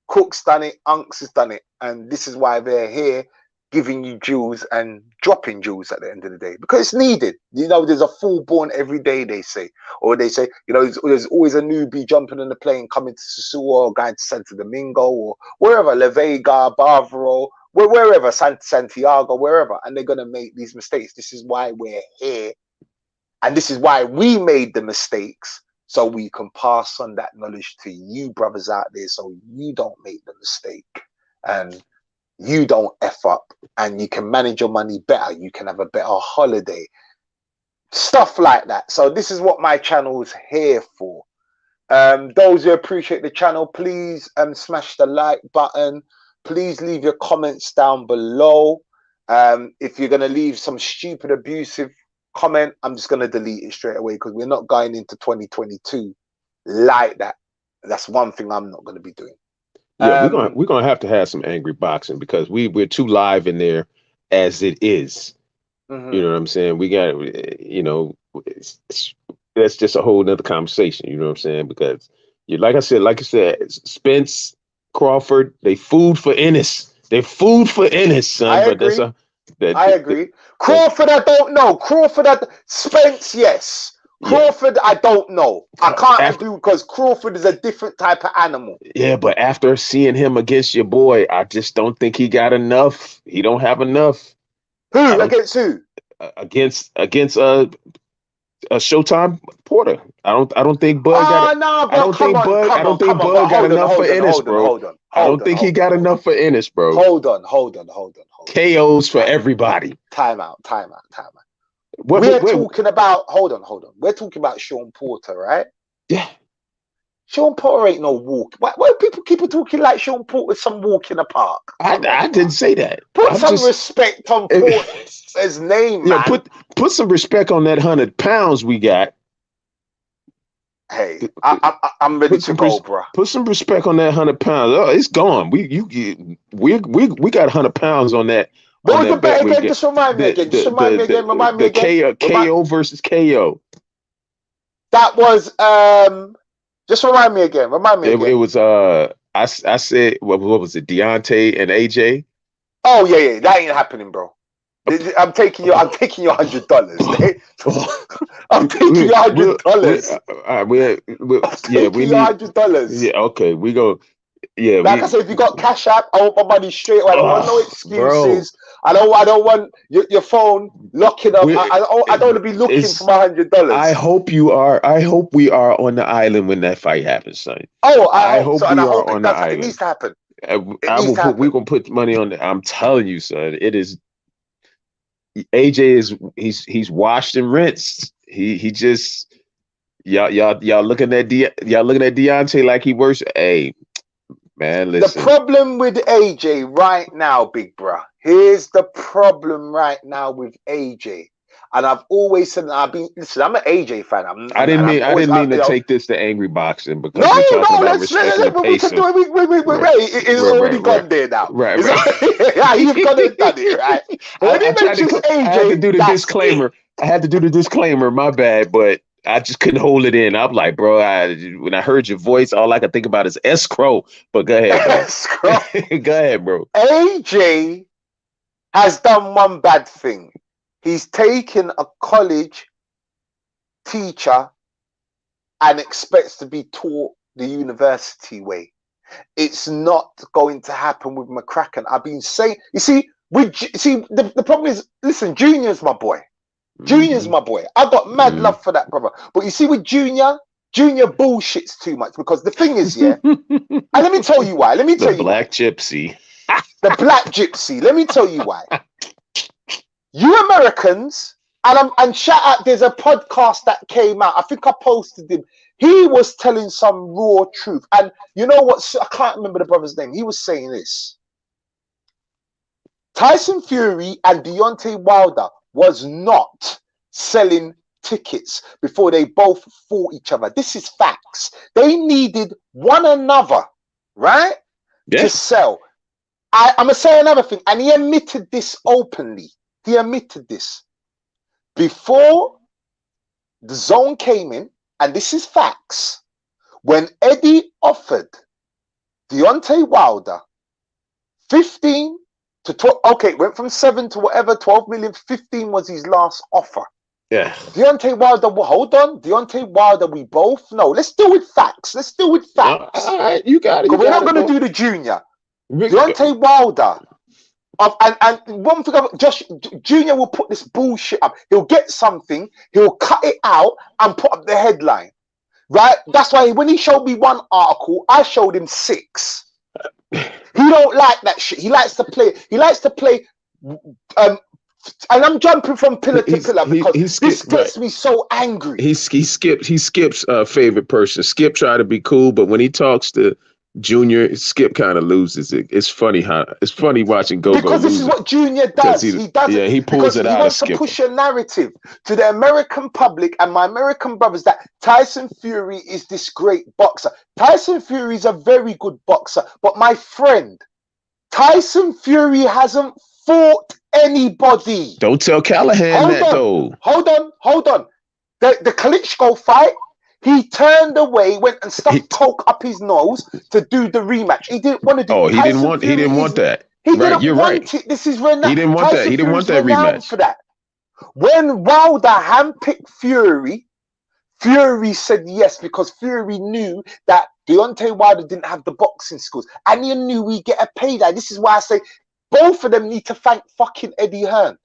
Cook's done it. Unks has done it. And this is why they're here, giving you jewels and dropping jewels at the end of the day, because it's needed. You know, there's a fool born every day, they say. Or they say, you know, there's always a newbie jumping on the plane coming to Sosúa or going to Santo Domingo or wherever, La Vega, Bávaro, wherever, Santiago, wherever. And they're going to make these mistakes. This is why we're here And this is why we made the mistakes, so we can pass on that knowledge to you brothers out there, so you don't make the mistake and you don't F up, and you can manage your money better. You can have a better holiday, stuff like that. So this is what my channel is here for. Those who appreciate the channel, please smash the like button. Please leave your comments down below. If you're going to leave some stupid, abusive comment, I'm just going to delete it straight away, because we're not going into 2022 like that. That's one thing I'm not going to be doing. Yeah, we're gonna have to have some angry boxing, because we're too live in there as it is. You know what I'm saying? We got, you know, that's just a whole nother conversation. You know what I'm saying? Because like you said, Spence, Crawford, they food for Ennis. They're food for Ennis, son. I agree. I agree. Crawford, I don't know. Spence, yes. Crawford, I don't know. I can't do, because Crawford is a different type of animal. Yeah, but after seeing him against your boy, I just don't think he got enough. He don't have enough. Who against who? Against Showtime Porter. I don't think Bud got. No, bro, I don't think Bud got enough for Ennis, bro. I don't think he got enough for Ennis, bro. Hold on. KOs for everybody. Time out. We're talking about, hold on. We're talking about Sean Porter, right? Yeah. Sean Porter ain't no walk. Why people keep talking like Sean Porter's some walk in the park? I didn't say that. Put some respect on Porter's name, man. Yeah, put some respect on that 100 pounds we got. Hey, I'm ready to go, bro. Put some respect on that 100 pounds. Oh, it's gone. We got 100 pounds on that. What was the bet again? Just remind me again. The KO versus KO. That was just remind me again. It was I said what was it? Deontay and AJ. Oh yeah, that ain't happening, bro. I'm taking your $100. I'm taking your $100. We need $100. Yeah, okay, we go. Yeah, like I said, if you got Cash App, I want my money straight away. I don't want no excuses. Bro. I don't want your phone locking up. I don't want to be looking for my $100. I hope we are on the island when that fight happens, son. Oh, I hope we are on the island. It needs to happen. We're gonna put money on it. I'm telling you, son. It is. AJ he's washed and rinsed. He just y'all looking at Deontay like he works. Hey, man, listen. The problem with AJ right now, big bruh. Here's the problem right now with AJ. And I've always said, I'm an AJ fan. I didn't mean to take this to angry boxing, because we can do it. It's already gone there now. Right. Yeah, he's gone and done it, right? When he mentions AJ, I had to do the disclaimer. I had to do the disclaimer. My bad, but I just couldn't hold it in. I'm like, bro, when I heard your voice, all I could think about is escrow. But go ahead, bro. Escrow. Go ahead, bro. AJ has done one bad thing. He's taken a college teacher and expects to be taught the university way. It's not going to happen with McCracken. I've been saying, the problem is, listen, Junior's my boy. Junior's my boy. I got mad love for that brother. But you see, with Junior bullshits too much, because the thing is, and let me tell you why. The black gypsy. The black gypsy. Let me tell you why. You Americans, and shout out, there's a podcast that came out. I think I posted him. He was telling some raw truth. And you know what? I can't remember the brother's name. He was saying this. Tyson Fury and Deontay Wilder was not selling tickets before they both fought each other. This is facts. They needed one another, right? Yeah. To sell. I'm going to say another thing. And he admitted this openly. He admitted this. Before the zone came in, and this is facts, when Eddie offered Deontay Wilder 15 to 12, okay, went from 7 to whatever, 12 million, 15 was his last offer. Yeah. Deontay Wilder, hold on. Deontay Wilder, we both know. Let's deal with facts. All right, you got it. We're not going to do the junior. Deontay Wilder And one thing, Josh Junior will put this bullshit up. He'll get something, he'll cut it out and put up the headline. Right? That's why when he showed me one article, I showed him 6. He don't like that shit. He likes to play. And I'm jumping from pillar to pillar because this gets me so angry. He skips favorite person. Skip try to be cool, but when he talks to Junior, Skip kind of loses it. It's funny watching Go-Go because this is what Junior does. He does it. He pulls it out. He wants to push a narrative to the American public and my American brothers that Tyson Fury is this great boxer. Tyson Fury is a very good boxer, but my friend, Tyson Fury hasn't fought anybody. Don't tell Callahan though. Hold on. The Klitschko fight, he turned away, went and stuffed coke up his nose to do the rematch. He didn't want to do. He didn't want that. He didn't want it. This is renowned. He didn't want that. He didn't want that rematch for that. When Wilder handpicked Fury said yes because Fury knew that Deontay Wilder didn't have the boxing skills, and he knew he'd get a payday. This is why I say both of them need to thank fucking Eddie Hearn.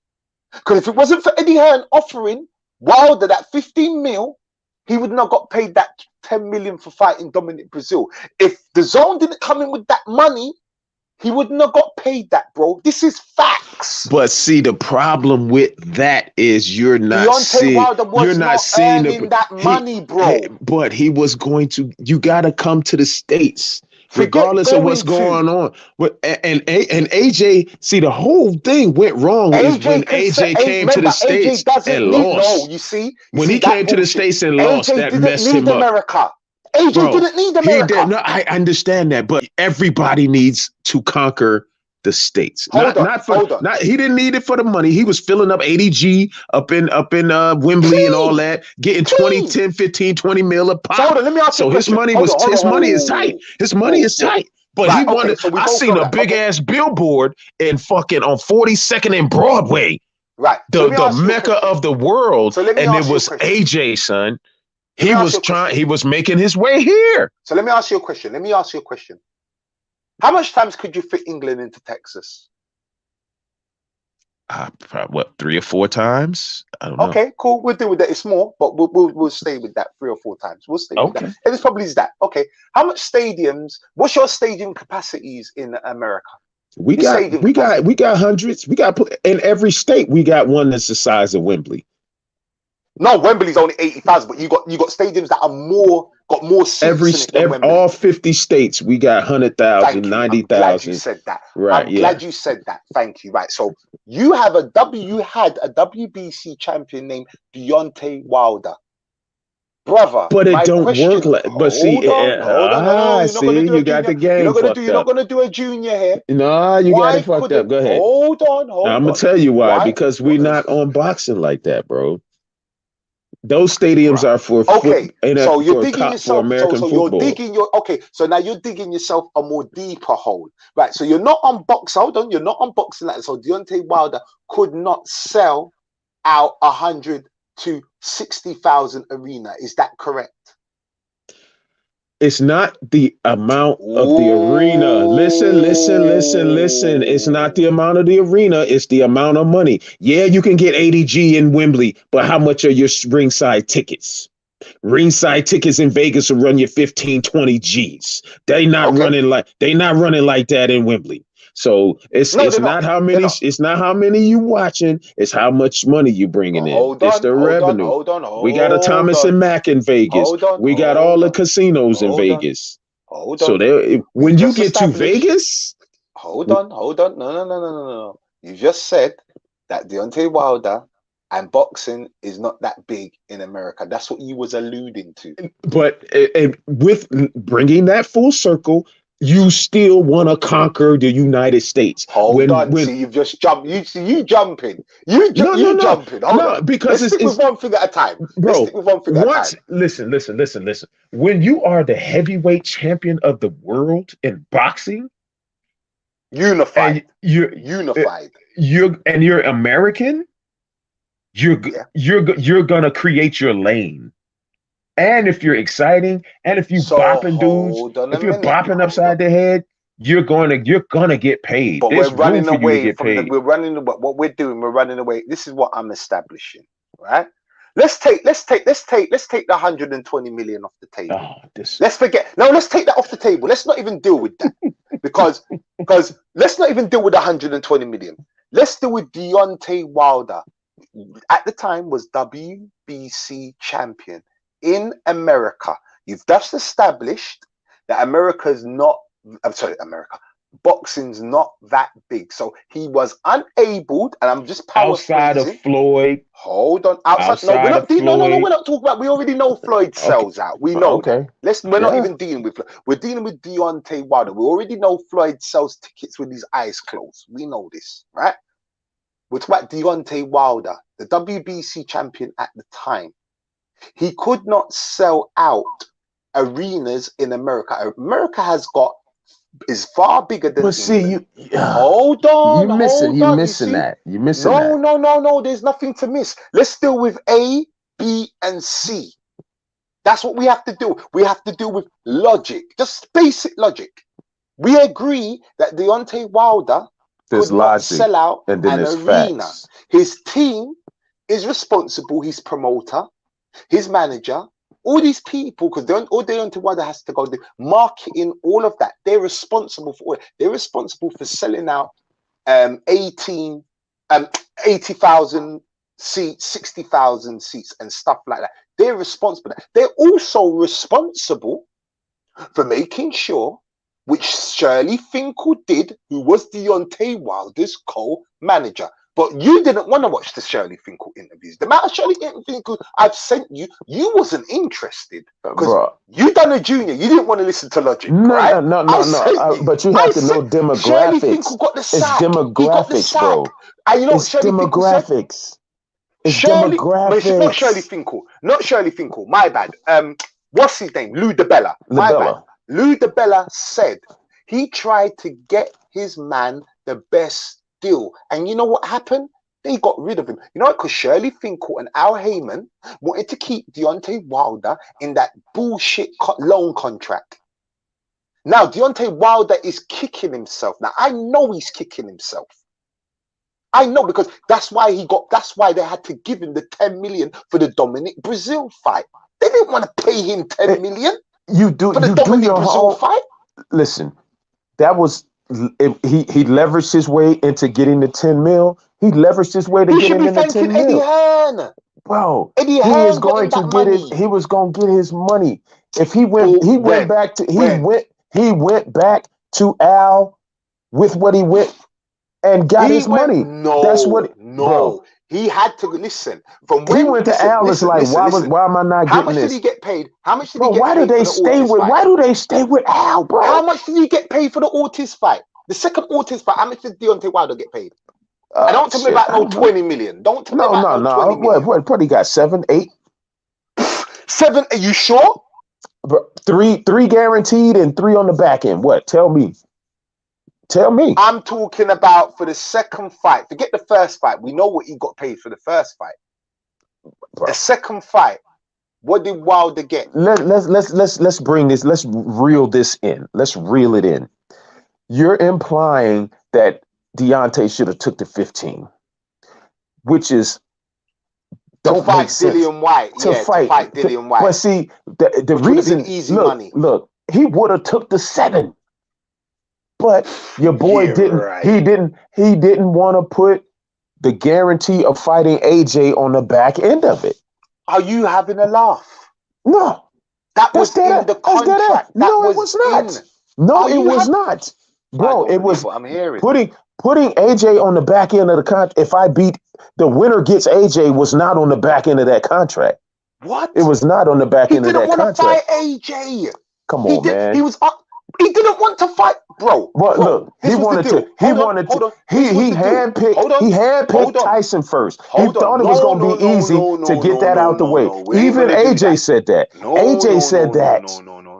Because if it wasn't for Eddie Hearn offering Wilder that 15 mil, he would not got paid that 10 million for fighting Dominic Brazil. If the zone didn't come in with that money, he would not got paid that, bro. This is facts. But see, the problem with that is you're not seeing that money, bro. But he was going to. You got to come to the States. Regardless of what's going on. And AJ, see, the whole thing went wrong when AJ came to the States and lost. No, you see? When he came to the States and lost, that messed him up. America. AJ didn't need America. No, I understand that, but everybody needs to conquer the States. He didn't need it for the money. He was filling up 80G up in Wembley and all that, getting 20, 10, 15, 20 mil a pop. So let me ask you a question. His money is tight. His money is tight. But he wanted, I seen a big ass billboard in fucking on 42nd and Broadway. Right. The Mecca of the world. And it was AJ, son. He was making his way here. So let me ask you a question. How much times could you fit England into Texas? What, 3 or 4 times? I don't know. Okay, cool. We'll deal with that. It's more, but we'll stay with that 3 or 4 times. We'll stay with that. And it's probably that. Okay. How much stadiums? What's your stadium capacities in America? We got hundreds. We got in every state. We got one that's the size of Wembley. No, Wembley's only 80,000, but you got stadiums that are got more seats all 50 states. We got 100,000, 90,000. Glad you said that. Right. Glad you said that. Thank you. Right. So you had a WBC champion named Deontay Wilder, brother. But it don't work like. But see, you got the game. You're not gonna do a Junior here. No, you got it fucked up. Go ahead. Hold on. I'm gonna tell you why. Because we're not on boxing like that, bro. Those stadiums are for so you're digging yourself. American football. So now you're digging yourself a more deeper hole, right? So you're not on boxing. Hold on, you're not on boxing like that. So Deontay Wilder could not sell out 100 to 60,000 arena. Is that correct? It's not the amount of the arena. Listen. It's not the amount of the arena. It's the amount of money. Yeah, you can get 80G in Wembley, but how much are your ringside tickets? Ringside tickets in Vegas will run you 15, 20 G's. They're not running like that in Wembley. So it's not how many you watching. It's how much money you bringing in. It's the revenue. We got a Thomas and Mack in Vegas. We got all the casinos in Vegas. So when you get to Vegas, hold on. No. You just said that Deontay Wilder and boxing is not that big in America. That's what you was alluding to. But with bringing that full circle, you still want to conquer the United States. Hold on. See, you've just jumped. You jumping. You jumping. Because let's stick with one thing at a time. Bro, listen. When you are the heavyweight champion of the world in boxing, unified. You're unified. You're American. You're gonna create your lane. And if you're exciting, and if you bopping dudes, if you're bopping upside the head, you're gonna get paid. But There's we're room running for you to away get from paid. we're running what we're doing. We're running away. This is what I'm establishing, right? Let's take the 120 million off the table. Oh, this. Let's forget. No, let's take that off the table. Let's not even deal with that because let's not even deal with 120 million. Let's deal with Deontay Wilder. At the time was WBC champion in America. You've just established that America's not. I'm sorry, America. Boxing's not that big, so he was unable, and I'm just outside of Floyd. Hold on, outside. No, we're not. No, we're not talking about. We already know Floyd sells out. We know that. We're not even dealing with. We're dealing with Deontay Wilder. We already know Floyd sells tickets with his eyes closed. We know this, right? We're talking about Deontay Wilder, the WBC champion at the time. He could not sell out arenas in America. America is far bigger than England. Hold on. You're missing that. No. There's nothing to miss. Let's deal with A, B, and C. That's what we have to do. We have to deal with logic, just basic logic. We agree that Deontay Wilder could not sell out an arena. Facts. His team is responsible. His promoter, his manager. All these people, because all Deontay Wilder has to go do marketing, all of that. They're responsible for it. They're responsible for selling out 80,000 seats, 60,000 seats, and stuff like that. They're responsible. They're also responsible for making sure, which Shirley Finkel did, who was Deontay Wilder's co-manager. But you didn't want to watch the Shirley Finkel interviews. The amount of Shirley Finkel I've sent you, you wasn't interested. Because you done a junior. You didn't want to listen to Logic, right? No. But you have to know demographics. Shirley Finkel got the sack. It's demographics, bro. And you know it's demographics. It's Shirley, demographics. Not Shirley Finkel. Not Shirley Finkel. My bad. What's his name? Lou DiBella. My bad. Lou DiBella said he tried to get his man the best deal, and you know what happened? They got rid of him. You know what? Because Shirley Finkel and Al Heyman wanted to keep Deontay Wilder in that bullshit loan contract. Now Deontay Wilder is kicking himself. Now I know he's kicking himself. I know, because that's why they had to give him the 10 million for the Dominic Brazil fight. They didn't want to pay him 10 million. For the Dominic Brazil fight. Listen, that was. He leveraged his way into getting the 10 mil. He leveraged his way to get him into 10 mil. Eddie Hearn. Bro, Eddie he Hearn was going to get it. He was going to get his money. If he went back to Al with what he went and got his money. No. He had to listen. From when he went to Al, it's like, why am I not getting this? How much did he get paid? How much did he get paid? Why do they stay with Al, bro? How much did he get paid for the Ortiz fight? The second Ortiz fight, how much did Deontay Wilder get paid? Don't tell me about no 20 million. Don't tell me about no 20 million. What he got? 7, 8? 7? Are you sure? Bro, 3 guaranteed and 3 on the back end. What? Tell me. I'm talking about for the second fight. Forget the first fight. We know what he got paid for the first fight. Bro. The second fight, what did Wilder get? Let's bring this. Let's reel this in. Let's reel it in. You're implying that Deontay should have took the 15, which is to fight Dillian White. To fight Dillian White. But see, the reason money. Look, he would have took the 7. But your boy didn't. Right. He didn't want to put the guarantee of fighting AJ on the back end of it. Are you having a laugh? No, that was in the contract. No, it was not. No, it was not, bro. It was. I'm hearing putting AJ on the back end of the contract. If I beat the winner gets AJ was not on the back end of that contract. What? It was not on the back end of that contract. He didn't want to fight AJ. Come on, man. He was up. He didn't want to fight, bro. But look, he handpicked Tyson first. He thought it was going to be easy to get that out the way. Even AJ said that. AJ said that.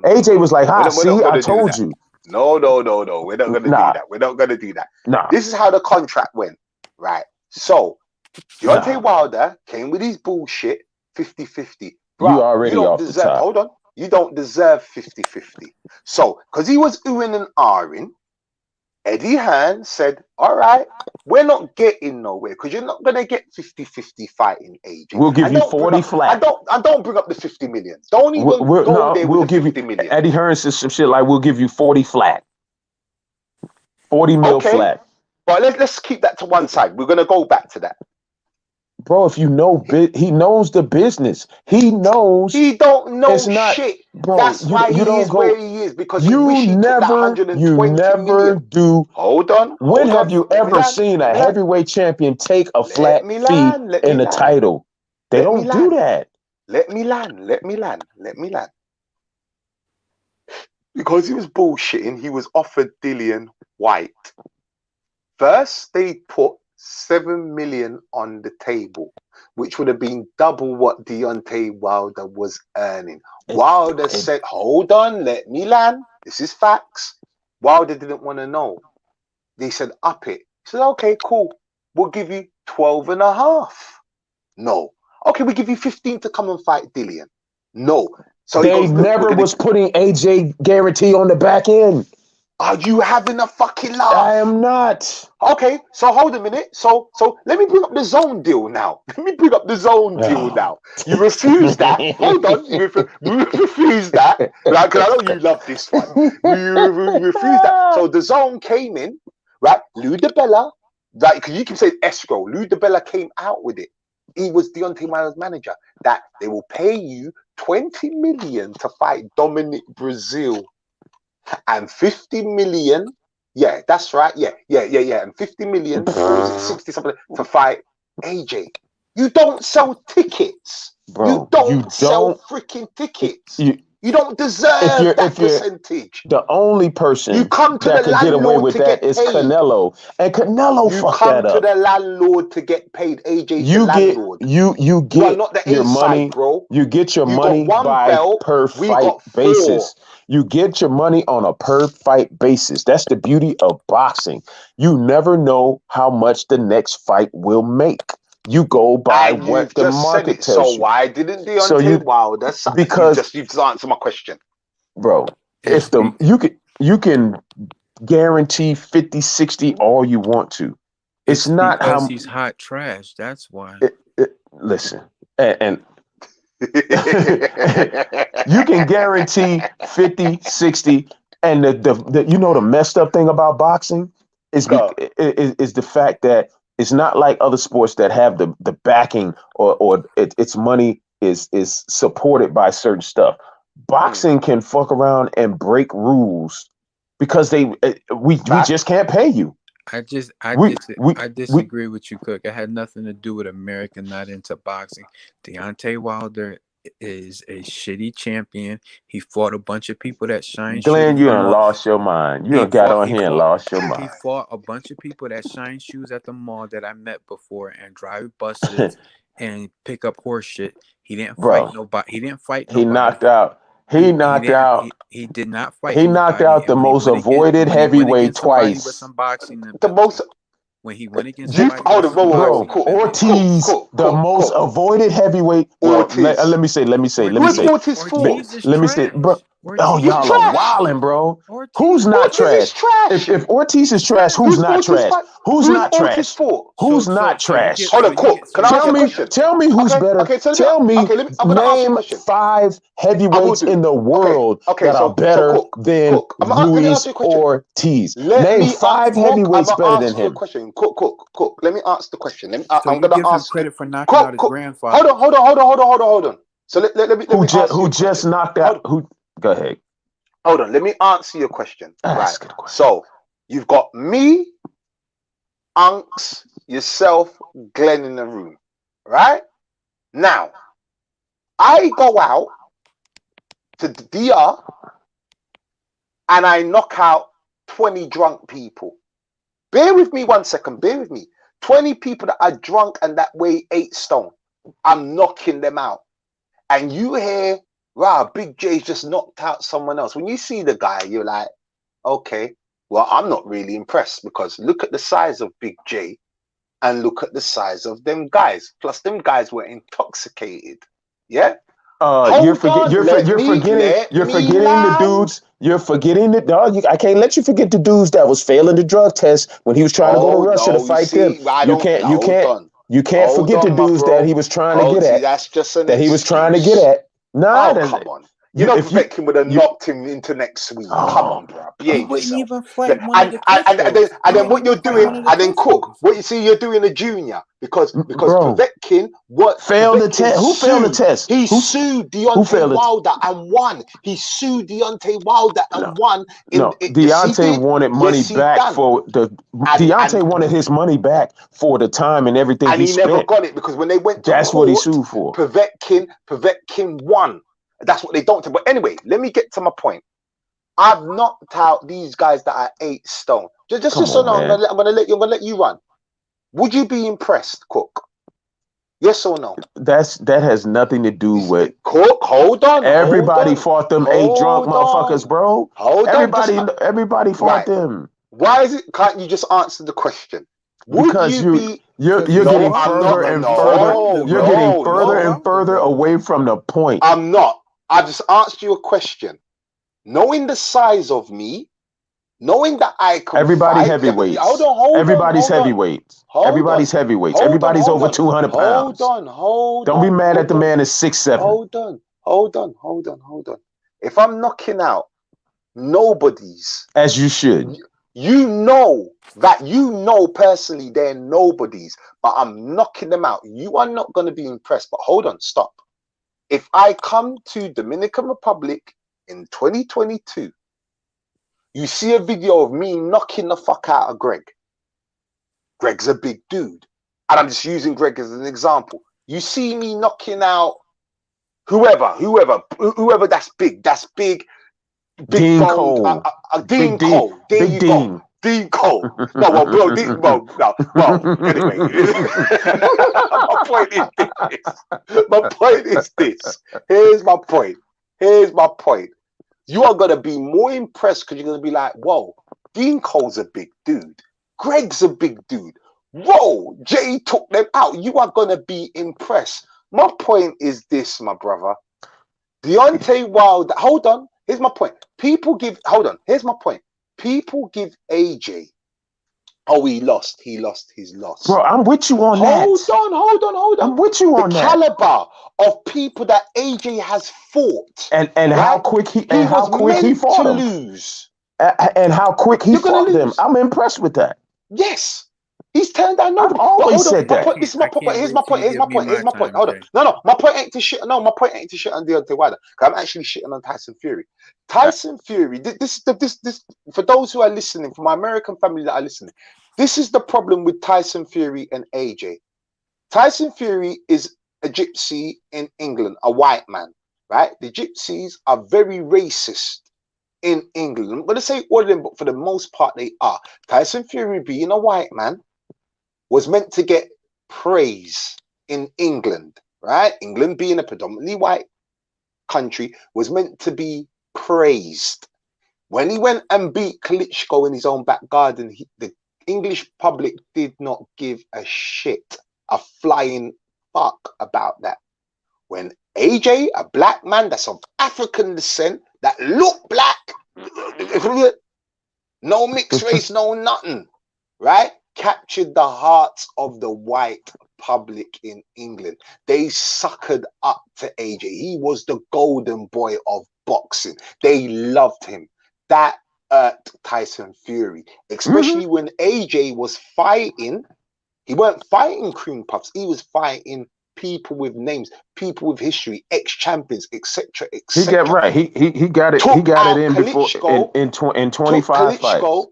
AJ was like, see, I told you. No. We're not going to do that. We're not going to do that. Nah. This is how the contract went, right? So, Deontay Wilder came with his bullshit 50-50. You already off the top. Hold on. You don't deserve 50-50. So, because he was oohing and ahhing, Eddie Hearn said, all right, we're not getting nowhere because you're not going to get 50-50 fighting AJ. We'll give you 40 flat. I don't bring up the 50 million. Don't even go there with the 50 million. Eddie Hearn says some shit like, we'll give you 40 flat. 40 mil flat. But let's keep that to one side. We're going to go back to that. Bro, if you know, he knows the business. He knows. He don't know shit. Bro, that's why he is where he is, because he wish he took that 120 million. Hold on. When have you ever seen a heavyweight champion take a flat fee in the title? They don't do that. Let me land. Because he was bullshitting, he was offered Dillian White. First, they put 7 million on the table, which would have been double what Deontay Wilder was earning. Wilder said, hold on, let me land. This is facts. Wilder didn't want to know. They said, up it. He said, okay, cool. We'll give you 12.5. No. Okay, we give you 15 to come and fight Dillian. No. So they never was putting AJ guarantee on the back end. Are you having a fucking laugh? I am not. Okay, so hold a minute. So let me bring up the zone deal now. You refuse that. Hold on. You refuse that. Right? Because I know you love this one. You refuse that. So the zone came in, right? Lou DiBella, right? Because you can say escrow. Lou DiBella came out with it. He was Deontay Wilder's manager. That they will pay you 20 million to fight Dominic Brazil. And 50 million, yeah, that's right, yeah, and 50 million, or was it 60 something, to fight AJ. You don't sell tickets, bro. You don't sell freaking tickets. You don't deserve that percentage. The only person that can get away with that is Canelo, and Canelo fucked that up. You come to the landlord to get paid. AJ's the landlord. You get not the your money, bro. You get your money by per fight basis. You get your money on a per fight basis. That's the beauty of boxing. You never know how much the next fight will make. You go by what the market tells you. So why didn't Deontay Wilder? Because you've just answered my question, bro. If you can guarantee 50, 60 all you want to. It's not because how he's hot trash. That's why. Listen, and you can guarantee 50, 60, and the you know the messed up thing about boxing is the fact that it's not like other sports that have the backing or its money is supported by certain stuff. Boxing can fuck around and break rules because we just can't pay you. I disagree with you, Cook. It had nothing to do with America not into boxing. Deontay Wilder is a shitty champion. He fought a bunch of people that shine. Glenn, you done lost your mind. You done got on here and lost your mind. He fought a bunch of people that shine shoes at the mall that I met before and drive buses and pick up horse shit. He didn't fight nobody. He didn't fight nobody. He knocked out. He did not fight. He knocked out the most avoided heavyweight twice. When he went against somebody, Ortiz, the most avoided heavyweight. Let me say, bro. Oh, y'all are wilding, bro. Who's not trash? If Ortiz is trash, who's not trash? Who's not trash? Who's not trash? Hold on, cool. Tell me who's better. Tell me, name 5 heavyweights in the world that are better than Ruiz Ortiz. Name 5 heavyweights better than him. Cook. Let me ask the question. I'm going to ask credit for knocking out his grandfather. Hold on. So let me who just knocked out who? Go ahead. Hold on. Let me answer your question. Right. So you've got me, Unks, yourself, Glenn in the room. Right? Now, I go out to the DR and I knock out 20 drunk people. Bear with me 1 second. Bear with me. 20 people that are drunk and that weigh 8 stone. I'm knocking them out. And you hear, wow, Big J's just knocked out someone else. When you see the guy, you're like, okay, well, I'm not really impressed because look at the size of Big J and look at the size of them guys. Plus, them guys were intoxicated. Yeah? You're forgetting the dudes. You're forgetting the dog. I can't let you forget the dudes that was failing the drug test when he was trying to go to Russia to fight them. You can't forget the dudes that he was trying to get at. That's just an that he was trying to get at. Nah, come on. You know, Pect would have knocked him into next week. Come on, bro. Behave yourself. And then what you're doing, and then Cook, what you see you're doing a junior because Povetkin failed the test. Who failed the test? He sued Deontay Wilder and won. He sued Deontay Wilder and won. Deontay wanted money back for the. Deontay wanted his money back for the time and everything and he spent. never got it because when they went to that's court, what he sued for. Povetkin won. That's what they don't do. But anyway, let me get to my point. I've knocked out these guys that are 8 stone. Just so no, I'm gonna let you run. Would you be impressed, Cook? Yes or no? That has nothing to do with Cook. Hold on. Everybody fought them 8 drunk motherfuckers, bro. Everybody fought them. Why is it? Can't you just answer the question? Because you're getting further and further. You're getting further and further away from the point. I'm not. I just asked you a question. Knowing the size of me, knowing that I can everybody heavyweights. Everybody's heavyweights. Everybody's heavyweights. Everybody's over 200 pounds. Hold on. Don't be mad at the man that's 6'7". Hold on. If I'm knocking out nobodies, as you should, you know personally they're nobodies, but I'm knocking them out. You are not going to be impressed. But hold on, stop. If I come to Dominican Republic in 2022, you see a video of me knocking the fuck out of Greg. Greg's a big dude. And I'm just using Greg as an example. You see me knocking out whoever that's big. Dean Cole. Dean Cole. There you go. Dean Cole. Anyway. My point is this. Here's my point. You are going to be more impressed because you're going to be like, whoa, Dean Cole's a big dude. Greg's a big dude. Whoa, Jay took them out. You are going to be impressed. My point is this, my brother. Deontay Wilder. Hold on. Here's my point. Here's my point. People give AJ, he lost. Bro, I'm with you on that. Hold on. I'm with you on that. The caliber of people that AJ has fought. And how quick he fought them. Lose. And how quick he fought them. I'm impressed with that. Yes. He's turned down nobody. I've always said that. Here's my point. Hold on. No. My point ain't to shit. No, my point ain't to shit on Deontay Wilder. I'm actually shitting on Tyson Fury. Tyson Fury. This for those who are listening, for my American family that are listening, this is the problem with Tyson Fury and AJ. Tyson Fury is a gypsy in England, a white man, right? The gypsies are very racist in England. I'm going to say all of them, but for the most part, they are. Tyson Fury, being a white man, was meant to get praise in England, right? England being a predominantly white country was meant to be praised. When he went and beat Klitschko in his own back garden, the English public did not give a shit, a flying fuck about that. When AJ, a black man that's of African descent, that look black, no mixed race, no nothing, right? Captured the hearts of the white public in England. They suckered up to AJ. He was the golden boy of boxing. They loved him. That irked Tyson Fury, especially when AJ was fighting. He weren't fighting cream puffs. He was fighting people with names, people with history, ex-champions, etc. He got right. He got it. He got it in before in 25 fights.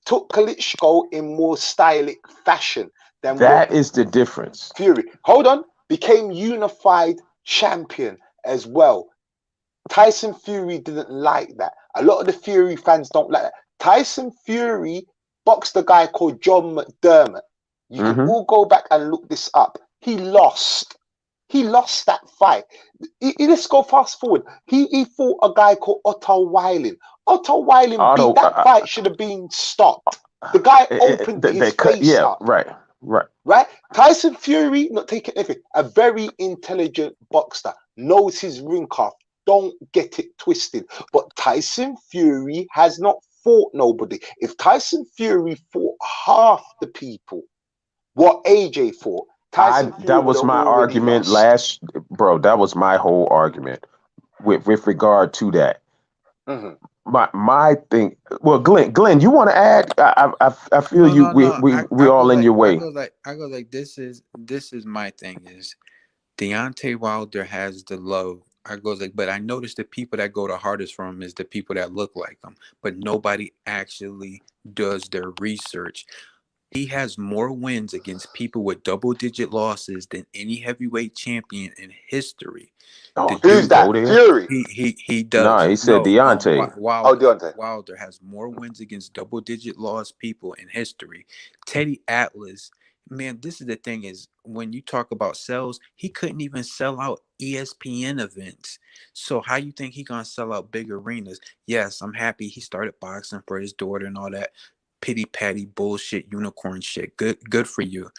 Took Klitschko in more stylic fashion than that is the difference. Fury, hold on, became unified champion as well. Tyson Fury didn't like that. A lot of the Fury fans don't like that. Tyson Fury boxed a guy called John McDermott. You can all go back and look this up. He lost. He lost that fight. Let's go fast forward. He fought a guy called Otto Weiling. Otto Weiling beat that fight should have been stopped. The guy opened his face up. Right. Tyson Fury, not taking anything, a very intelligent boxer. knows his ring cuff. Don't get it twisted. But Tyson Fury has not fought nobody. If Tyson Fury fought half the people what AJ fought, Tyson Fury that was would my have already argument lost. bro. That was my whole argument with regard to that. My thing. Well, Glenn, you want to add? I feel you. We all in your way. I go like this is my thing is Deontay Wilder has the love. I goes like, but I noticed the people that go the hardest for him is the people that look like him, but nobody actually does their research. He has more wins against people with double-digit losses than any heavyweight champion in history. Oh, who's that? Fury. He does. No, he said Deontay. Wilder has more wins against double-digit loss people in history. Teddy Atlas, man, this is the thing is when you talk about sales, he couldn't even sell out ESPN events. So how you think he gonna sell out big arenas? Yes, I'm happy he started boxing for his daughter and all that. Pity patty bullshit unicorn shit. Good for you.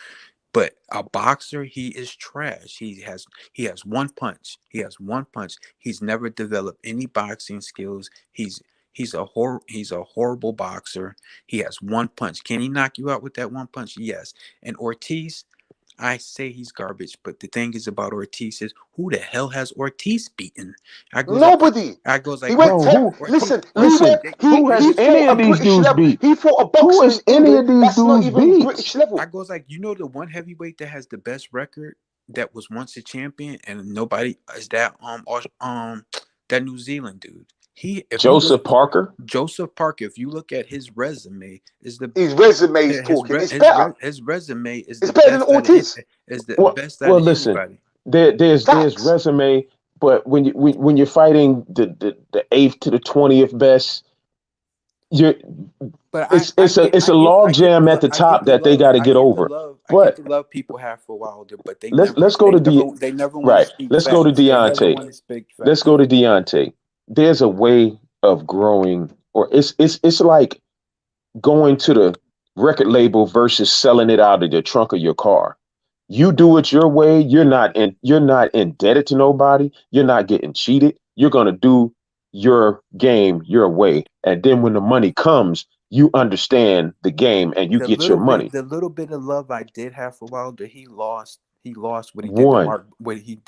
But a boxer, he is trash. He has one punch. He's never developed any boxing skills. He's a horrible boxer. He has one punch. Can he knock you out with that one punch? Yes. And Ortiz, I say he's garbage, but the thing is about Ortiz is who the hell has Ortiz beaten? Nobody. I goes like, he went listen. Who has any of these dudes beat? He fought a boxer. Who has any of these dudes beat? British level. I goes like, you know, the one heavyweight that has the best record that was once a champion and nobody is that that New Zealand dude. Joseph Parker. If you look at his resume, his resume is talking. It's better. His resume is better than Ortiz. Is the best out of listen, anybody. There's resume, but when you're fighting the 8th to the 20th best, it's a log jam at the top that they got to get over. I get the love people have for Wilder, but let's go to Deontay. There's a way of growing, or it's like going to the record label versus selling it out of the trunk of your car. You do it your way. You're not indebted to nobody. You're not getting cheated. You're gonna do your game your way, and then when the money comes, you understand the game and you get your money. The little bit of love I did have for Wilder, he lost what he did to Mark. He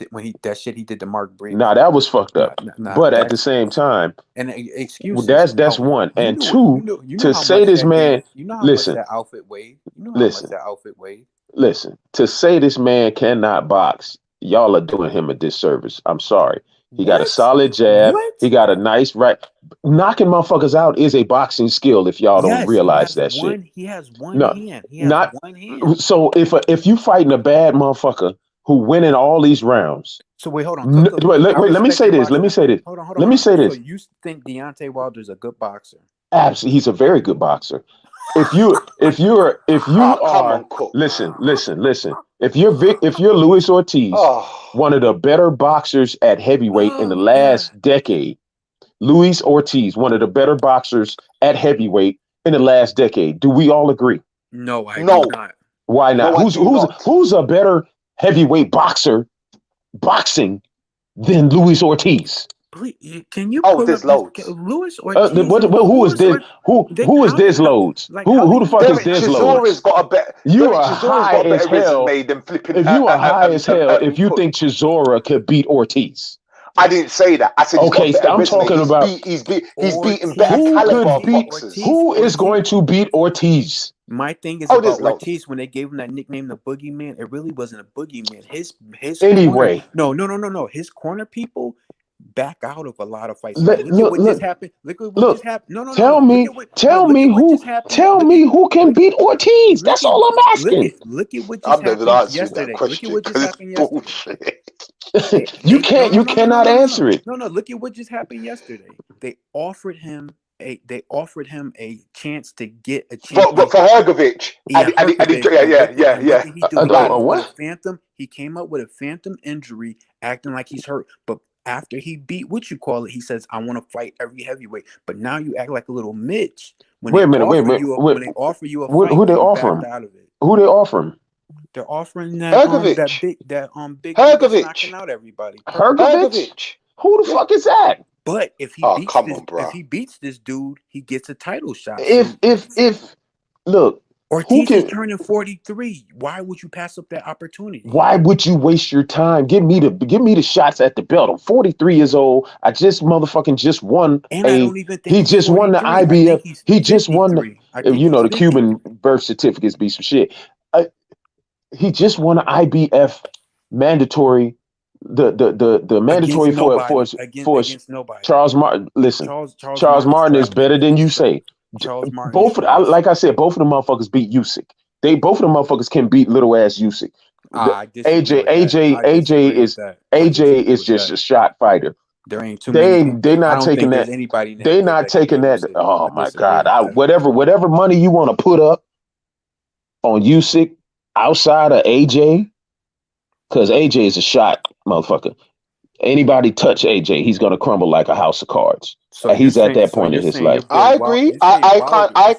did to Mark Brady. Nah, that was fucked up. But at the same time, and excuse that's one. And two, to say this man, listen, that outfit weighed. You know how much that outfit weighed. Listen, to say this man cannot box, y'all are doing him a disservice. I'm sorry. He got a solid jab. He got a nice right. Knocking motherfuckers out is a boxing skill. If y'all don't realize that shit, he has one hand. He has one hand. So if you fighting a bad motherfucker who winning all these rounds. So wait, hold on. Wait, let me say this. Let me say this. Hold on. Let me say this. So you think Deontay Wilder is a good boxer? Absolutely, he's a very good boxer. If you are listen. If you're Luis Ortiz, one of the better boxers at heavyweight in the last decade. Luis Ortiz, one of the better boxers at heavyweight in the last decade. Do we all agree? No, I do not. Why not? Who's a better heavyweight boxer boxing than Luis Ortiz? Please, can you? There's loads. Luis Ortiz. Who is this? Who is this loads? Who the fuck is this loads? Got a better. You are high as hell. If you are high as hell, if you think Chisora could beat Ortiz. I didn't say that. I said okay. I'm talking about he's beating better caliber boxers. Who is going to beat Ortiz? My thing is about Ortiz when they gave him that nickname, the Boogeyman. It really wasn't a boogeyman. His anyway. Corner, no. His corner people back out of a lot of fights. Look what just happened. Look what just happened. Tell me who can beat Ortiz. That's all I'm asking. Look at what just happened yesterday. Look at what just happened yesterday. You cannot answer it. No. Look at what just happened yesterday. They offered him a chance to get a chance. But for Hergovich. He came up with a phantom injury, acting like he's hurt. But after he beat he says, I want to fight every heavyweight. But now you act like a little Mitch. When they offer you a fight, who they offer him? Who they offer him? They're offering that big dude that's knocking out everybody. Hergovich? Who the fuck is that? But if he beats this dude, he gets a title shot. If look, Ortiz is turning 43. Why would you pass up that opportunity? Why would you waste your time? Give me the shots at the belt. I'm 43 years old. I just won. And I don't even think he just won the IBF. He just won the Cuban birth certificates be some shit. He just won the IBF mandatory. The mandatory against nobody. Charles Martin. Listen, Charles Martin is better than you say. Charles Martin. Like I said, both of them motherfuckers beat Usyk. Both of them motherfuckers can beat little ass Usyk. AJ is just a shot fighter. There ain't too many. They're not taking that. They're not taking that. Oh my God! Whatever money you want to put up on Usyk outside of AJ, because AJ is a shot motherfucker. Anybody touch AJ, he's gonna crumble like a house of cards. So he's at that point in his life. I agree. I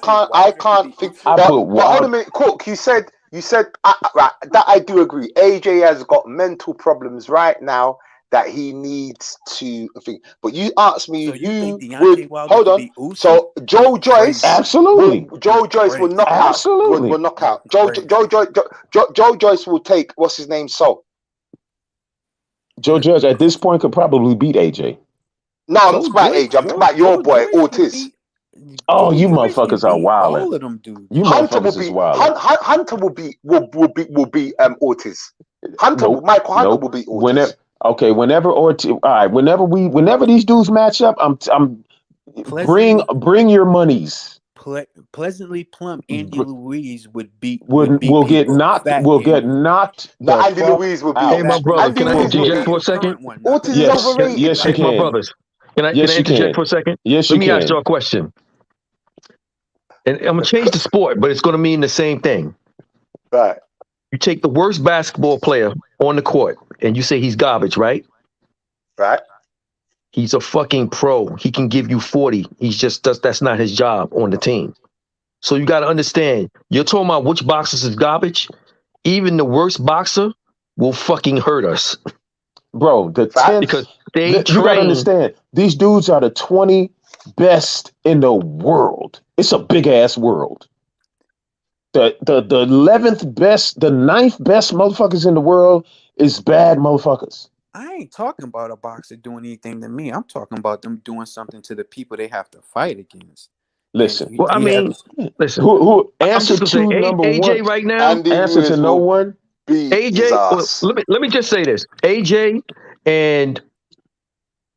can't think. But hold a minute, Cook. You said right. That I do agree. AJ has got mental problems right now that he needs to think. But you asked me who would hold on. So Joe Joyce, absolutely. Joe Joyce will knock out. Will knock out. Joe Joyce will take what's his name. So. Joe Judge at this point could probably beat AJ. No, I'm not about AJ. I'm talking about your boy, Ortiz. Oh, you motherfuckers are wild. All of them dudes. You motherfuckers is wild. Hunter will beat Ortiz. Michael Hunter will beat Ortiz. Whenever Ortiz. All right, whenever these dudes match up, bring your monies. Pleasantly plump Andy Louise will get knocked. No, Andy Louise will be. Hey, my brother, can I interject for a second? Ortiz is overrated. Yes, you can. My brothers, can I interject for a second? Yes, Let me ask you a question. And I'm gonna change the sport, but it's gonna mean the same thing. Right. You take the worst basketball player on the court, and you say he's garbage, right? Right. He's a fucking pro. He can give you 40. That's not his job on the team. So you got to understand, you're talking about which boxers is garbage. Even the worst boxer will fucking hurt us. Bro, because you gotta understand, these dudes are the 20 best in the world. It's a big ass world. The 11th best, the 9th best motherfuckers in the world is bad motherfuckers. I ain't talking about a boxer doing anything to me. I'm talking about them doing something to the people they have to fight against. Listen, listen. Who answer to number AJ one right now? Answer to no one. AJ. Let me just say this: AJ and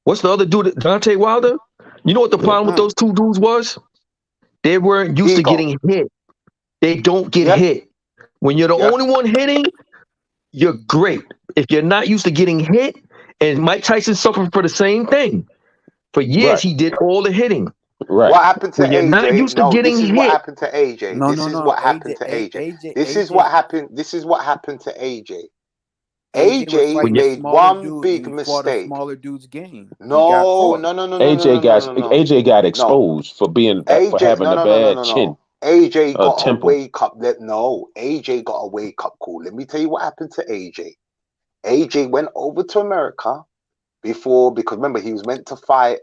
what's the other dude? Deontay Wilder. You know what the problem with those two dudes was? They weren't used to getting hit. They don't get hit. When you're the only one hitting, you're great. If you're not used to getting hit, and Mike Tyson suffered for the same thing. For years, he did all the hitting. Right. What happened to AJ? You're not used to getting hit. What happened to AJ? This is what happened to AJ. This is what happened. This is what happened to AJ. AJ made one big mistake. Smaller dude's game. No. AJ got exposed for having a bad chin. AJ got a wake up. AJ got a wake up call. Let me tell you what happened to AJ. AJ went over to America because remember he was meant to fight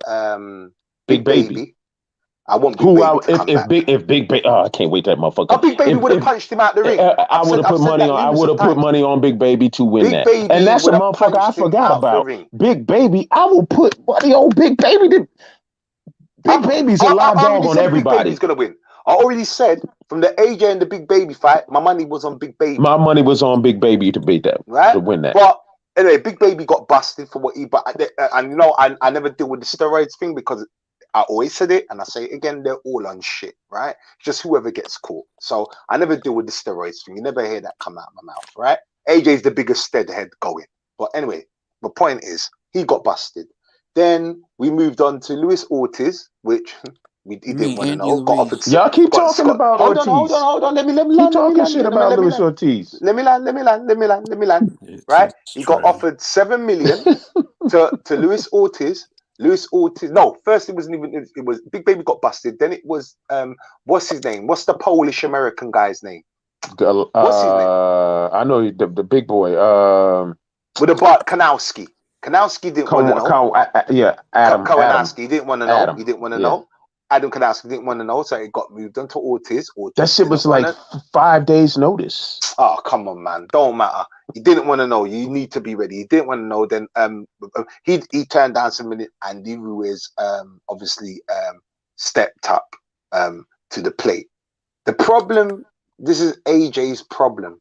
Big Baby. I want Big Baby to come back. If Big Baby, I can't wait that motherfucker. Big Baby would have punched him out the ring. I would have put money on. I would have put money on Big Baby to win that. And that's a motherfucker I forgot about. Big Baby, I will put money on Big Baby. Big Baby's a live dog on everybody. Big Baby's gonna win. I already said from the AJ and the Big Baby fight, my money was on Big Baby. My money was on Big Baby to beat that, right? To win that. But anyway, Big Baby got busted for what he. But and I never deal with the steroids thing because I always said it and I say it again. They're all on shit, right? Just whoever gets caught. So I never deal with the steroids thing. You never hear that come out of my mouth, right? AJ's the biggest steadhead going. But anyway, the point is he got busted. Then we moved on to Luis Ortiz, which. He didn't want to know. Y'all keep talking about Ortiz. Hold on. Let me keep talking shit about Luis Ortiz. Let me land. Right? He got offered $7 million to Luis Ortiz. Luis Ortiz. No, first it wasn't even. It was Big Baby got busted. Then it was what's his name? What's the Polish American guy's name? What's his name? I know the big boy. With the Bart Kanowski. Kanowski didn't want to know. Adam. Kowanowski didn't want to know. Adam. He didn't want to know. Adam Kanowski didn't want to know, so it got moved on to Ortiz. That shit was like 5 days notice. Oh, come on, man. Don't matter. He didn't want to know. You need to be ready. He didn't want to know. Then he turned down some minute. Andy Ruiz obviously stepped up to the plate. The problem, this is AJ's problem.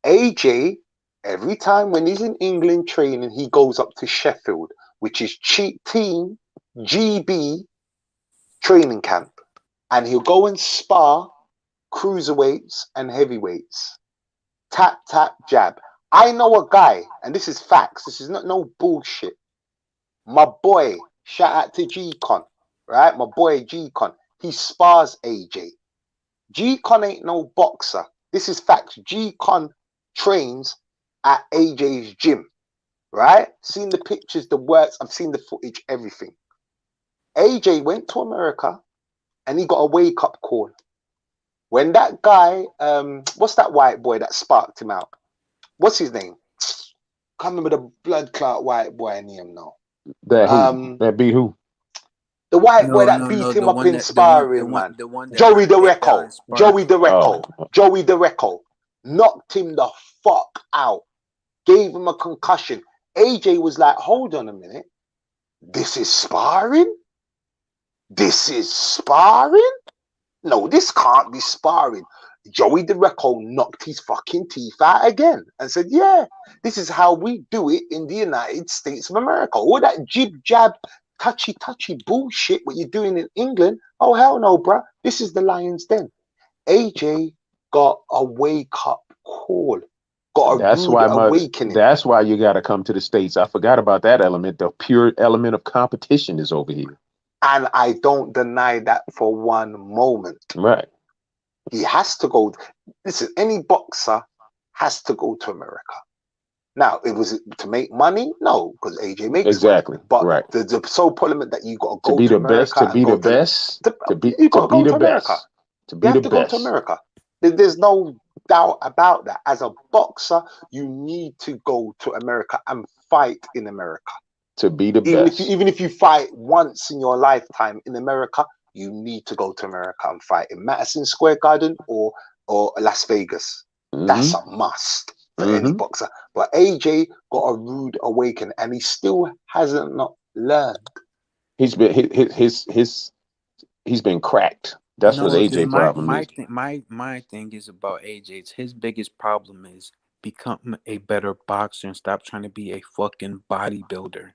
AJ, every time when he's in England training, he goes up to Sheffield, which is cheap team GB training camp, and he'll go and spar cruiserweights and heavyweights. Tap, tap, jab. I know a guy, and this is facts. This is not no bullshit. My boy, shout out to G-Con, right? My boy G-Con. He spars AJ. G-Con ain't no boxer. This is facts. G-Con trains at AJ's gym, right? Seen the pictures, the works. I've seen the footage, everything. AJ went to America and he got a wake-up call. When that guy, what's that white boy that sparked him out? What's his name? Can't remember the blood clot white boy name now. That beat who? The white boy that beat him up in sparring, man. Joey DeRecco. Joey DeRecco. Joey DeRecco. Knocked him the fuck out. Gave him a concussion. AJ was like, hold on a minute. This is sparring? This is sparring? No, this can't be sparring. Joey DeRecco knocked his fucking teeth out again and said, yeah, this is how we do it in the United States of America. All that jib-jab, touchy bullshit what you're doing in England. Oh, hell no, bruh. This is the Lions Den. AJ got a wake-up call. Got a rude awakening. That's why you got to come to the States. I forgot about that element. The pure element of competition is over here. And I don't deny that for one moment. Right. He has to go. Listen, any boxer has to go to America. Now, it was to make money? No, because AJ makes money. But right. the sole element that you got to go to be to the best, America, to be the best, to be the best, to be the best. Go to America. There's no doubt about that. As a boxer, you need to go to America and fight in America. To be the best. Even if you fight once in your lifetime in America, you need to go to America and fight in Madison Square Garden or Las Vegas. Mm-hmm. That's a must for any boxer. But AJ got a rude awakening, and he still hasn't not learned. He's been he's been cracked. That's what AJ problem is. My thing is about AJ's. His biggest problem is become a better boxer and stop trying to be a fucking bodybuilder.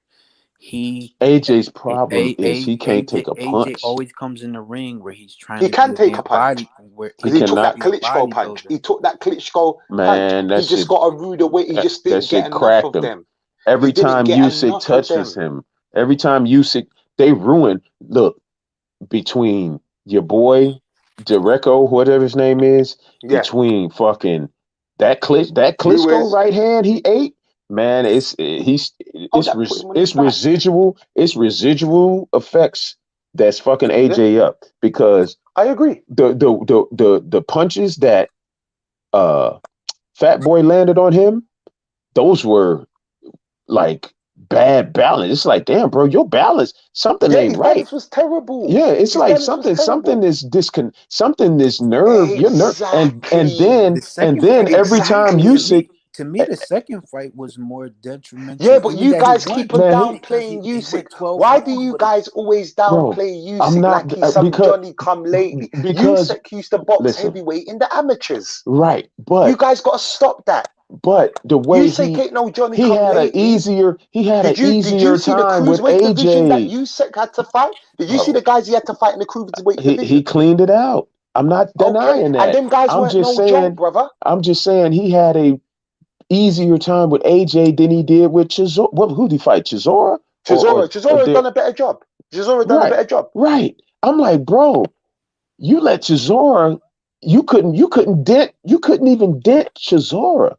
AJ's problem is he can't take a punch. AJ always comes in the ring where he's trying. He can take a punch. Because he took that Klitschko punch. He took that Klitschko punch. He just got a rude away. He just didn't get enough of them. Every time Usyk touches him, every time Usyk, they ruin. Look, between your boy DeRecco, whatever his name is, between fucking that Klitschko right hand he ate. Man, it's residual effects that's fucking AJ up, because I agree. The punches that Fat Boy landed on him, those were like bad balance. It's like, damn, bro, your balance, something ain't right. Balance was terrible. Yeah, it's like something is something is nerve, your nerve, and then every time Usyk. To me, the second fight was more detrimental. Yeah, but you guys keep on downplaying Usyk. Why do you guys always downplay Usyk like he's some Johnny come lately? Usyk used to box heavyweight in the amateurs. Right, but you guys got to stop that. But the way Usyk ain't no Johnny he come had lately. He had an easier time with AJ. That Usyk had to fight. Did you see the guys he had to fight in the cruiserweight division? He cleaned it out. I'm not denying that. And them guys weren't no joke, brother. I'm just saying he had a easier time with AJ than he did with Chisora. Who did he fight? Chisora? Chisora done a better job. Chisora done a better job. Right. I'm like, bro, you let Chisora, you couldn't even dent Chisora.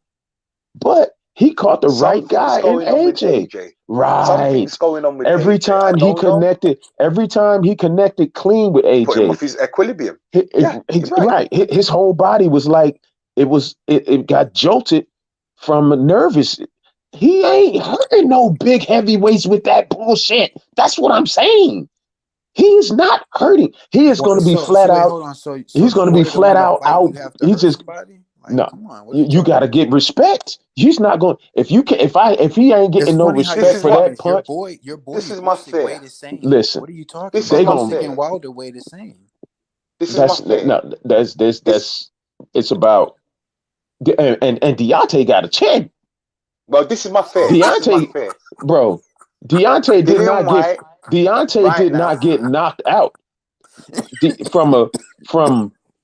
But he caught the right guy in AJ. Right. Something's going on with every AJ. Every time he connected clean with AJ. Put him off his equilibrium. Right. His whole body was like, it got jolted from a nervous. He ain't hurting no big heavyweights with that bullshit. That's what I'm saying. He is not hurting. He is going to be flat out. Hold on. So he's going to be flat out out. You have to He's hurt just somebody? Like, no. come on. You got to get respect. He's not going. If you can, if he ain't getting no respect for that punch, your boy, this is my fear. weigh the same. Listen, what are you talking about? Usyk and Wilder weigh the same. This is my fear. No, that's it's about. And Deontay got a chin. Well, this is my fear. Deontay, bro. Deontay did not get. Deontay did not get knocked out from a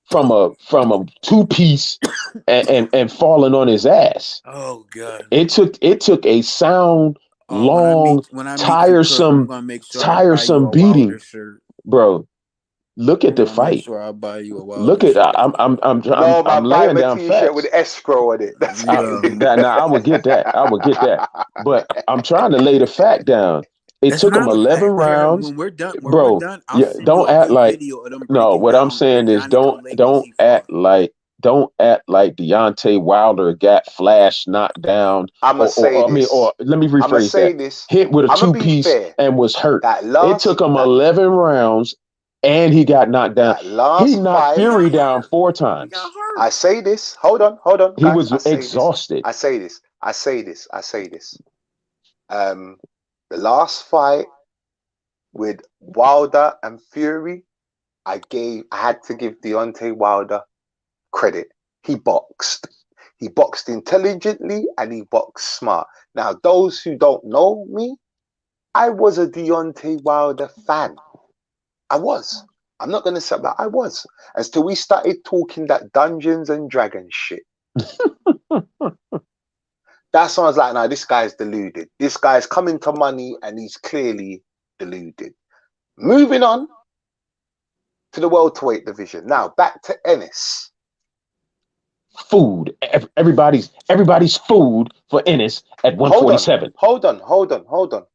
2-piece and falling on his ass. Oh God! It took a sound, long, tiresome beating, bro. Look at the fight. Sure, I'll buy you a Wilder Look at shirt. I'm laying down T-shirt facts with escrow on it. Now I would get that. But I'm trying to lay the fact down. It took them 11 rounds. When we're done, bro. Don't act like. No, what I'm saying is don't act like Deontay Wilder got flash knocked down. I'ma say this. Or let me rephrase that. This. Hit with a 2-piece and was hurt. It took him 11 rounds. And he got knocked down. He knocked Fury down 4 times. I say this. Hold on. He was exhausted. I say this. The last fight with Wilder and Fury, I had to give Deontay Wilder credit. He boxed. He boxed intelligently and he boxed smart. Now, those who don't know me, I was a Deontay Wilder fan. I was. I'm not going to say that. I was. Until we started talking that Dungeons and Dragons shit. That's when I was like, nah, this guy's deluded. This guy's coming to money and he's clearly deluded. Moving on to the welterweight division. Now, back to Ennis. Food. Everybody's food for Ennis at 147. Hold on.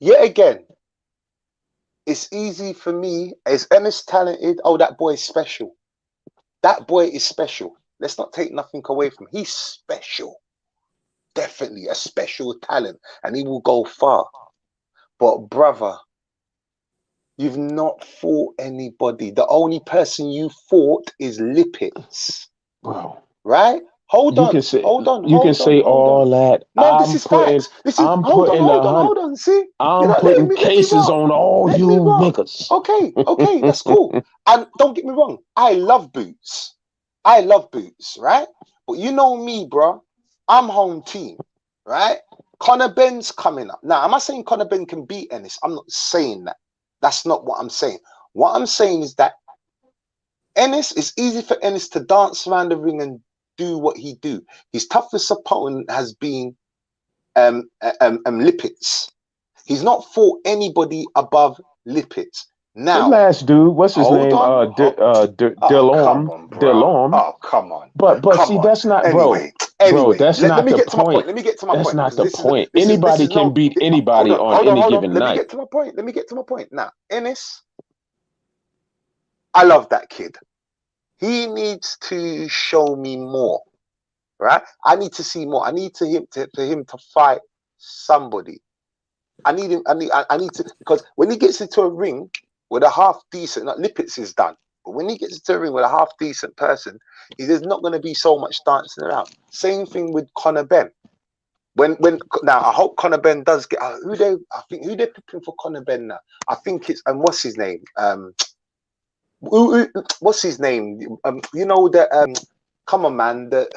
Yet again, it's easy for me. Is Ennis talented? Oh, that boy is special. That boy is special. Let's not take nothing away from him. He's special. Definitely a special talent. And he will go far. But brother, you've not fought anybody. The only person you fought is Lipids. Bro. Right? Hold on. You can say all that. No, this is facts. Hold on. See, I'm putting cases on all you niggas. Okay, that's cool. And don't get me wrong, I love Boots, right? But you know me, bro. I'm home team, right? Conor Benn's coming up. Now, am I saying Conor Benn can beat Ennis? I'm not saying that. That's not what I'm saying. What I'm saying is that Ennis, it's easy for Ennis to dance around the ring and do what he do. His toughest opponent has been Lipids. He's not fought anybody above Lipids. Now, the last dude, what's his name? Delorme. Oh, come on. But see, that's not, anyway, bro. That's not the point. Let me get to my point. That's not the point. Anybody can beat anybody on any given night. Let me get to my point. Now, Ennis, I love that kid. He needs to show me more, right? I need to see more. I need him to fight somebody. I need to, because when he gets into a ring with a half decent, not Lipids is done, but when he gets into a ring with a half decent person, there's not going to be so much dancing around. Same thing with Conor Benn. Now I hope Conor Benn does get who they're picking for Conor Benn now. I think it's what's his name? What's his name? You know the come on, man, the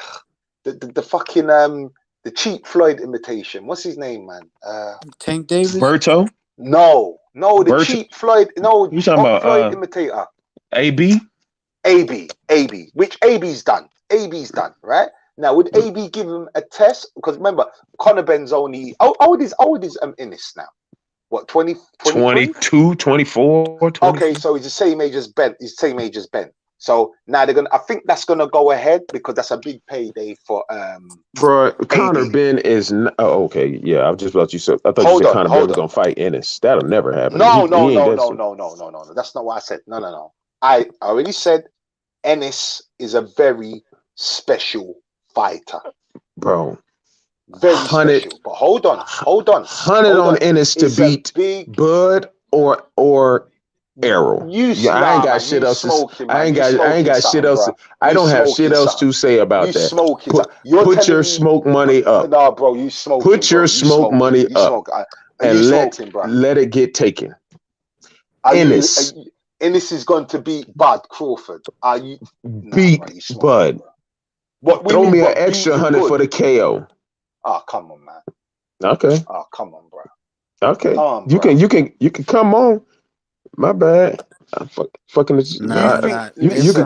fucking the cheap Floyd imitation. What's his name, man? Tank Davis. Berto. No, the cheap Floyd. No, you talking about Floyd imitator? AB. Which AB's done. AB's done, right? Now, would AB give him a test? Because remember, Conor Benn's only how old is Ennis now? What, 22, 24? Okay, so he's the same age as Ben. So now I think that's gonna go ahead because that's a big payday for Bro, Conor Benn is okay. Yeah, I was just about you said. I thought you said Conor Benn was gonna fight Ennis. That'll never happen. No. That's not what I said. No. I already said Ennis is a very special fighter. Bro. Very special. But hold on. 100 on Ennis to beat Bud or Errol. I ain't got shit else to say. I ain't got shit else. I don't have shit else to say about that. Put your smoke money up. Nah, bro, you smoking. Put your smoke money up and let it get taken. Ennis is going to beat Bud Crawford. Are you beat Bud? Throw me an extra 100 for the KO. Oh, come on, man. Okay. Oh, come on, bro. Okay. Come on, bro. You can come on. My bad. I'm fucking. You can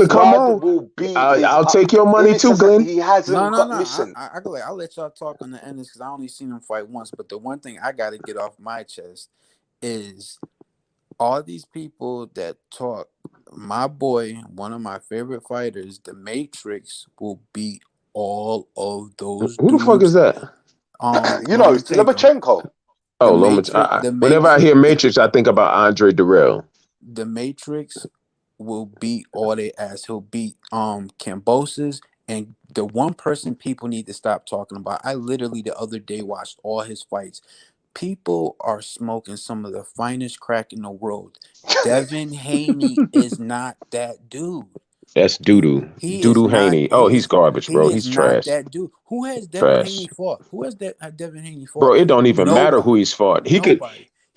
come on. I'll take your money too, Glenn. He hasn't got. No. Listen, I'll let y'all talk on the Ennis because I only seen him fight once. But the one thing I got to get off my chest is all these people that talk. My boy, one of my favorite fighters, the Matrix, will beat all of those. Who the fuck is that? Lomachenko. Oh, Lomachenko. Whenever I hear Matrix, I think about Andre Durrell. The Matrix will beat all their ass. He'll beat Cambosis, and the one person people need to stop talking about. I literally the other day watched all his fights. People are smoking some of the finest crack in the world. Devin Haney is not that dude. That's doo-doo. Doo-doo Haney. He's garbage, bro. He's trash. That dude. Who has Devin Haney fought? Who has Devin Haney fought? Bro, it don't even matter who he's fought. He could.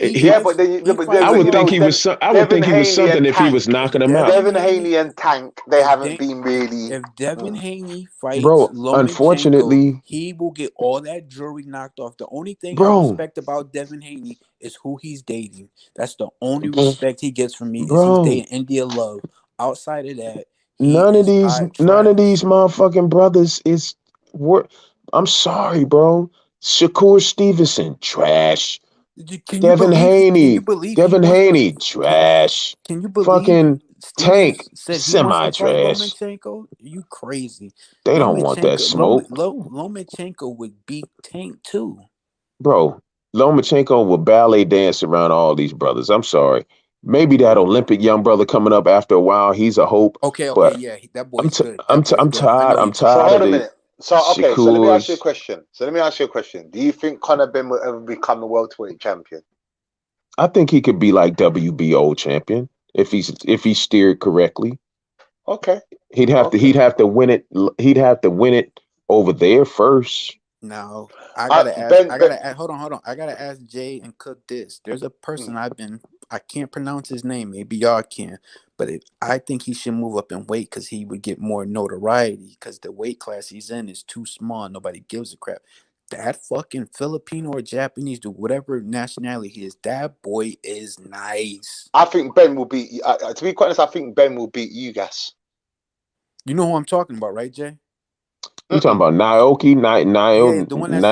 I would think he was. I would think he was something if he was knocking him out. Devin Haney and Tank, they haven't been really. If Devin Haney fights, bro, unfortunately, he will get all that jewelry knocked off. The only thing I respect about Devin Haney is who he's dating. That's the only respect he gets from me. Is he's dating India Love. Outside of that, none of these motherfucking brothers is. I'm sorry, bro. Shakur Stevenson, trash. Devin Haney, trash. Can you believe fucking Tank, said semi-trash? You crazy? They don't want that smoke. Lomachenko would beat Tank too, bro. Lomachenko will ballet dance around all these brothers. I'm sorry. Maybe that Olympic young brother coming up after a while, he's a hope. Okay, yeah, that boy's good. I'm tired. I'm tired. So hold a minute. So let me ask you a question. Do you think Conor Benn will ever become a welterweight champion? I think he could be like WBO champion if he's steered correctly. Okay. He'd have to win it. He'd have to win it over there first. No, I gotta ask. Hold on. I gotta ask Jay and Cook this. There's a person I can't pronounce his name. Maybe y'all can, but I think he should move up in weight because he would get more notoriety. Because the weight class he's in is too small. Nobody gives a crap. That fucking Filipino or Japanese dude, whatever nationality he is, that boy is nice. I think Ben will beat. To be quite honest, I think Ben will beat you guys. You know who I'm talking about, right, Jay? You talking about Naoki? Yeah, the one that's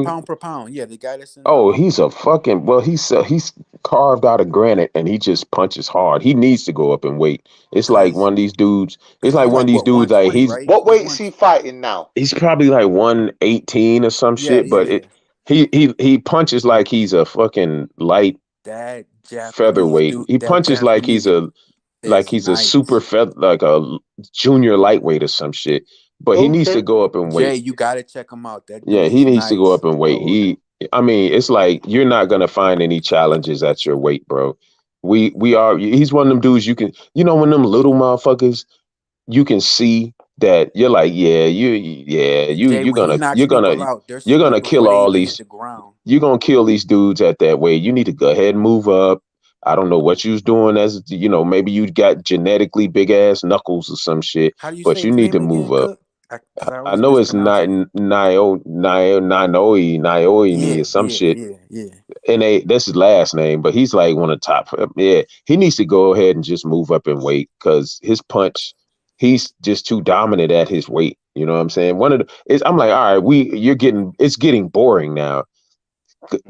pound per pound. Yeah, the guy that's in. He's a fucking. Well, he's carved out of granite, and he just punches hard. He needs to go up in weight. It's like one of these dudes. It's like one of these dudes. Like he's right? What weight is he fighting now? He's probably like 118 or some shit. But he punches like he's a fucking light featherweight. Dude, he punches like he's a super like a junior lightweight or some shit. But he needs to go up in weight. Jay, you gotta check him out. He needs to go up in weight. It's like you're not gonna find any challenges at your weight, bro. He's one of them dudes you can, when them little motherfuckers, you can see that you're like, you're gonna kill all these. You're gonna kill these dudes at that weight. You need to go ahead and move up. I don't know what you was doing maybe you got genetically big ass knuckles or some shit, but you need to move up. I know it's Naoi or some shit. Yeah. And that's his last name, but he's like one of the top. Yeah, he needs to go ahead and just move up in weight because his punch, he's just too dominant at his weight. You know what I'm saying? I'm like, all right, it's getting boring now.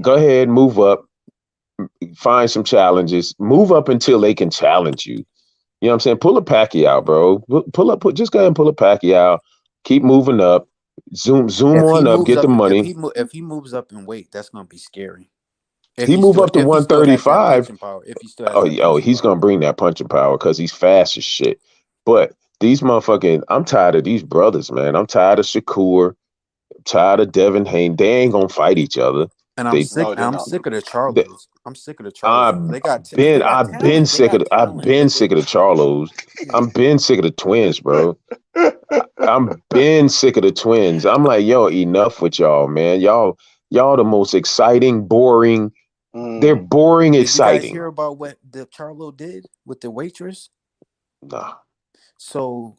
Go ahead, move up, find some challenges, move up until they can challenge you. You know what I'm saying? Pull a Pacquiao, bro. Just go ahead and pull a Pacquiao. Keep moving up. Zoom on up. Get the money. If he moves up in weight, that's gonna be scary. He move up to 135. If he still has he's gonna bring that punching power because he's fast as shit. But these motherfucking, I'm tired of these brothers, man. I'm tired of Shakur. I'm tired of Devin Haney. They ain't gonna fight each other. And I'm They, sick. No, they're I'm not. sick of the they Charlos. I'm sick of the Charlos. They got I've been talent. They sick of got I've talent, been but they sick of the Charlos. I'm been sick of the twins, bro. I'm been sick of the twins. I'm like, yo, enough with y'all, man. Y'all the most exciting, boring. They're boring, Did you guys exciting. hear about what the Charlo did with the waitress? Nah. So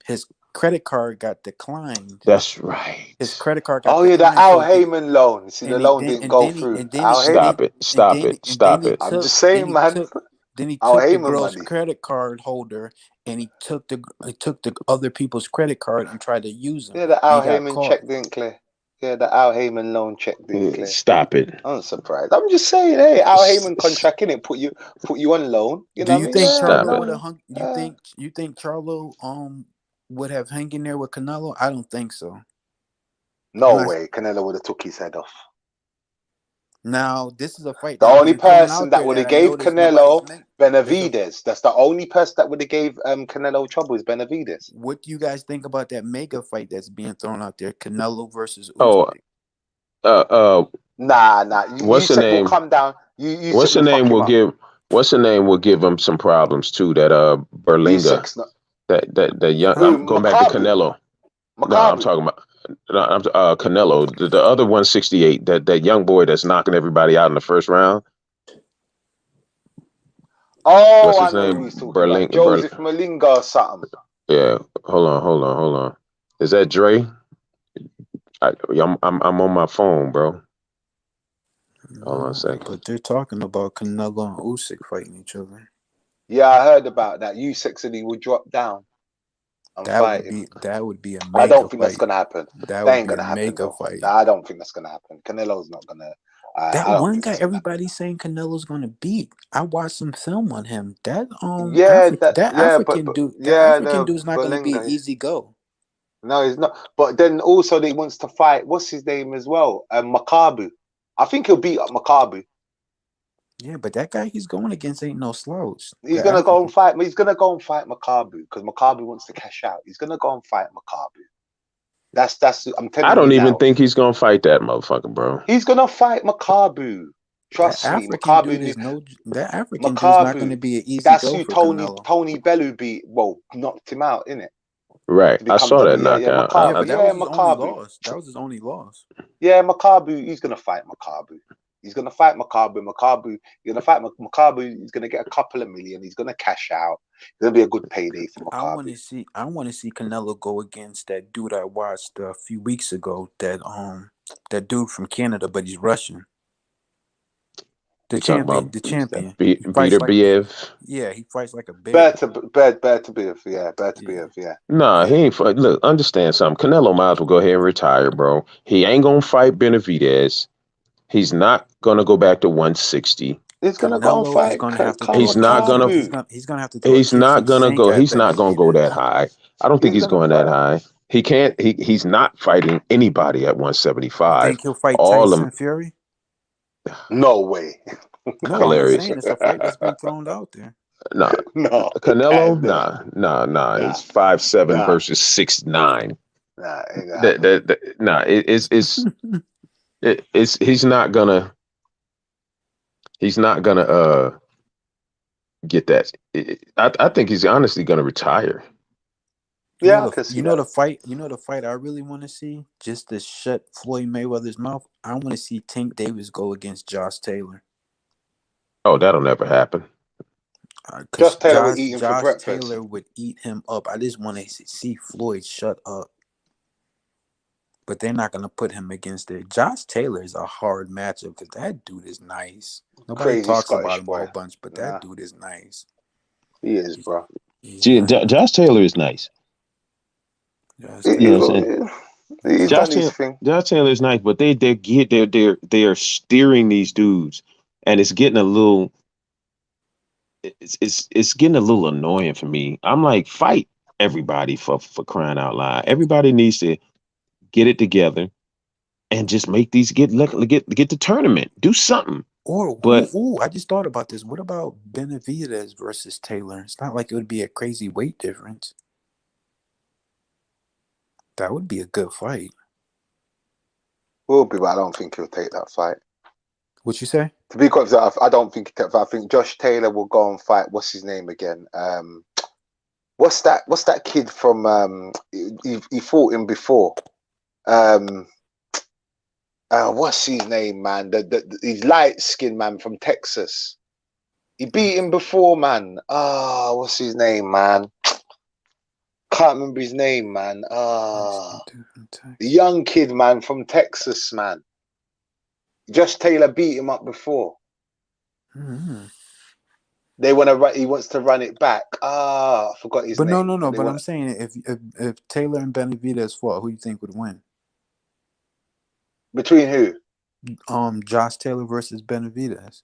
his credit card got declined. That's right. His credit card got declined. declined. The Al Heyman loan. See, the loan didn't go through. Al Heyman. Stop it. I'm just saying, man. Then he Al took the Heyman girl's money. credit card holder, and he took the other people's credit card and tried to use them. Yeah, the Al Heyman check didn't clear. Yeah, the Al Heyman loan check didn't clear. Stop it. I'm surprised. I'm just saying, hey, Al Heyman contract in it put you on loan. You know what I mean? Think Charlo loan. would have hung? You think Charlo would have hung in there with Canelo? I don't think so. No way. Canelo would have took his head off. Now, this is a fight. The only person that would have gave Canelo Benavidez. That's the only person that would have gave Canelo trouble is Benavidez. What do you guys think about that mega fight that's being thrown out there? Canelo versus Usyk. Nah. What's the name? Will come down. What's the name? What's the name? Will give him some problems too. That Berlinga. That young. Going back to Canelo. No, I'm talking about. Canelo, the other 168, that young boy that's knocking everybody out in the first round. Oh, what's his I know name? who he's talking about. Joseph Malinga or something. Yeah, hold on. Is that Dre? I'm on my phone, bro. Hold on a second. But they're talking about Canelo and Usyk fighting each other. Yeah, I heard about that. Usyk said he would drop down. That would be a mega I don't think fight. that's gonna happen. That ain't would be gonna a happen. Mega fight. I don't think that's gonna happen. Canelo's not gonna. That one guy, everybody's saying Canelo's gonna beat. I watched some film on him. That African dude's not gonna be an easy go. No, he's not. But then also he wants to fight. What's his name as well? Makabu. I think he'll beat up Makabu. Yeah, but that guy he's going against ain't no slouch. He's gonna go and fight. He's gonna go and fight Makabu because Makabu wants to cash out. He's gonna go and fight Makabu. That's. I'm telling you. I don't even think he's gonna fight that motherfucker, bro. He's gonna fight Makabu. Trust me, Makabu. That African dude's not gonna be an easy go for Canelo. That's who Tony Bellew beat. Well, knocked him out, innit? Right, I saw that knockout. That was his only loss. Yeah, Makabu. He's gonna fight Makabu. He's gonna fight Makabu. He's gonna fight Makabu. He's gonna get a couple of million. He's gonna cash out. It's gonna be a good payday for Makabu. I want to see Canelo go against that dude I watched a few weeks ago. That dude from Canada, but he's Russian. The champion. Peter Biev. Yeah, he fights like a bear. Bertabiev, yeah. Nah, he ain't fight. Look, understand something. Canelo might as well go ahead and retire, bro. He ain't gonna fight Benavidez. He's not gonna go back to 160. He's gonna go and fight. He's not gonna. He's gonna have to. He's not gonna go. He's not gonna go that high. I don't think he's going that high. He can't. He's not fighting anybody at 175. You think he'll fight Tyson Fury? No way. No, hilarious. I'm saying it's a fight that's been thrown out there. No. Canelo, nah. It's 5'7" versus 6'9". He's not gonna. He's not gonna get that. I think he's honestly gonna retire. Yeah, you know the fight I really want to see, just to shut Floyd Mayweather's mouth. I want to see Tank Davis go against Josh Taylor. Oh, that'll never happen. Josh Taylor would eat him for breakfast. Taylor would eat him up. I just want to see Floyd shut up. But they're not gonna put him against it. Josh Taylor is a hard matchup because that dude is nice. Nobody talks about him a whole bunch, but that dude is nice. He is, bro. Josh Taylor is nice. You know what I'm saying? Josh Taylor is nice, but they are steering these dudes, and it's getting a little. It's getting a little annoying for me. I'm like, fight everybody for crying out loud. Everybody needs to get it together and just make these get the tournament. Do something. I just thought about this. What about Benavidez versus Taylor? It's not like it would be a crazy weight difference. That would be a good fight. Will be, but I don't think he'll take that fight. What you say? To be quite honest, I don't think. I think Josh Taylor will go and fight. What's his name again? What's that kid from? He fought him before. What's his name, man? He's light skinned man from Texas. He beat him before, man. What's his name, man? Can't remember his name, man. The young kid, man, from Texas, man. Josh Taylor beat him up before. Mm-hmm. They want to run. He wants to run it back. I forgot his name. No. But I'm saying, if Taylor and Benavidez fought, who you think would win? Between who? Josh Taylor versus Benavidez.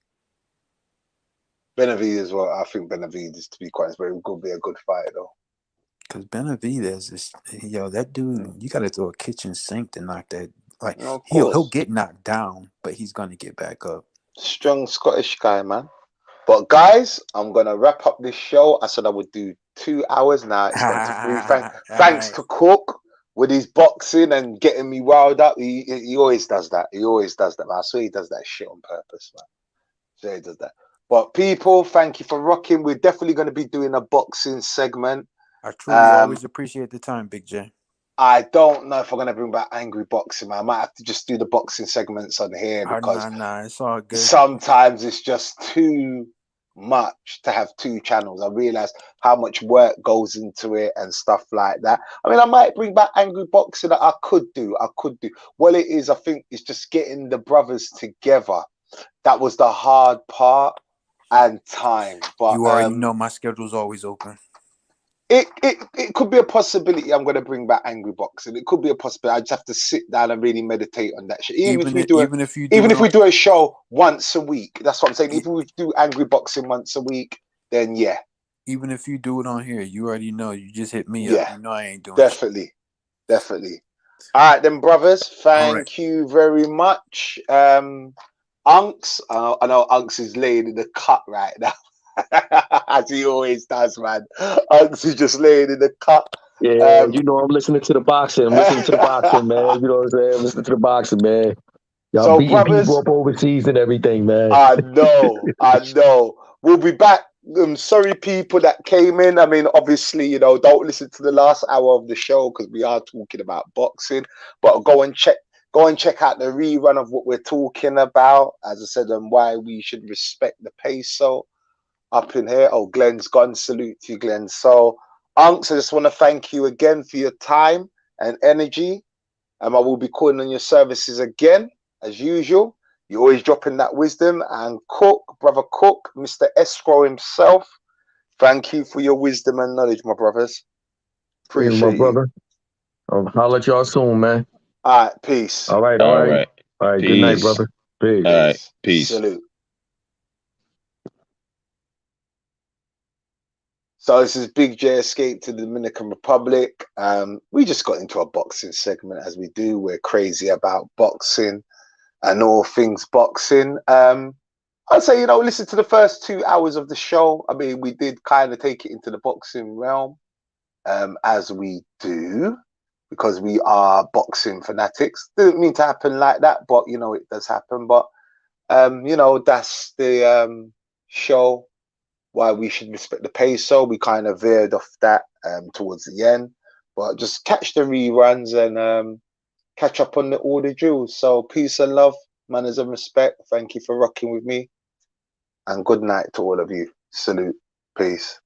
Benavidez. Well, I think Benavidez, to be quite honest, but it could be a good fight though. Because Benavidez is, that dude. You got to throw a kitchen sink to knock that. Like he'll get knocked down, but he's gonna get back up. Strong Scottish guy, man. But guys, I'm gonna wrap up this show. I said I would do 2 hours now. It's gone to 3. Thanks to Cook with his boxing and getting me riled up. He always does that. He always does that, man. I swear he does that shit on purpose, man. So he does that. But people, thank you for rocking. We're definitely going to be doing a boxing segment. I truly always appreciate the time, Big J. I don't know if I'm going to bring back angry boxing, man. I might have to just do the boxing segments on here because it's all good. Sometimes it's just too much to have 2 channels. I realize how much work goes into it and stuff like that. I mean, I might bring back angry boxing. I could do. Well, it is. I think it's just getting the brothers together. That was the hard part and time. But you already know my schedule's always open. It could be a possibility. I'm going to bring back angry boxing. It could be a possibility. I just have to sit down and really meditate on that shit. Even if we do a show once a week, that's what I'm saying. Even if we do angry boxing once a week, then yeah. Even if you do it on here, you already know. You just hit me up. You know I ain't doing definitely. All right, then, brothers. Thank you very much. Unks, I know Unks is laying in the cut right now. As he always does, man. Unks is just laying in the cut. Yeah, I'm listening to the boxing. I'm listening to the boxing, man. You know what I'm saying? I'm listening to the boxing, man. Y'all beating people up overseas and everything, man. I know. We'll be back. I'm sorry, people that came in. I mean, obviously, don't listen to the last hour of the show because we are talking about boxing. But go and check out the rerun of what we're talking about. As I said, and why we should respect the PESO. Up in here. Oh, Glenn's gone. Salute to you, Glenn. So, Unks, I just want to thank you again for your time and energy. I will be calling on your services again, as usual. You're always dropping that wisdom. And Cook, brother Cook, Mr. Escrow himself, thank you for your wisdom and knowledge, my brothers. Appreciate my brother. I'll holler at y'all soon, man. All right, peace. All right. Peace. Good night, brother. Peace. All right, peace. Salute. So this is Big J Escape to the Dominican Republic. We just got into a boxing segment, as we do. We're crazy about boxing and all things boxing. I'd say, listen to the first 2 hours of the show. I mean, we did kind of take it into the boxing realm, as we do, because we are boxing fanatics. Didn't mean to happen like that, but, it does happen. But, that's the show. Why we should respect the PESO. We kind of veered off that towards the end, but just catch the reruns and catch up on all the drills. So peace and love, manners and respect. Thank you for rocking with me, and good night to all of you. Salute, peace.